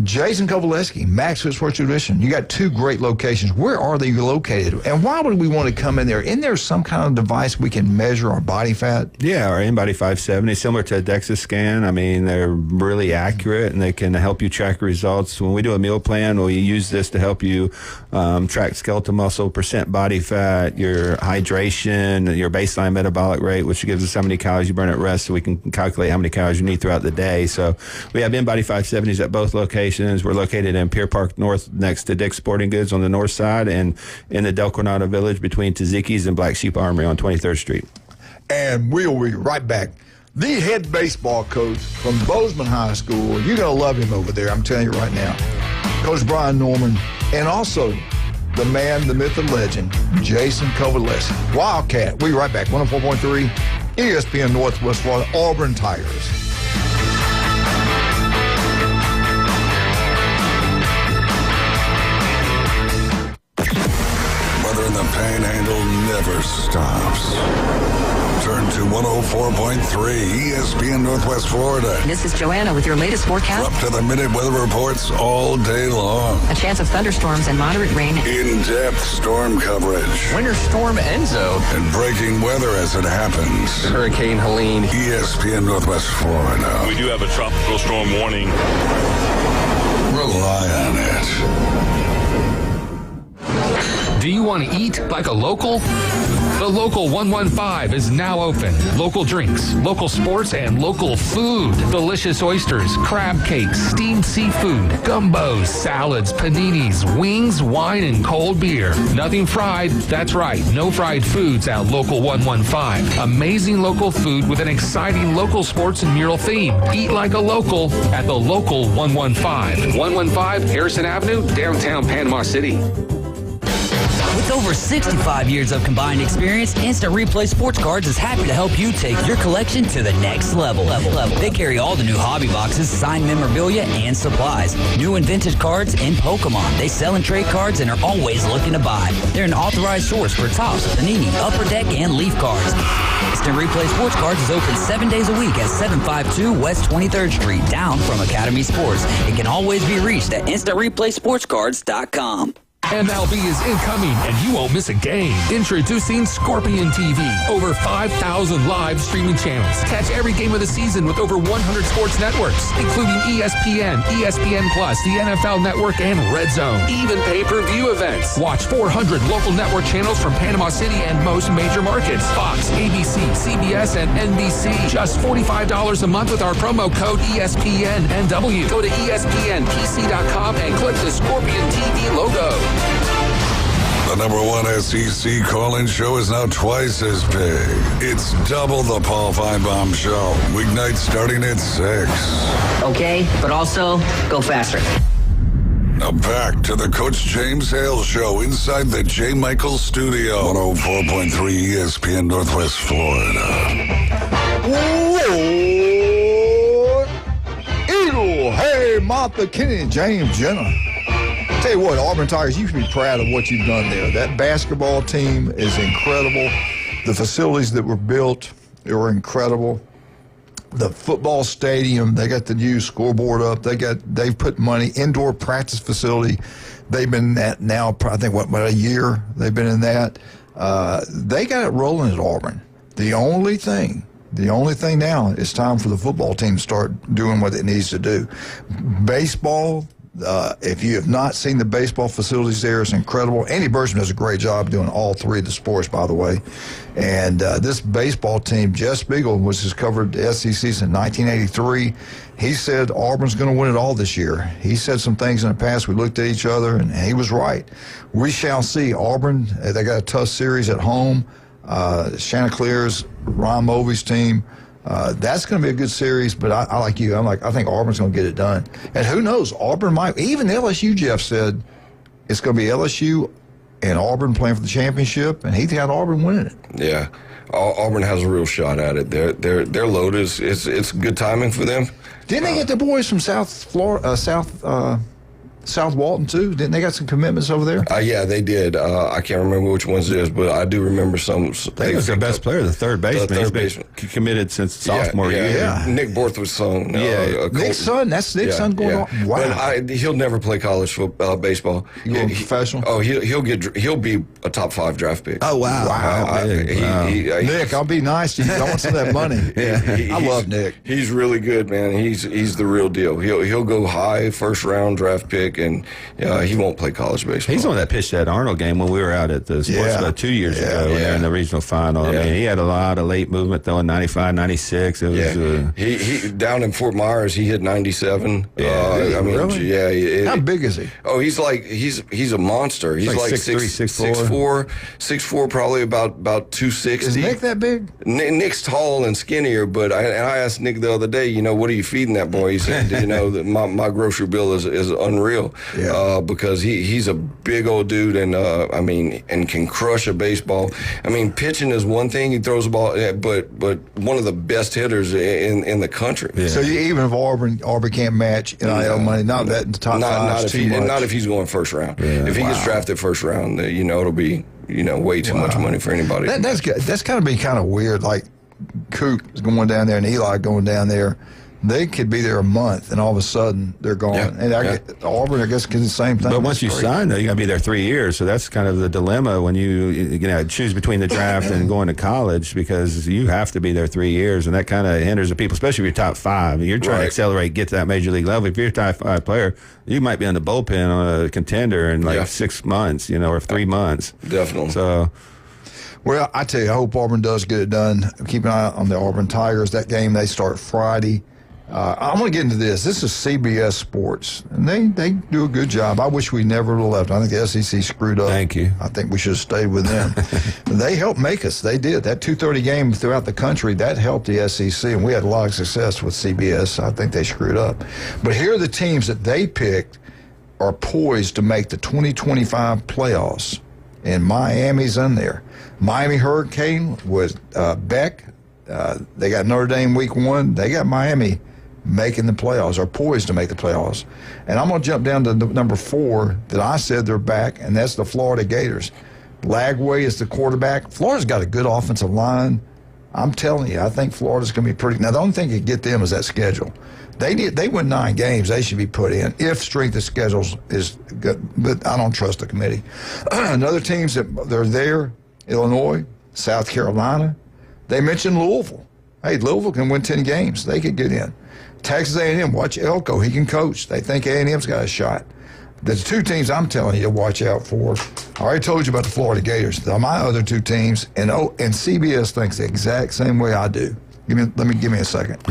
Jason Kovaleski, Maxwell Sports Nutrition. You got 2 great locations. Where are they located? And why would we want to come in there? Isn't there some kind of device we can measure our body fat? Yeah, our InBody 570, similar to a DEXA scan. I mean, they're really accurate, and they can help you track results. When we do a meal plan, we use this to help you track skeletal muscle, percent body fat, your hydration, your baseline metabolic rate, which gives us how many calories you burn at rest, so we can calculate how many calories you need throughout the day. So we have InBody 570s at both locations. We're located in Pier Park North next to Dick's Sporting Goods on the north side, and in the Del Coronado Village between Taziki's and Black Sheep Armory on 23rd Street. And we'll be right back. The head baseball coach from Bozeman High School. You're going to love him over there, I'm telling you right now. Coach Brian Norman. And also the man, the myth, the legend, Jason Kovaleski. Wildcat. We'll be right back. 104.3 ESPN Northwest Florida, Auburn Tigers. The Panhandle never stops. Turn to 104.3 ESPN Northwest Florida. This is Joanna with your latest forecast. Up to the minute weather reports all day long. A chance of thunderstorms and moderate rain. In-depth storm coverage. Winter Storm Enzo. And breaking weather as it happens. Hurricane Helene. ESPN Northwest Florida. We do have a tropical storm warning. Rely on it. Do you want to eat like a local? The Local 115 is now open. Local drinks, local sports, and local food. Delicious oysters, crab cakes, steamed seafood, gumbos, salads, paninis, wings, wine, and cold beer. Nothing fried. That's right. No fried foods at Local 115. Amazing local food with an exciting local sports and mural theme. Eat like a local at the Local 115. 115 Harrison Avenue, downtown Panama City. With over 65 years of combined experience, Instant Replay Sports Cards is happy to help you take your collection to the next level. They carry all the new hobby boxes, signed memorabilia, and supplies. New and vintage cards and Pokemon. They sell and trade cards and are always looking to buy. They're an authorized source for Topps, Panini, Upper Deck, and Leaf cards. Instant Replay Sports Cards is open 7 days a week at 752 West 23rd Street, down from Academy Sports. It can always be reached at InstantReplaySportsCards.com. MLB is incoming, and you won't miss a game. Introducing Scorpion TV. Over 5,000 live streaming channels. Catch every game of the season with over 100 sports networks, including ESPN, ESPN Plus, the NFL Network, and Red Zone. Even pay-per-view events. Watch 400 local network channels from Panama City and most major markets. Fox, ABC, CBS, and NBC. Just $45 a month with our promo code ESPNNW. Go to ESPNPC.com and click the Scorpion TV logo. The #1 SEC call-in show is now twice as big. It's double the Paul Feinbaum Show. Weeknights starting at 6. Okay, but also go faster. Now back to the Coach James Hale Show inside the J. Michael Studio. 104.3 ESPN Northwest Florida. Eagle, hey, Martha, Kenny, and James Jenner. Tell you what, Auburn Tigers, you should be proud of what you've done there. That basketball team is incredible. The facilities that were built were incredible. The football stadium, they got the new scoreboard up. They've put money, indoor practice facility. They've been at now, I think, about a year they've been in that. They got it rolling at Auburn. The only thing now is time for the football team to start doing what it needs to do. Baseball, if you have not seen the baseball facilities there, it's incredible. Andy Bergman does a great job doing all three of the sports, by the way. And this baseball team, Jeff Spiegel, which has covered the SEC since 1983, he said Auburn's going to win it all this year. He said some things in the past. We looked at each other, and he was right. We shall see. Auburn, they got a tough series at home. Chanticleer's, Ron Mulvey's team. That's going to be a good series, but I like you. I think Auburn's going to get it done. And who knows, Auburn might, even LSU, Jeff said, it's going to be LSU and Auburn playing for the championship, and he got Auburn winning it. Yeah. Auburn has a real shot at it. Their load it's good timing for them. Didn't they get the boys from South Florida, South Walton, too? Didn't they got some commitments over there? Yeah, they did. I can't remember which ones it is, but I do remember some. I think it was their best player, the third baseman. He's been committed since sophomore year. Yeah. Nick Borthwick's son. Nick's son. That's Nick's son going on. Wow. But he'll never play college baseball. You going professional? Oh, he'll be a top 5 draft pick. Oh, wow. Nick, I'll be nice to you. I want some of that money. I love Nick. He's really good, man. He's the real deal. He'll go high, first round draft pick. And he won't play college baseball. He's the one that pitched that Arnold game when we were out at the sports about 2 years ago when they were in the regional final. I mean, he had a lot of late movement though in 95, 96. It was he down in Fort Myers. He hit 97. Really? How big is he? Oh, he's a monster. He's like 6'4", probably about 260. Is Nick that big? Nick's tall and skinnier, but I asked Nick the other day, what are you feeding that boy? He said, that my grocery bill is unreal. Because he's a big old dude and and can crush a baseball. I mean, pitching is one thing, he throws the ball, but one of the best hitters in the country. Yeah. So even if Auburn can't match NIL money, not that in the top five, not if he's going first round. Yeah. If he gets drafted first round, it'll be way too much money for anybody. That's good. That's got to be kind of weird. Like Coop is going down there and Eli going down there. They could be there a month, and all of a sudden they're gone. Yeah. And Auburn, I guess, can do the same thing. But once you sign, though, you got to be there 3 years. So that's kind of the dilemma when you choose between the draft and going to college, because you have to be there 3 years, and that kind of hinders the people, especially if you're top 5. You're trying to accelerate, get to that major league level. If you're a top 5 player, you might be on the bullpen on a contender in 6 months, or 3 months. Definitely. So. Well, I tell you, I hope Auburn does get it done. Keep an eye on the Auburn Tigers. That game, they start Friday. I'm going to get into this. This is CBS Sports, and they do a good job. I wish we never would have left. I think the SEC screwed up. Thank you. I think we should have stayed with them. They helped make us. They did. That 2:30 game throughout the country, that helped the SEC, and we had a lot of success with CBS. I think they screwed up. But here are the teams that they picked are poised to make the 2025 playoffs, and Miami's in there. Miami Hurricane was Beck. They got Notre Dame week 1. They got Miami making the playoffs, or poised to make the playoffs. And I'm going to jump down to number 4 that I said they're back, and that's the Florida Gators. Lagway is the quarterback. Florida's got a good offensive line. I'm telling you, I think Florida's going to be pretty. Now, the only thing that could get them is that schedule. They win 9 games. They should be put in if strength of schedules is good. But I don't trust the committee. Another teams that they're there, Illinois, South Carolina. They mentioned Louisville. Hey, Louisville can win 10 games. They could get in. Texas A&M, watch Elko. He can coach. They think A&M's got a shot. The 2 teams I'm telling you to watch out for. I already told you about the Florida Gators. They're my other 2 teams, and CBS thinks the exact same way I do. Give me a second.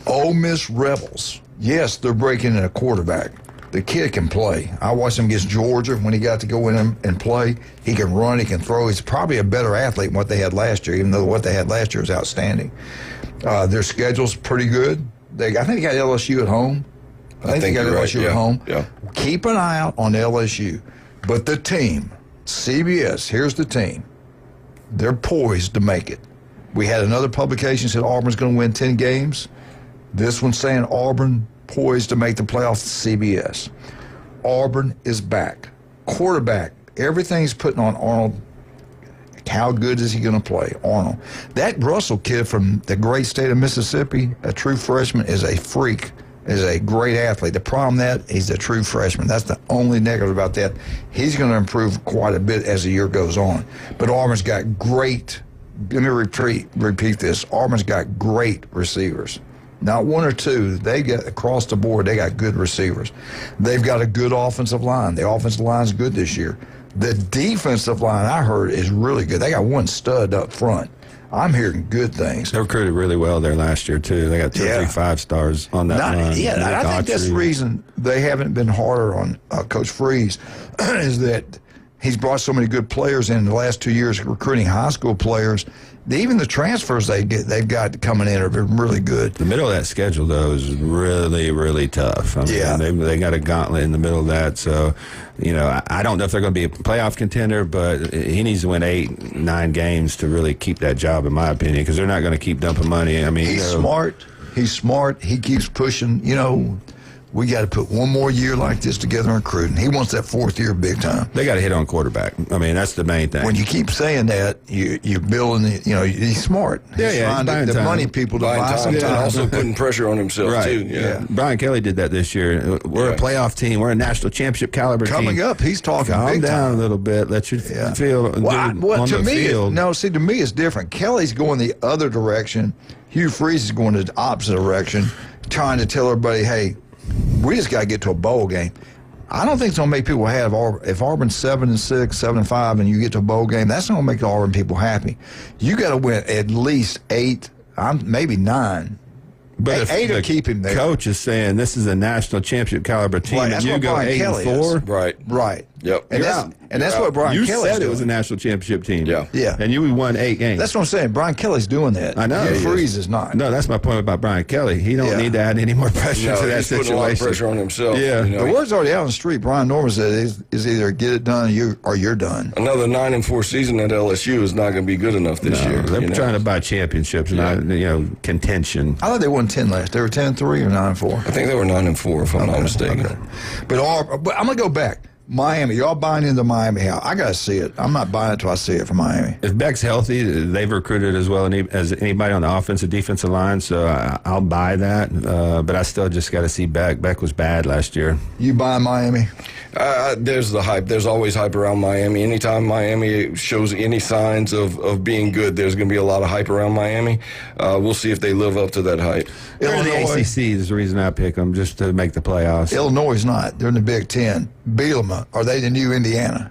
Ole Miss Rebels. Yes, they're breaking in a quarterback. The kid can play. I watched him against Georgia when he got to go in and play. He can run, he can throw. He's probably a better athlete than what they had last year, even though what they had last year was outstanding. Their schedule's pretty good. I think they got LSU at home. I think they got LSU at home. Yeah. Keep an eye out on LSU. But the team, CBS, here's the team. They're poised to make it. We had another publication said Auburn's going to win 10 games. This one's saying Auburn poised to make the playoffs. CBS. Auburn is back. Quarterback. Everything's putting on Arnold. How good is he going to play? Arnold. That Russell kid from the great state of Mississippi, a true freshman, is a freak, is a great athlete. The problem that he's a true freshman. That's the only negative about that. He's going to improve quite a bit as the year goes on. But Auburn's got great, let me repeat this, Auburn's got great receivers. Not 1 or 2. They got across the board, they got good receivers. They've got a good offensive line. The offensive line's good this year. The defensive line, I heard, is really good. They got 1 stud up front. I'm hearing good things. They recruited really well there last year, too. They got 2 or 3 5-stars on that line. Yeah, and I think that's the reason they haven't been harder on Coach Freeze is that he's brought so many good players in the last 2 years, recruiting high school players. Even the transfers they've got coming in are really good. The middle of that schedule, though, is really, really tough. I mean, they got a gauntlet in the middle of that. So, I don't know if they're going to be a playoff contender, but he needs to win 8, 9 games to really keep that job, in my opinion, because they're not going to keep dumping money. I mean, he's smart. He's smart. He keeps pushing. We got to put one more year like this together in recruiting. He wants that 4th year big time. They got to hit on quarterback. I mean, that's the main thing. When you keep saying that, you're building. He's smart. He's trying the money people to buy some time. Also putting pressure on himself too. Yeah. Brian Kelly did that this year. We're a playoff team. We're a national championship caliber team. Coming up, he's talking Calm big down time. A little bit. Let you feel good on to the me, field. to me it's different. Kelly's going the other direction. Hugh Freeze is going the opposite direction, trying to tell everybody, hey, we just got to get to a bowl game. I don't think it's going to make people have if Auburn's 7-6, 7-5, and you get to a bowl game. That's not going to make the Auburn people happy. You got to win at least 8, maybe 9. But if 8 will keep him there. Coach is saying this is a national championship caliber team, Right, and that's you what go Brian 8 Kelly and 4. is. Right. Yep. And that's what Brian you Kelly's said doing. it was a national championship team. Yeah. And you won 8 games. That's what I'm saying. Brian Kelly's doing that. I know. Hugh Freeze is not. No, that's my point about Brian Kelly. He don't need to add any more pressure to that he's situation. putting a lot of pressure on himself. Yeah. The word's already out on the street. Brian Norman said is either get it done or you're done. Another 9-4 season at LSU is not going to be good enough this year. They're trying to buy championships, not contention. I thought they won 10 last. They were 10-3 or 9-4. I think they were 9-4, if I'm not mistaken. Okay. But I'm going to go back. Miami, y'all buying into Miami? I got to see it. I'm not buying it till I see it from Miami. If Beck's healthy, they've recruited as well as anybody on the offensive, defensive line, so I'll buy that. But I still just got to see Beck. Beck was bad last year. You buying Miami? There's the hype. There's always hype around Miami. Anytime Miami shows any signs of being good, there's going to be a lot of hype around Miami. We'll see if they live up to that hype. They're in the ACC is the reason I pick them, just to make the playoffs. Illinois is not. They're in the Big Ten. Bielema, are they the new Indiana?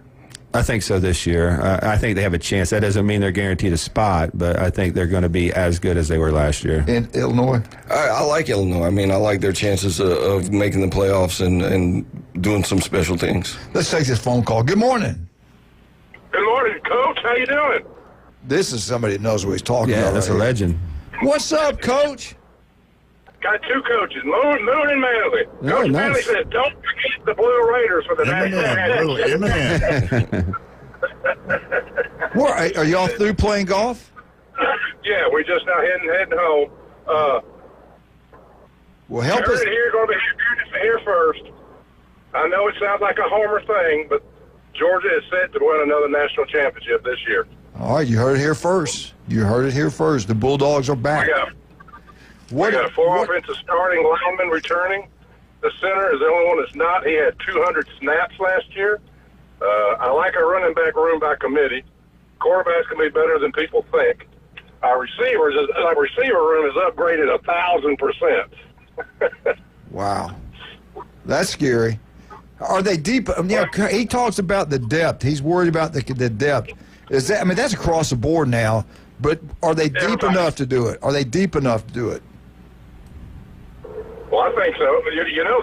I think so this year. I think they have a chance. That doesn't mean they're guaranteed a spot, but I think they're going to be as good as they were last year. In Illinois? I like Illinois. I mean, I like their chances of making the playoffs and doing some special things. Let's take this phone call. Good morning. Good morning, Coach. How you doing? This is somebody that knows what he's talking about. Yeah, that's a legend. What's up, Coach? Got 2 coaches, Moon and Manley. Coach Manley said, don't forget the Blue Raiders for the national championship. Are y'all through playing golf? Yeah, we're just now heading home. Well, help us. Here going to be here first. I know it sounds like a homer thing, but Georgia is set to win another national championship this year. All right, you heard it here first. The Bulldogs are back. We got 4 offensive starting linemen returning. The center is the only one that's not. He had 200 snaps last year. I like our running back room by committee. Quarterbacks can be better than people think. Our receiver room is upgraded 1,000%. Wow. That's scary. Are they deep? He talks about the depth. He's worried about the depth. Is that? I mean, that's across the board now. But are they deep enough to do it? Well, I think so.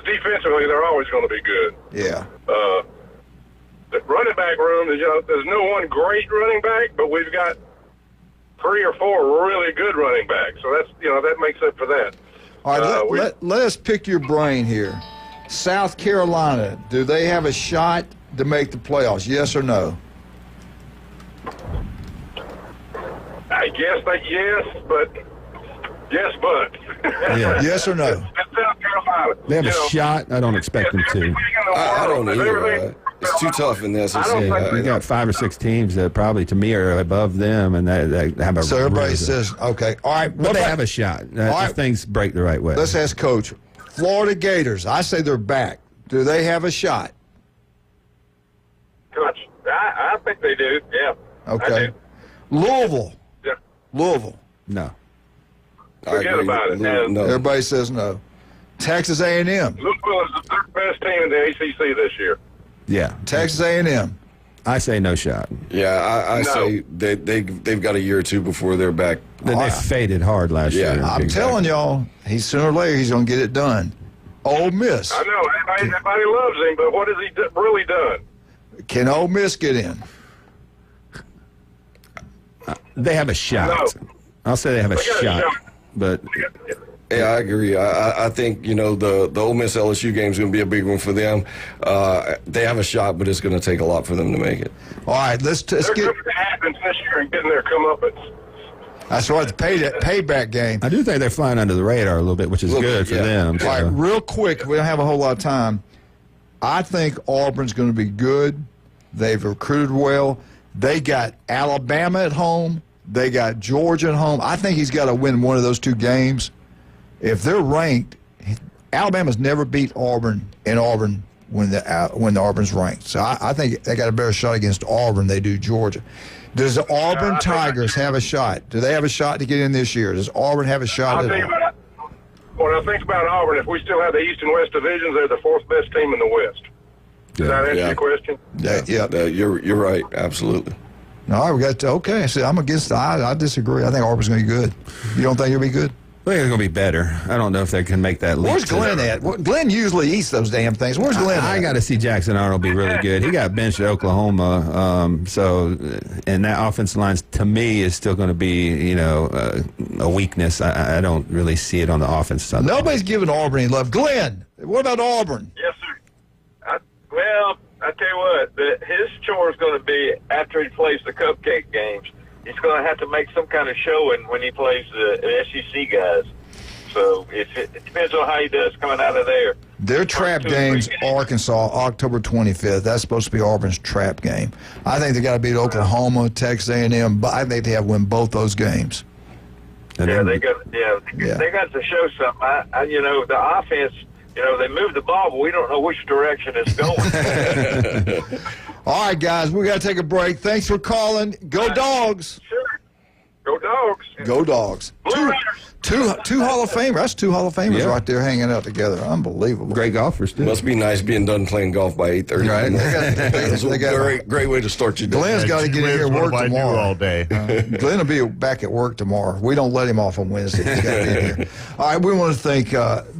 Defensively, they're always going to be good. Yeah. The running back room, there's no one great running back, but we've got 3 or 4 really good running backs. So that's that makes up for that. All right, let us pick your brain here. South Carolina, do they have a shot to make the playoffs? Yes or no? I guess yes, but. Yeah. Yes or no? South Carolina. They have a shot. I don't expect them to. I don't either. It's too tough in the SEC. You got 5 or 6 teams that probably, to me, are above them, and they have a. So everybody says, okay, all right. But they have a shot if things break the right way. Let's ask Coach. Florida Gators, I say they're back. Do they have a shot? Coach, I think they do, yeah. Okay. Louisville. Yeah. Louisville. No. Forget about it. No. Everybody says no. Texas A&M. Louisville is the third best team in the ACC this year. Yeah. Texas A&M. I say no shot. Yeah, I say they've got a year or two before they're back. They faded hard last year. I'm telling y'all, sooner or later he's going to get it done. Ole Miss. I know. Everybody loves him, but what has he really done? Can Ole Miss get in? They have a shot. No. I'll say they have a shot. But yeah, I agree. I think the Ole Miss LSU game is going to be a big one for them. They have a shot, but it's going to take a lot for them to make it. All right, let's get. They're going to happen this year and getting their comeuppance. That's right, the payback game. I do think they're flying under the radar a little bit, which is good for them. All right, real quick, we don't have a whole lot of time. I think Auburn's going to be good. They've recruited well. They got Alabama at home. They got Georgia at home. I think he's got to win one of those 2 games. If they're ranked, Alabama's never beat Auburn in Auburn when the Auburn's ranked. So I think they got a better shot against Auburn than they do Georgia. Does the Auburn Tigers have a shot? Do they have a shot to get in this year? Does Auburn have a shot? When I think about Auburn, if we still have the East and West divisions, they're the 4th best team in the West. Does that answer your question? Yeah. You're right. Absolutely. All right, we got okay. So I'm against. I disagree. I think Auburn's going to be good. You don't think it'll be good? I think they're going to be better. I don't know if they can make that leap. Where's Glenn at? Glenn usually eats those damn things. Where's Glenn? I got to see Jackson Arnold be really good. He got benched at Oklahoma, and that offensive line to me is still going to be a weakness. I don't really see it on the offense side. Nobody's giving Auburn any love. Glenn, what about Auburn? Yes, sir. I tell you what, his chore is going to be after he plays the cupcake games. He's going to have to make some kind of showing when he plays the SEC guys. So it depends on how he does coming out of there. Their trap game's Arkansas, October 25th. That's supposed to be Auburn's trap game. I think they got to beat Oklahoma, Texas A&M, but I think they have to win both those games. They got to show something. The offense. They move the ball, but we don't know which direction it's going. All right, guys, we got to take a break. Thanks for calling. Go Dogs. Sure. Go Dogs. Go Dogs. Two Hall of Famers. That's 2 Hall of Famers right there hanging out together. Unbelievable. Great golfers, too. Must be nice being done playing golf by 8:30. Right. They got a great way to start your day. Glenn's got to get in here and work tomorrow. All day. Glenn will be back at work tomorrow. We don't let him off on Wednesday. He's got to be in here. All right, we want to thank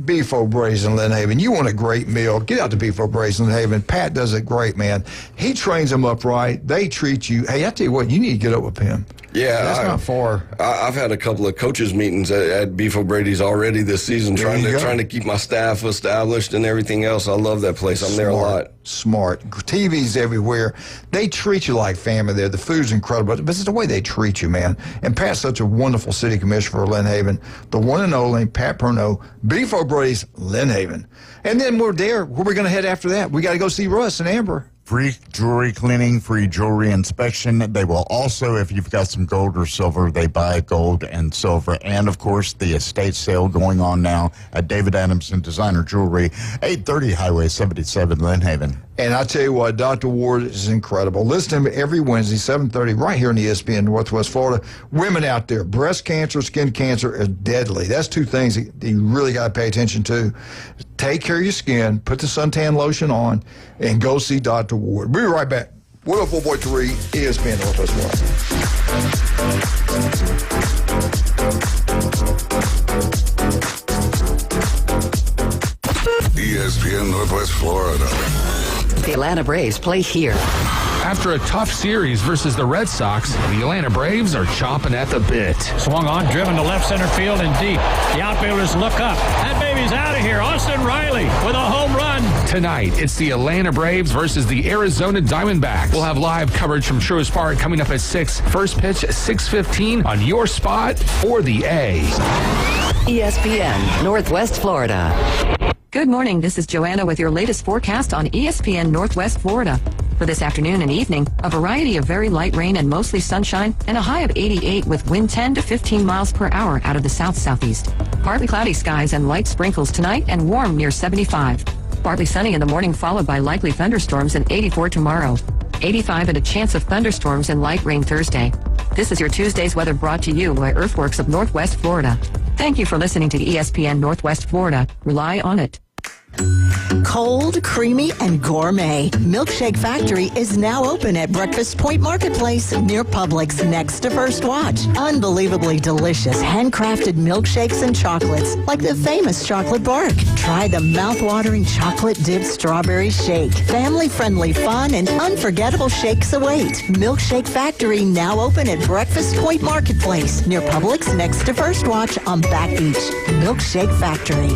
Beef O'Brady's in Lynn Haven. You want a great meal, get out to Beef O'Brady's in Lynn Haven. Pat does it great, man. He trains them up right. They treat you. Hey, I tell you what, you need to get up with him. Yeah, that's not far. I've had a couple of coaches meetings at Beef O'Brady's already this season, trying to keep my staff established and everything else. I love that place. I'm there a lot. Smart. TV's everywhere. They treat you like family there. The food's incredible, but it's the way they treat you, man. And Pat's such a wonderful city commissioner for Lynn Haven. The one and only Pat Perno, Beef O'Brady's, Lynn Haven. And then we're there. Where are we going to head after that? We got to go see Russ and Amber. free jewelry cleaning, free jewelry inspection. They will also, if you've got some gold or silver, they buy gold and silver. And, of course, the estate sale going on now at David Adamson Designer Jewelry, 830 Highway 77, Lynn Haven. And I tell you what, Dr. Ward is incredible. Listen to him every Wednesday, 7:30, right here in ESPN Northwest Florida. Women out there, breast cancer, skin cancer is deadly. That's two things that you really got to pay attention to. Take care of your skin, put the suntan lotion on, and go see Dr. Ward. We'll be right back. 104.3 ESPN Northwest Florida. ESPN Northwest Florida. The Atlanta Braves play here. After a tough series versus the Red Sox, the Atlanta Braves are chomping at the bit. Swung on, driven to left center field and deep. The outfielders look up. That baby's out of here. Austin Riley with a home run. Tonight, it's the Atlanta Braves versus the Arizona Diamondbacks. We'll have live coverage from Truist Park coming up at 6. First pitch, 6:15 on your spot for the A. ESPN Northwest Florida. Good morning. This is Joanna with your latest forecast on ESPN Northwest Florida. For this afternoon and evening, a variety of very light rain and mostly sunshine, and a high of 88 with wind 10 to 15 miles per hour out of the south-southeast. Partly cloudy skies and light sprinkles tonight and warm near 75. Partly sunny in the morning followed by likely thunderstorms and 84 tomorrow. 85 and a chance of thunderstorms and light rain Thursday. This is your Tuesday's weather brought to you by Earthworks of Northwest Florida. Thank you for listening to ESPN Northwest Florida. Rely on it. Cold, creamy, and gourmet. Milkshake Factory is now open at Breakfast Point Marketplace near Publix next to First Watch. Unbelievably delicious handcrafted milkshakes and chocolates like the famous chocolate bark. Try the mouth-watering chocolate-dipped strawberry shake. Family-friendly fun and unforgettable shakes await. Milkshake Factory now open at Breakfast Point Marketplace near Publix next to First Watch on Back Beach. Milkshake Factory.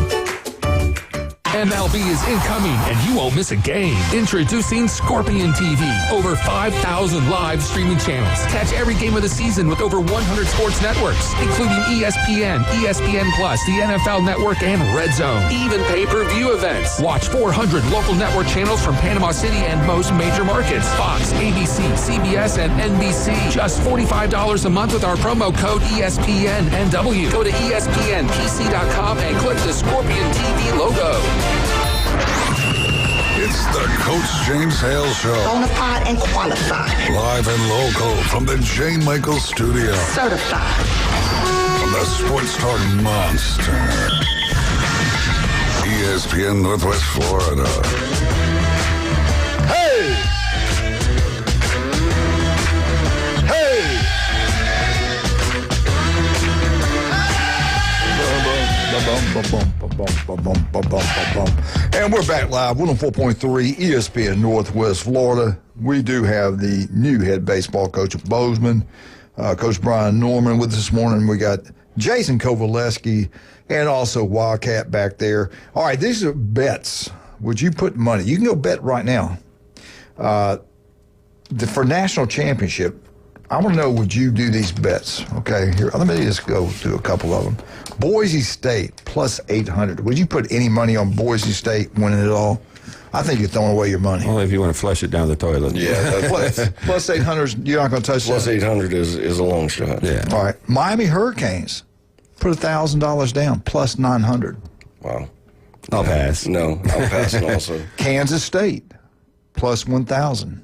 MLB is incoming, and you won't miss a game. Introducing Scorpion TV. Over 5,000 live streaming channels. Catch every game of the season with over 100 sports networks, including ESPN, ESPN Plus, the NFL Network, and Red Zone. Even pay-per-view events. Watch 400 local network channels from Panama City and most major markets. Fox, ABC, CBS, and NBC. Just $45 a month with our promo code ESPNNW. Go to ESPNPC.com and click the Scorpion TV logo. It's the Coach James Hale Show. Bonafide and qualified. Live and local from the J. Michael Studio. Certified. From the Sports Talk Monster. ESPN Northwest Florida. Hey! Hey! And we're back live, 104.3 ESPN Northwest Florida. We do have the new head baseball coach at Bozeman, Coach Brian Norman, with us this morning. We got Jason Kovaleski and also Wildcat back there. All right, these are bets. Would you put money? You can go bet right now. For national championship, I want to know, would you do these bets? Okay, here, let me just go through a couple of them. Boise State, plus 800. Would you put any money on Boise State winning it all? I think you're throwing away your money. Only if you want to flush it down the toilet. Yeah. Plus 800, you're not going to touch Plus that? 800 is a long shot. Yeah. All right. Miami Hurricanes, put $1,000 down, plus 900. Wow. I'll pass. No, I'm passing also. Kansas State, plus 1,000.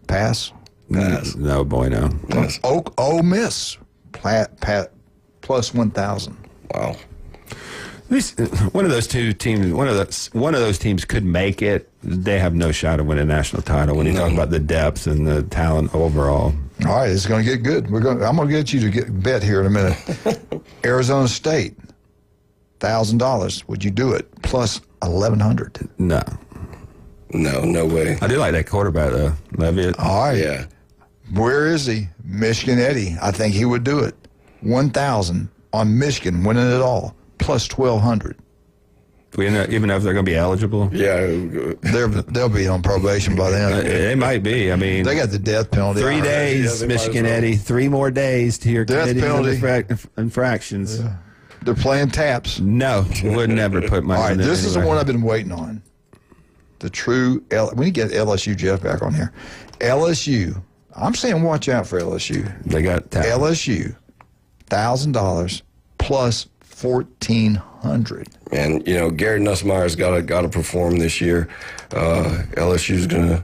Pass? Pass. No, boy, no. Pass. Ole Miss, plus 1,000. Wow. One of those two teams, one of those teams could make it. They have no shot of winning a national title when you talk about the depth and the talent overall. All right, it's going to get good. I'm going to get you to bet here in a minute. Arizona State, $1,000. Would you do it? Plus 1,100. No. No way. I do like that quarterback, though, Levitt. All right. Yeah. Where is he? Michigan Eddie. I think he would do it. 1,000 on Michigan winning it all. Plus 1,200. Even if they're going to be eligible? Yeah. They'll be on probation by then. They might be. I mean, they got the death penalty. 3 days, Michigan Eddie. 3 more days to your death penalty infractions. Yeah. They're playing taps. No, would never put money. All right, in this is the anyway. one I've been waiting on. the true we need to get LSU Jeff back on here. LSU. I'm saying watch out for LSU. They got talent. LSU, $1,000 plus $1,400. And Garrett Nussmeier's got to perform this year. LSU's gonna.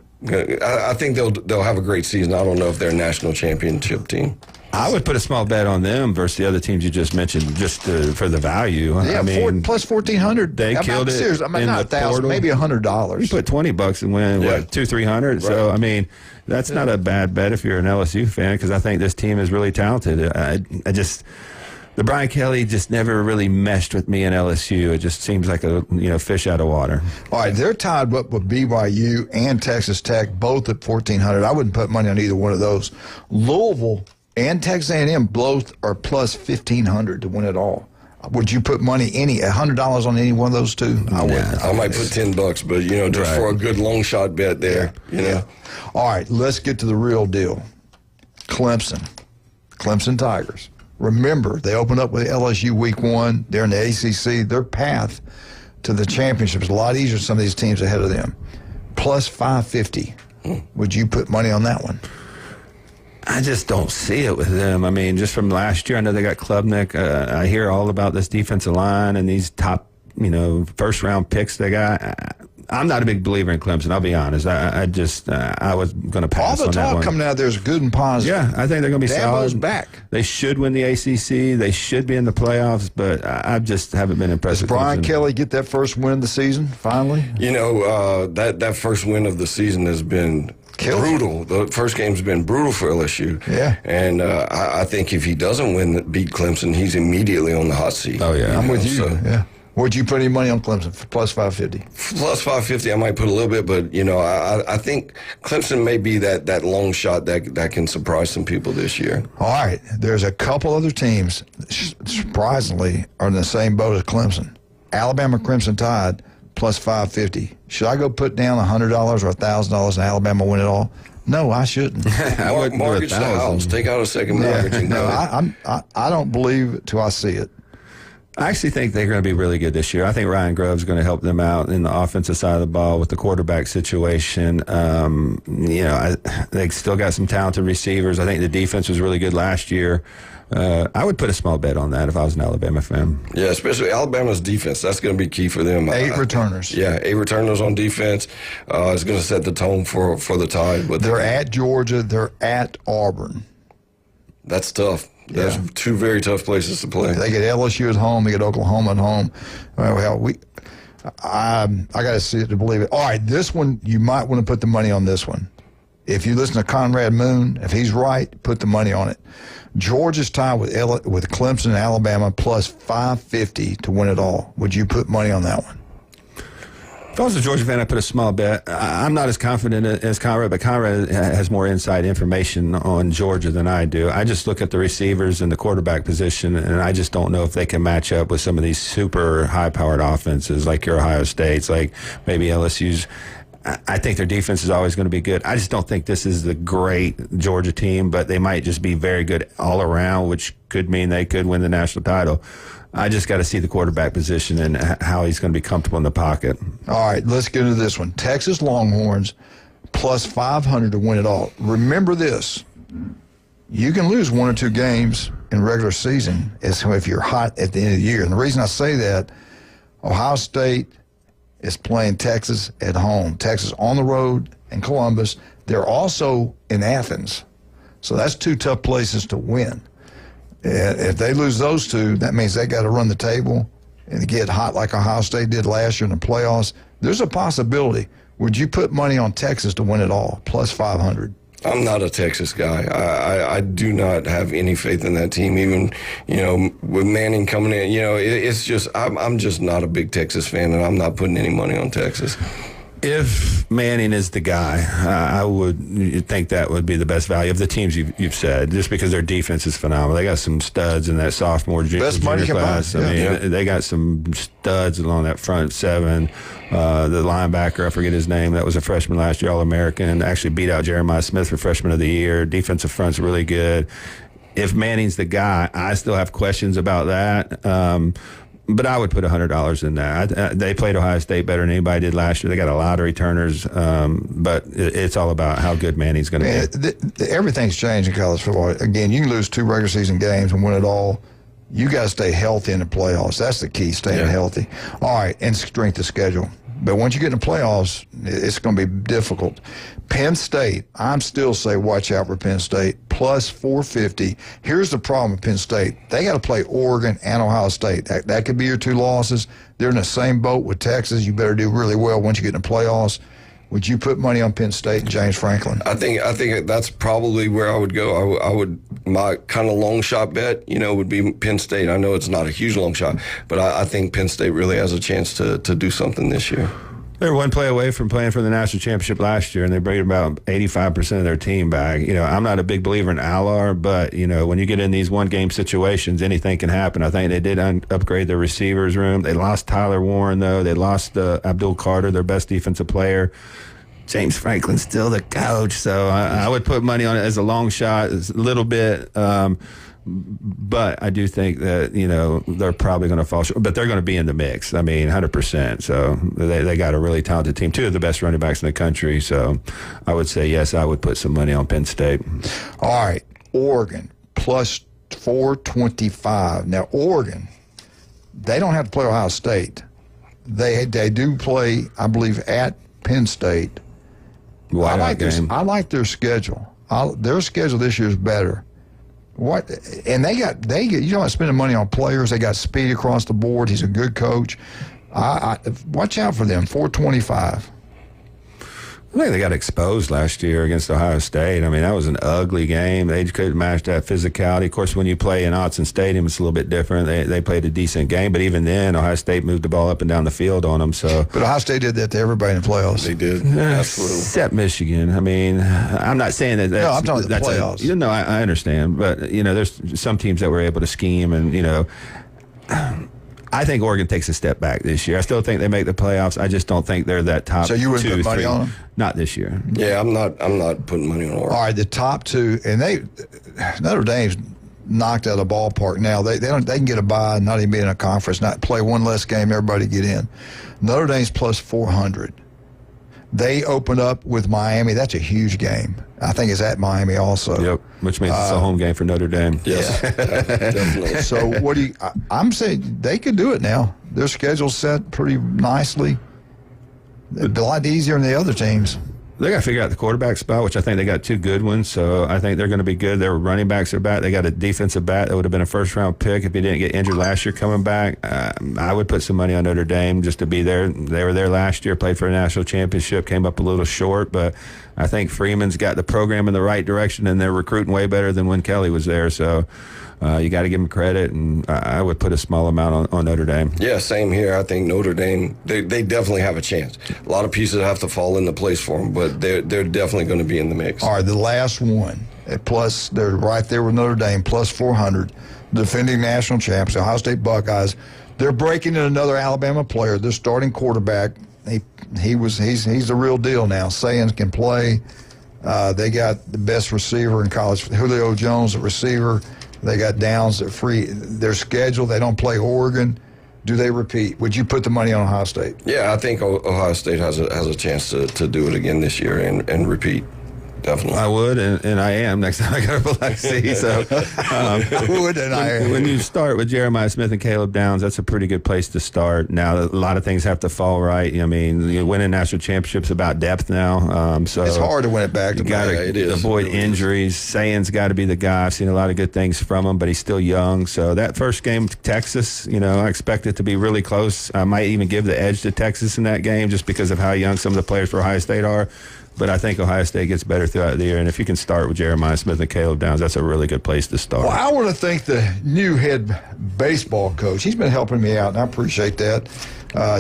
I think they'll have a great season. I don't know if they're a national championship team. I would put a small bet on them versus the other teams you just mentioned, just for the value. Yeah, plus $1,400. They killed it. Serious. I mean, not $1,000, maybe $100. You put $20 and win $200-300. Right. So I mean, that's not a bad bet if you're an LSU fan, because I think this team is really talented. The Brian Kelly just never really meshed with me in LSU. It just seems like a fish out of water. All right, they're tied up with BYU and Texas Tech, both at $1,400. I wouldn't put money on either one of those. Louisville and Texas A&M both are plus $1,500 to win it all. Would you put money $100 on any one of those two? I wouldn't. I might put $10, but just for a good long shot bet there. Yeah. All right, let's get to the real deal. Clemson Tigers. Remember, they opened up with LSU week 1. They're in the ACC. Their path to the championship is a lot easier than some of these teams ahead of them. Plus 550. Would you put money on that one? I just don't see it with them. I mean, just from last year, I know they got Klubnik. I hear all about this defensive line and these top, first-round picks they got. I'm not a big believer in Clemson, I'll be honest. I was going to pass on that one. All the talk coming out there is good and positive. Yeah, I think they're going to be solid. Dabo's back. They should win the ACC. They should be in the playoffs, but I just haven't been impressed with Brian Clemson. Kelly get that first win of the season, finally? That first win of the season has been brutal. The first game's been brutal for LSU. Yeah. And I think if he doesn't beat Clemson, he's immediately on the hot seat. Oh, yeah. I'm with you. So. Yeah. Would you put any money on Clemson for plus 550? Plus 550, I might put a little bit, but I think Clemson may be that long shot that can surprise some people this year. All right, there's a couple other teams surprisingly are in the same boat as Clemson. Alabama Crimson Tide plus 550. Should I go put down $100 or $1,000 and Alabama win it all? No, I shouldn't. Mortgage the house. Take out a second mortgage. And no, I don't believe it till I see it. I actually think they're going to be really good this year. I think Ryan Grove's going to help them out in the offensive side of the ball with the quarterback situation. They still got some talented receivers. I think the defense was really good last year. I would put a small bet on that if I was an Alabama fan. Yeah, especially Alabama's defense. That's going to be key for them. 8 returners. Yeah, 8 returners on defense. It's going to set the tone for the Tide. But they're at Georgia. They're at Auburn. That's tough. That's 2 very tough places to play. They get LSU at home. They get Oklahoma at home. Well, I got to see it to believe it. All right, this one, you might want to put the money on this one. If you listen to Conrad Moon, if he's right, put the money on it. Georgia's tied with Clemson and Alabama plus 550 to win it all. Would you put money on that one? If I was a Georgia fan, I'd put a small bet. I'm not as confident as Conrad, but Conrad has more inside information on Georgia than I do. I just look at the receivers and the quarterback position, and I just don't know if they can match up with some of these super high-powered offenses like your Ohio State's, like maybe LSU's. I think their defense is always going to be good. I just don't think this is the great Georgia team, but they might just be very good all around, which could mean they could win the national title. I just got to see the quarterback position and how he's going to be comfortable in the pocket. All right, let's get into this one. Texas Longhorns plus 500 to win it all. Remember this. You can lose 1 or 2 games in regular season if you're hot at the end of the year. And the reason I say that, Ohio State is playing Texas at home. Texas on the road in Columbus. They're also in Athens. So that's 2 tough places to win. If they lose those 2, that means they got to run the table and get hot like Ohio State did last year in the playoffs. There's a possibility. Would you put money on Texas to win it all, plus 500? I'm not a Texas guy. I do not have any faith in that team. Even, with Manning coming in, it's just I'm just not a big Texas fan, and I'm not putting any money on Texas. If Manning is the guy, I would think that would be the best value of the teams you've said, just because their defense is phenomenal. They got some studs in that sophomore junior class. They got some studs along that front 7. The linebacker, I forget his name, that was a freshman last year, All-American, actually beat out Jeremiah Smith for freshman of the year. Defensive front's really good. If Manning's the guy, I still have questions about that. But I would put $100 in that. They played Ohio State better than anybody did last year. They got a lot of returners, but it's all about how good Manny's going to be. Everything's changed in college football. Again, you can lose 2 regular season games and win it all. You got to stay healthy in the playoffs. That's the key, staying healthy. All right, and strength of schedule. But once you get in the playoffs, it's going to be difficult. Penn State, I'm still say watch out for Penn State, plus 450. Here's the problem with Penn State. They got to play Oregon and Ohio State. That could be your 2 losses. They're in the same boat with Texas. You better do really well once you get in the playoffs. Would you put money on Penn State and James Franklin? I think that's probably where I would go. I would my kind of long shot bet, would be Penn State. I know it's not a huge long shot, but I think Penn State really has a chance to do something this year. They were one play away from playing for the national championship last year, and they brought about 85% of their team back. I'm not a big believer in Allard, but, when you get in these one-game situations, anything can happen. I think they did upgrade their receivers room. They lost Tyler Warren, though. They lost Abdul Carter, their best defensive player. James Franklin's still the coach, so I would put money on it as a long shot, a little bit. But I do think that, they're probably going to fall short. But they're going to be in the mix. 100%. So they got a really talented team. 2 of the best running backs in the country. So I would say, yes, I would put some money on Penn State. All right. Oregon, plus 425. Now, Oregon, they don't have to play Ohio State. They do play, I believe, at Penn State. I like their schedule. Their schedule this year is better. What? And they get you know, spending money on players. They got speed across the board. He's a good coach. Watch out for them. 425. I think they got exposed last year against Ohio State. That was an ugly game. They couldn't match that physicality. Of course, when you play in Autzen Stadium, it's a little bit different. They played a decent game, but even then, Ohio State moved the ball up and down the field on them. So, but Ohio State did that to everybody in the playoffs. They did, absolutely. Except Michigan. I'm not saying that. No, I'm talking about the playoffs. I understand, but there's some teams that were able to scheme, and I think Oregon takes a step back this year. I still think they make the playoffs. I just don't think they're that top. So you wouldn't put money on them? Not this year. Yeah, I'm not putting money on Oregon. All right, the top 2, and Notre Dame's knocked out of the ballpark now. They can get a bye, not even be in a conference, not play one less game, everybody get in. Notre Dame's plus 400. They open up with Miami. That's a huge game. I think it's at Miami also. Yep, which means it's a home game for Notre Dame. Yes, definitely. So what do you? I'm saying they could do it now. Their schedule's set pretty nicely. It'd be a lot easier than the other teams. They got to figure out the quarterback spot, which I think they got 2 good ones, so I think they're going to be good. Their running backs are back. They got a defensive back that would have been a first-round pick if he didn't get injured last year coming back. I would put some money on Notre Dame just to be there. They were there last year, played for a national championship, came up a little short, but I think Freeman's got the program in the right direction, and they're recruiting way better than when Kelly was there, so you got to give them credit, and I would put a small amount on Notre Dame. Yeah, same here. I think Notre Dame, they definitely have a chance. A lot of pieces have to fall into place for them, but they're definitely going to be in the mix. All right, the last one, plus they're right there with Notre Dame, plus 400, defending national champs, Ohio State Buckeyes. They're breaking in another Alabama player. Their starting quarterback, he's the real deal now. Sayans can play. They got the best receiver in college, Julio Jones, the receiver. They got Downs at free. Their schedule, they don't play Oregon. Do they repeat? Would you put the money on Ohio State? Yeah, I think Ohio State has a chance to do it again this year and repeat. Definitely. I would, and I am next time I go to Biloxi. So I would, and I am. When you start with Jeremiah Smith and Caleb Downs, that's a pretty good place to start. Now, a lot of things have to fall right. Winning national championships about depth now. So it's hard to win it back. You got to avoid injuries. Sayans got to be the guy. I've seen a lot of good things from him, but he's still young. So that first game, Texas, I expect it to be really close. I might even give the edge to Texas in that game just because of how young some of the players for Ohio State are. But I think Ohio State gets better throughout the year. And if you can start with Jeremiah Smith and Caleb Downs, that's a really good place to start. Well, I want to thank the new head baseball coach. He's been helping me out, and I appreciate that.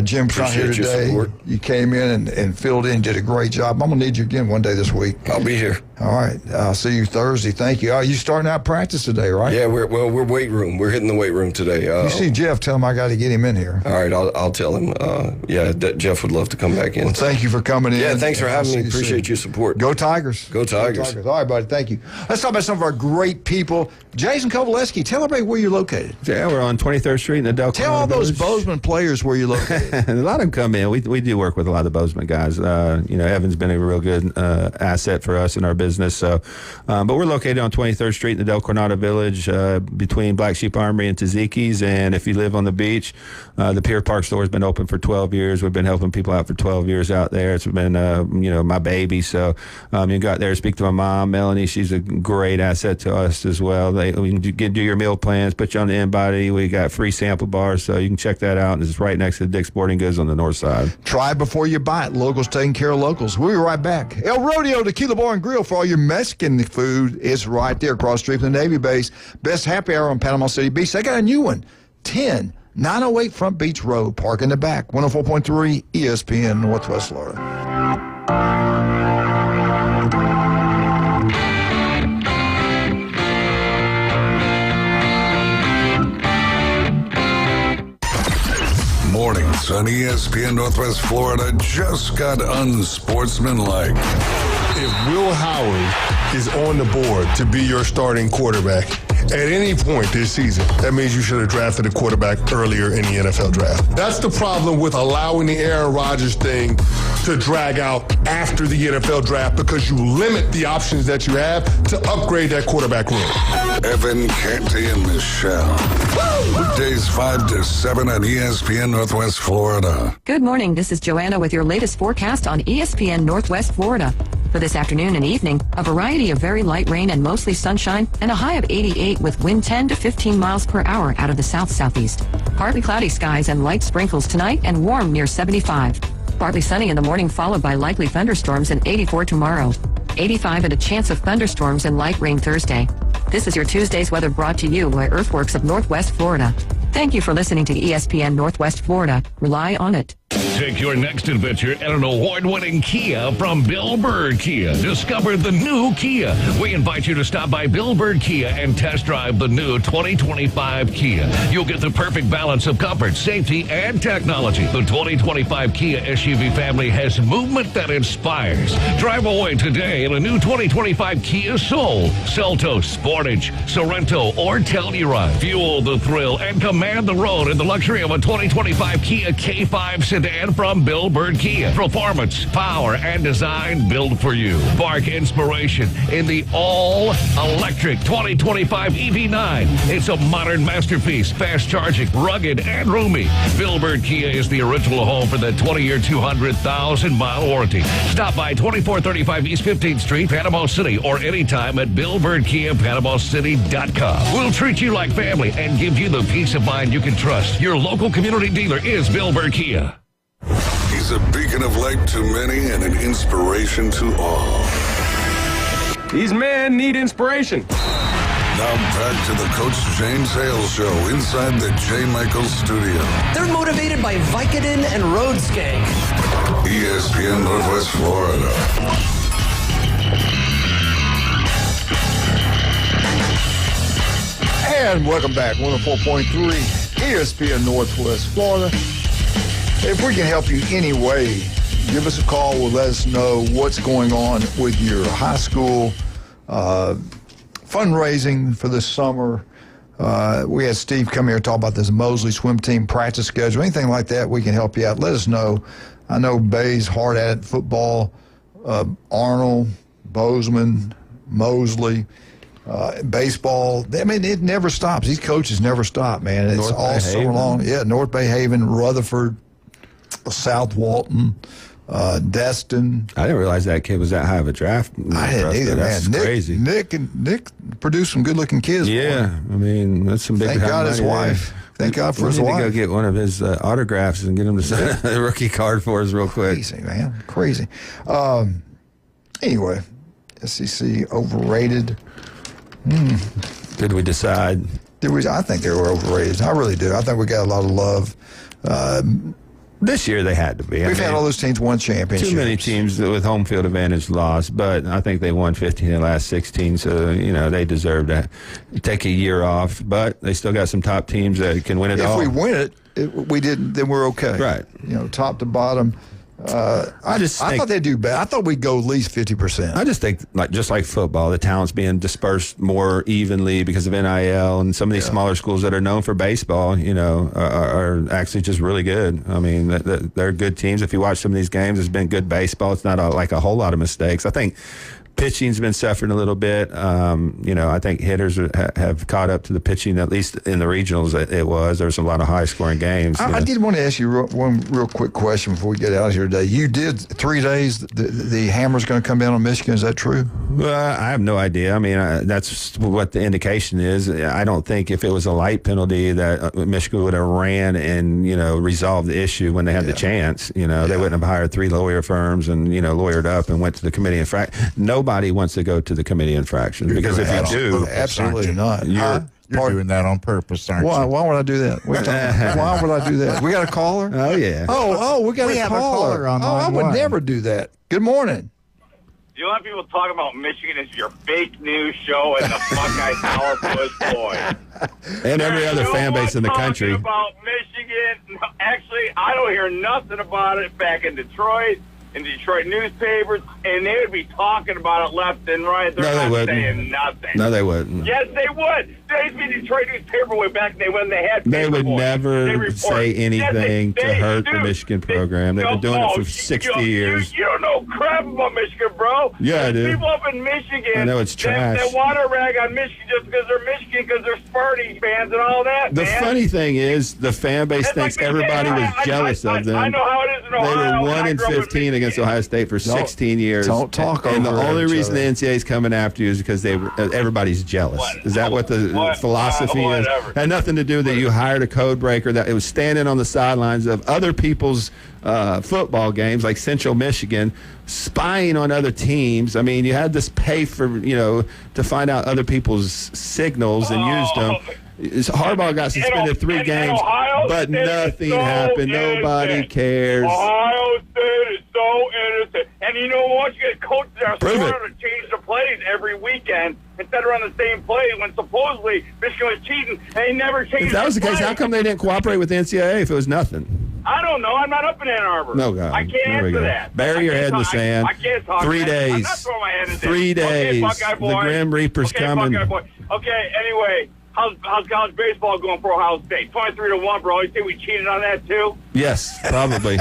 Jim's not here Appreciate your today. support. You came in and filled in, did a great job. I'm going to need you again one day this week. I'll be here. All right. I'll see you Thursday. Thank you. You starting out practice today, right? Yeah, we're weight room. We're hitting the weight room today. You see Jeff, tell him I got to get him in here. All right, I'll tell him. Jeff would love to come back in. Well, thank you for coming in. Yeah, thanks for having me. You Appreciate your support. Go Tigers. Go Tigers. All right, buddy. Thank you. Let's talk about some of our great people. Jason Kovaleski, tell everybody where you're located. Yeah, we're on 23rd Street in the Del Tell all those Bozeman players where you're located. A lot of them come in. We do work with a lot of the Bozeman guys. Evan's been a real good asset for us in our business. So, but we're located on 23rd Street in the Del Coronado Village, between Black Sheep Armory and Taziki's. And if you live on the beach, the Pier Park store has been open for 12 years. We've been helping people out for 12 years out there. It's been, my baby. So you go out there, speak to my mom, Melanie. She's a great asset to us as well. We can do your meal plans, put you on the InBody. We got free sample bars, so you can check that out. And it's right next to Dick's Sporting Goods on the north side. Try before you buy it. Locals taking care of locals. We'll be right back. El Rodeo Tequila Bar and Grill for all your Mexican food is right there across the street from the Navy base. Best happy hour on Panama City Beach. They got a new one. 908 Front Beach Road. Park in the back. 104.3 ESPN Northwest Florida. Mornings on ESPN Northwest Florida just got unsportsmanlike. If Will Howard is on the board to be your starting quarterback at any point this season, that means you should have drafted a quarterback earlier in the NFL draft. That's the problem with allowing the Aaron Rodgers thing to drag out after the NFL draft, because you limit the options that you have to upgrade that quarterback room. Evan, Canty, and Michelle. Weekdays 5 to 7 on ESPN Northwest Florida. Good morning. This is Joanna with your latest forecast on ESPN Northwest Florida. For this afternoon and evening, a variety of very light rain and mostly sunshine, and a high of 88 with wind 10 to 15 miles per hour out of the south-southeast. Partly cloudy skies and light sprinkles tonight and warm near 75. Partly sunny in the morning, followed by likely thunderstorms, and 84 tomorrow. 85 and a chance of thunderstorms and light rain Thursday. This is your Tuesday's weather brought to you by Earthworks of Northwest Florida. Thank you for listening to ESPN Northwest Florida. Rely on it. Take your next adventure at an award-winning Kia from Bill Bird Kia. Discover the new Kia. We invite you to stop by Bill Bird Kia and test drive the new 2025 Kia. You'll get the perfect balance of comfort, safety, and technology. The 2025 Kia SUV family has movement that inspires. Drive away today in a new 2025 Kia Soul, Seltos, Sportage, Sorento, or Telluride. Fuel the thrill and command the road in the luxury of a 2025 Kia K5 sedan from Bill Bird Kia. Performance, power, and design built for you. Spark inspiration in the all-electric 2025 EV9. It's a modern masterpiece, fast charging, rugged, and roomy. Bill Bird Kia is the original home for the 20-year, 200,000-mile warranty. Stop by 2435 East 15th Street, Panama City, or anytime at BillBirdKia.PanamaCity.com. We'll treat you like family and give you the peace of mind you can trust. Your local community dealer is Bill Bird Kia. He's a beacon of light to many and an inspiration to all. These men need inspiration. Now back to the Coach James Hale Show inside the J. Michaels studio. They're motivated by Vicodin and Road Skank. ESPN Northwest Florida. And welcome back. 104.3 ESPN Northwest Florida. If we can help you any way, give us a call. We'll let us know what's going on with your high school fundraising for this summer. We had Steve come here and talk about this Mosley swim team practice schedule. Anything like that, we can help you out. Let us know. I know Bay's hard at it. Football, Arnold, Bozeman, Mosley. Baseball, I mean, it never stops. These coaches never stop, man. It's all summer long. Yeah, North Bay Haven, Rutherford, South Walton, Destin. I didn't realize that kid was that high of a draft. I didn't either, that's man. crazy. Nick produced some good-looking kids. Yeah, I mean, that's some big. Thank God his wife. Thank God for his wife. We need to go get one of his autographs and get him to sign a rookie card for us real quick. Crazy, man. Crazy. Anyway, SEC overrated. Did we decide? I think they were overrated. I really do. I think we got a lot of love. This year they had to be. We've had all those teams won championships. Too many teams with home field advantage lost, but I think they won 15 in the last 16, so, they deserve to take a year off. But they still got some top teams that can win it all. If we win it, we didn't, then we're okay. Right. Top to bottom. I thought they'd do better. I thought we'd go at least 50%. I just think, just like football, the talent's being dispersed more evenly because of NIL, and some of these smaller schools that are known for baseball, are actually just really good. I mean, they're good teams. If you watch some of these games, it's been good baseball. It's not a whole lot of mistakes. I think pitching's been suffering a little bit. I think hitters have caught up to the pitching, at least in the regionals. There was a lot of high-scoring games. I did want to ask you one real quick question before we get out of here today. You did 3 days. The hammer's going to come down on Michigan. Is that true? Well, I have no idea. I mean, that's what the indication is. I don't think if it was a light penalty that Michigan would have ran and resolved the issue when they had the chance. They wouldn't have hired 3 lawyer firms and lawyered up and went to the committee infraction. Nobody wants to go to the committee infraction because if you do, absolutely not. You're doing that on purpose, aren't you? Why would I do that? Why would I do that? We got a caller? Oh, yeah. We got a caller. On I would never do that. Good morning. You want people talk about Michigan as your fake news show and the Buckeye sourpuss boy. And every other fan base in the country. About Michigan. Actually, I don't hear nothing about it back in Detroit, in Detroit newspapers, and they would be talking about it left and right. They're not saying nothing. No, they wouldn't. Yes, they would. They used to be Detroit newspaper way back when they had. They would never say anything to hurt the Michigan program. They've been doing it for 60 years. You don't know crap about Michigan, bro. Yeah, I do. People up in Michigan. I know it's trash. They want to rag on Michigan just because they're Michigan, because they're Sparty fans and all that. The funny thing is, the fan base thinks everybody was jealous of them. I know how it is in Ohio. They were 1-15 against Ohio State for 16 years. Don't talk over And the only each reason the other. NCAA is coming after you is because everybody's jealous. Is that what the philosophy is? Had nothing to do that you hired a code breaker that it was standing on the sidelines of other people's football games, like Central Michigan, spying on other teams. I mean, you had this pay for, to find out other people's signals and used them. Harbaugh got suspended 3 games, but nothing happened. Nobody cares. Ohio State is so innocent. And you know what? You get coaches that are smart to change the plays every weekend instead of run the same play when supposedly Michigan was cheating and they never changed. If that was the case, play. how come they didn't cooperate with the NCAA if it was nothing? I don't know. I'm not up in Ann Arbor. No, God. I can't answer that. Bury your head in the sand. I can't talk. 3 days. I'm not throwing my head in the sand. 3 days. Okay, Buckeye boy. The Grim Reaper's coming. Buckeye boy. Okay, anyway, how's college baseball going for Ohio State? 23-1, bro. You think we cheated on that too? Yes, probably.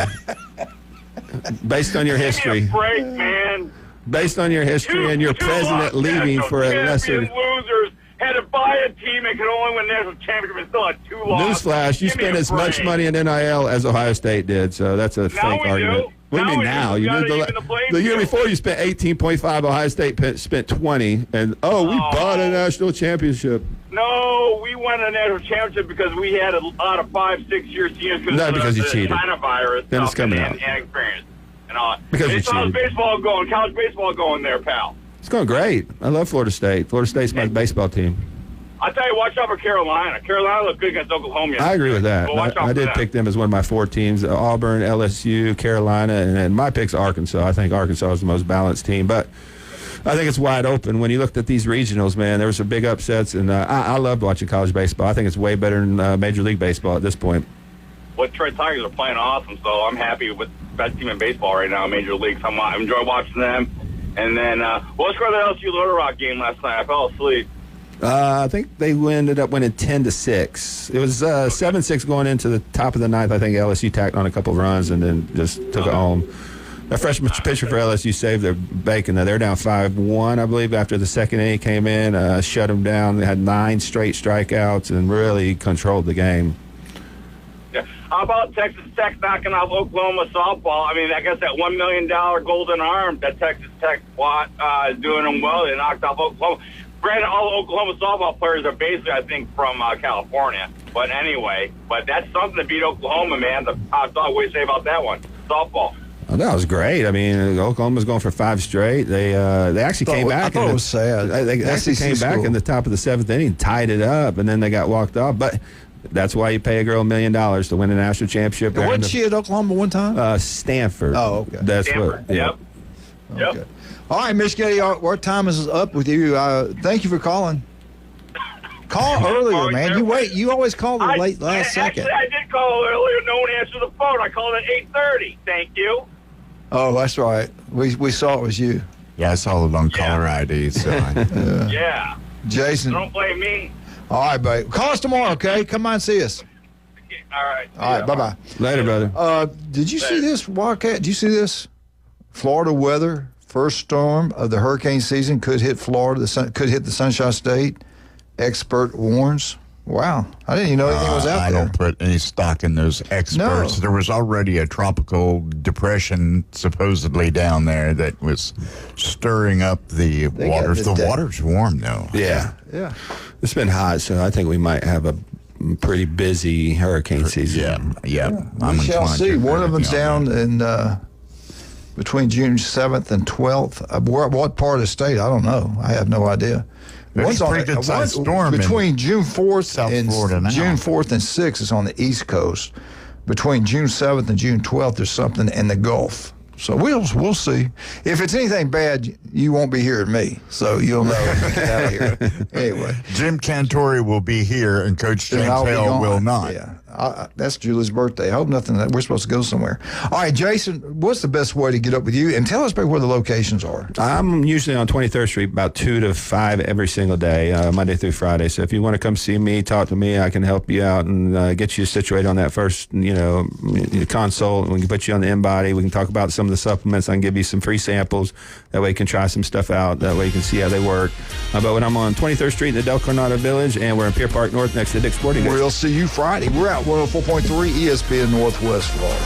Based on your history. Give me a break, man. Based on your history and your president leaving for a lesser. Losers had to buy a team and could only win national championship and still had 2 losses. Newsflash, you spent as much money in NIL as Ohio State did, so that's a fake argument. What do you mean now? You did the year before you spent 18.5, Ohio State spent 20, and we bought a national championship. No, we won a national championship because we had a lot of 5-6-year seniors because you of the cheated. China virus Then it's coming and out. experience and all. Because you how's cheated. college baseball going there, pal? It's going great. I love Florida State. Florida State's my baseball team. I tell you, watch out for Carolina. Carolina looked good against Oklahoma. I agree with that. Well, watch out I for did them. pick them as one of my 4 teams: Auburn, LSU, Carolina, and my pick's Arkansas. I think Arkansas is the most balanced team, but I think it's wide open. When you looked at these regionals, man, there were some big upsets, and I loved watching college baseball. I think it's way better than Major League Baseball at this point. Well, Detroit Tigers are playing awesome, so I'm happy with the best team in baseball right now, Major League. So I enjoy watching them. And then, let's go to the LSU Little Rock game last night. I fell asleep. I think they ended up winning 10-6. It was 7-6 going into the top of the 9th. I think LSU tacked on a couple runs and then just took it home. The freshman pitcher for LSU saved their bacon. They're down 5-1, I believe, after the second inning came in, shut them down. They had 9 straight strikeouts and really controlled the game. Yeah. How about Texas Tech knocking off Oklahoma softball? I mean, I guess that $1 million golden arm that Texas Tech is doing them well. They knocked off Oklahoma. Granted, all the Oklahoma softball players are basically, I think, from California. But anyway, that's something to beat Oklahoma, man. The top dog. What do you say about that one? Softball. Oh, that was great. I mean, Oklahoma's going for 5 straight. They actually came back. I thought it was sad. They actually came back in the top of the 7th inning, tied it up, and then they got walked off. But That's why you pay a girl $1 million to win a national championship. Wasn't she at Oklahoma one time? Stanford. Oh, okay. That's Stanford. what. Yeah. Yep. Okay. All right, Miss Getty, our time is up with you. Thank you for calling. Call earlier, man. You always call the last second. Actually, I did call earlier. No one answered the phone. I called at 8:30. Thank you. Oh, that's right. We saw it was you. Yeah, I saw it on caller ID. So Yeah. Jason. Don't blame me. All right, babe. Call us tomorrow, okay? Come by and see us. All right. All right, bye-bye. Later, brother. Did you see this, Wildcat? Did you see this? Florida weather, first storm of the hurricane season could hit Florida, could hit the Sunshine State. Expert warns. Wow. I didn't even know anything was out there. I don't put any stock in those experts. No. There was already a tropical depression supposedly down there that was stirring up the waters. The water's warm, though. Yeah. Yeah. It's been hot, so I think we might have a pretty busy hurricane season. Yeah. We shall see. One of them's down in between June 7th and 12th. What part of the state? I don't know. I have no idea. One's on a pretty good-sized storm between June 4th South and Florida now. June 4th and 6th is on the East Coast. Between June 7th and June 12th, there's something in the Gulf. So we'll see. If it's anything bad, you won't be hearing me. So you'll know when we get out of here. Anyway. Jim Cantori will be here, and Coach James Hale will not. Yeah. That's Julie's birthday. I hope nothing. We're supposed to go somewhere. All right, Jason, what's the best way to get up with you? And tell us where the locations are. I'm usually on 23rd Street about 2 to 5 every single day, Monday through Friday. So if you want to come see me, talk to me, I can help you out and get you situated on that first, consult. We can put you on the InBody. We can talk about some of the supplements. I can give you some free samples. That way you can try some stuff out. That way you can see how they work. But when I'm on 23rd Street in the Del Coronado Village, and we're in Pier Park North next to Dick's Sporting Goods. We'll see you Friday. We're out 104.3 ESPN Northwest Florida.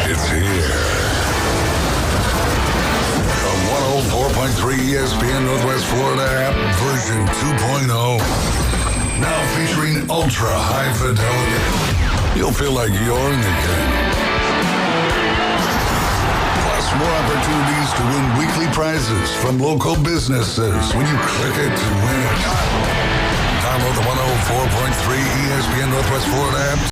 It's here. The 104.3 ESPN Northwest Florida app version 2.0. Now featuring ultra high fidelity. You'll feel like you're in the game. Plus more opportunities to win weekly prizes from local businesses when you click it to win it. Download the 104.3 ESPN Northwest Florida app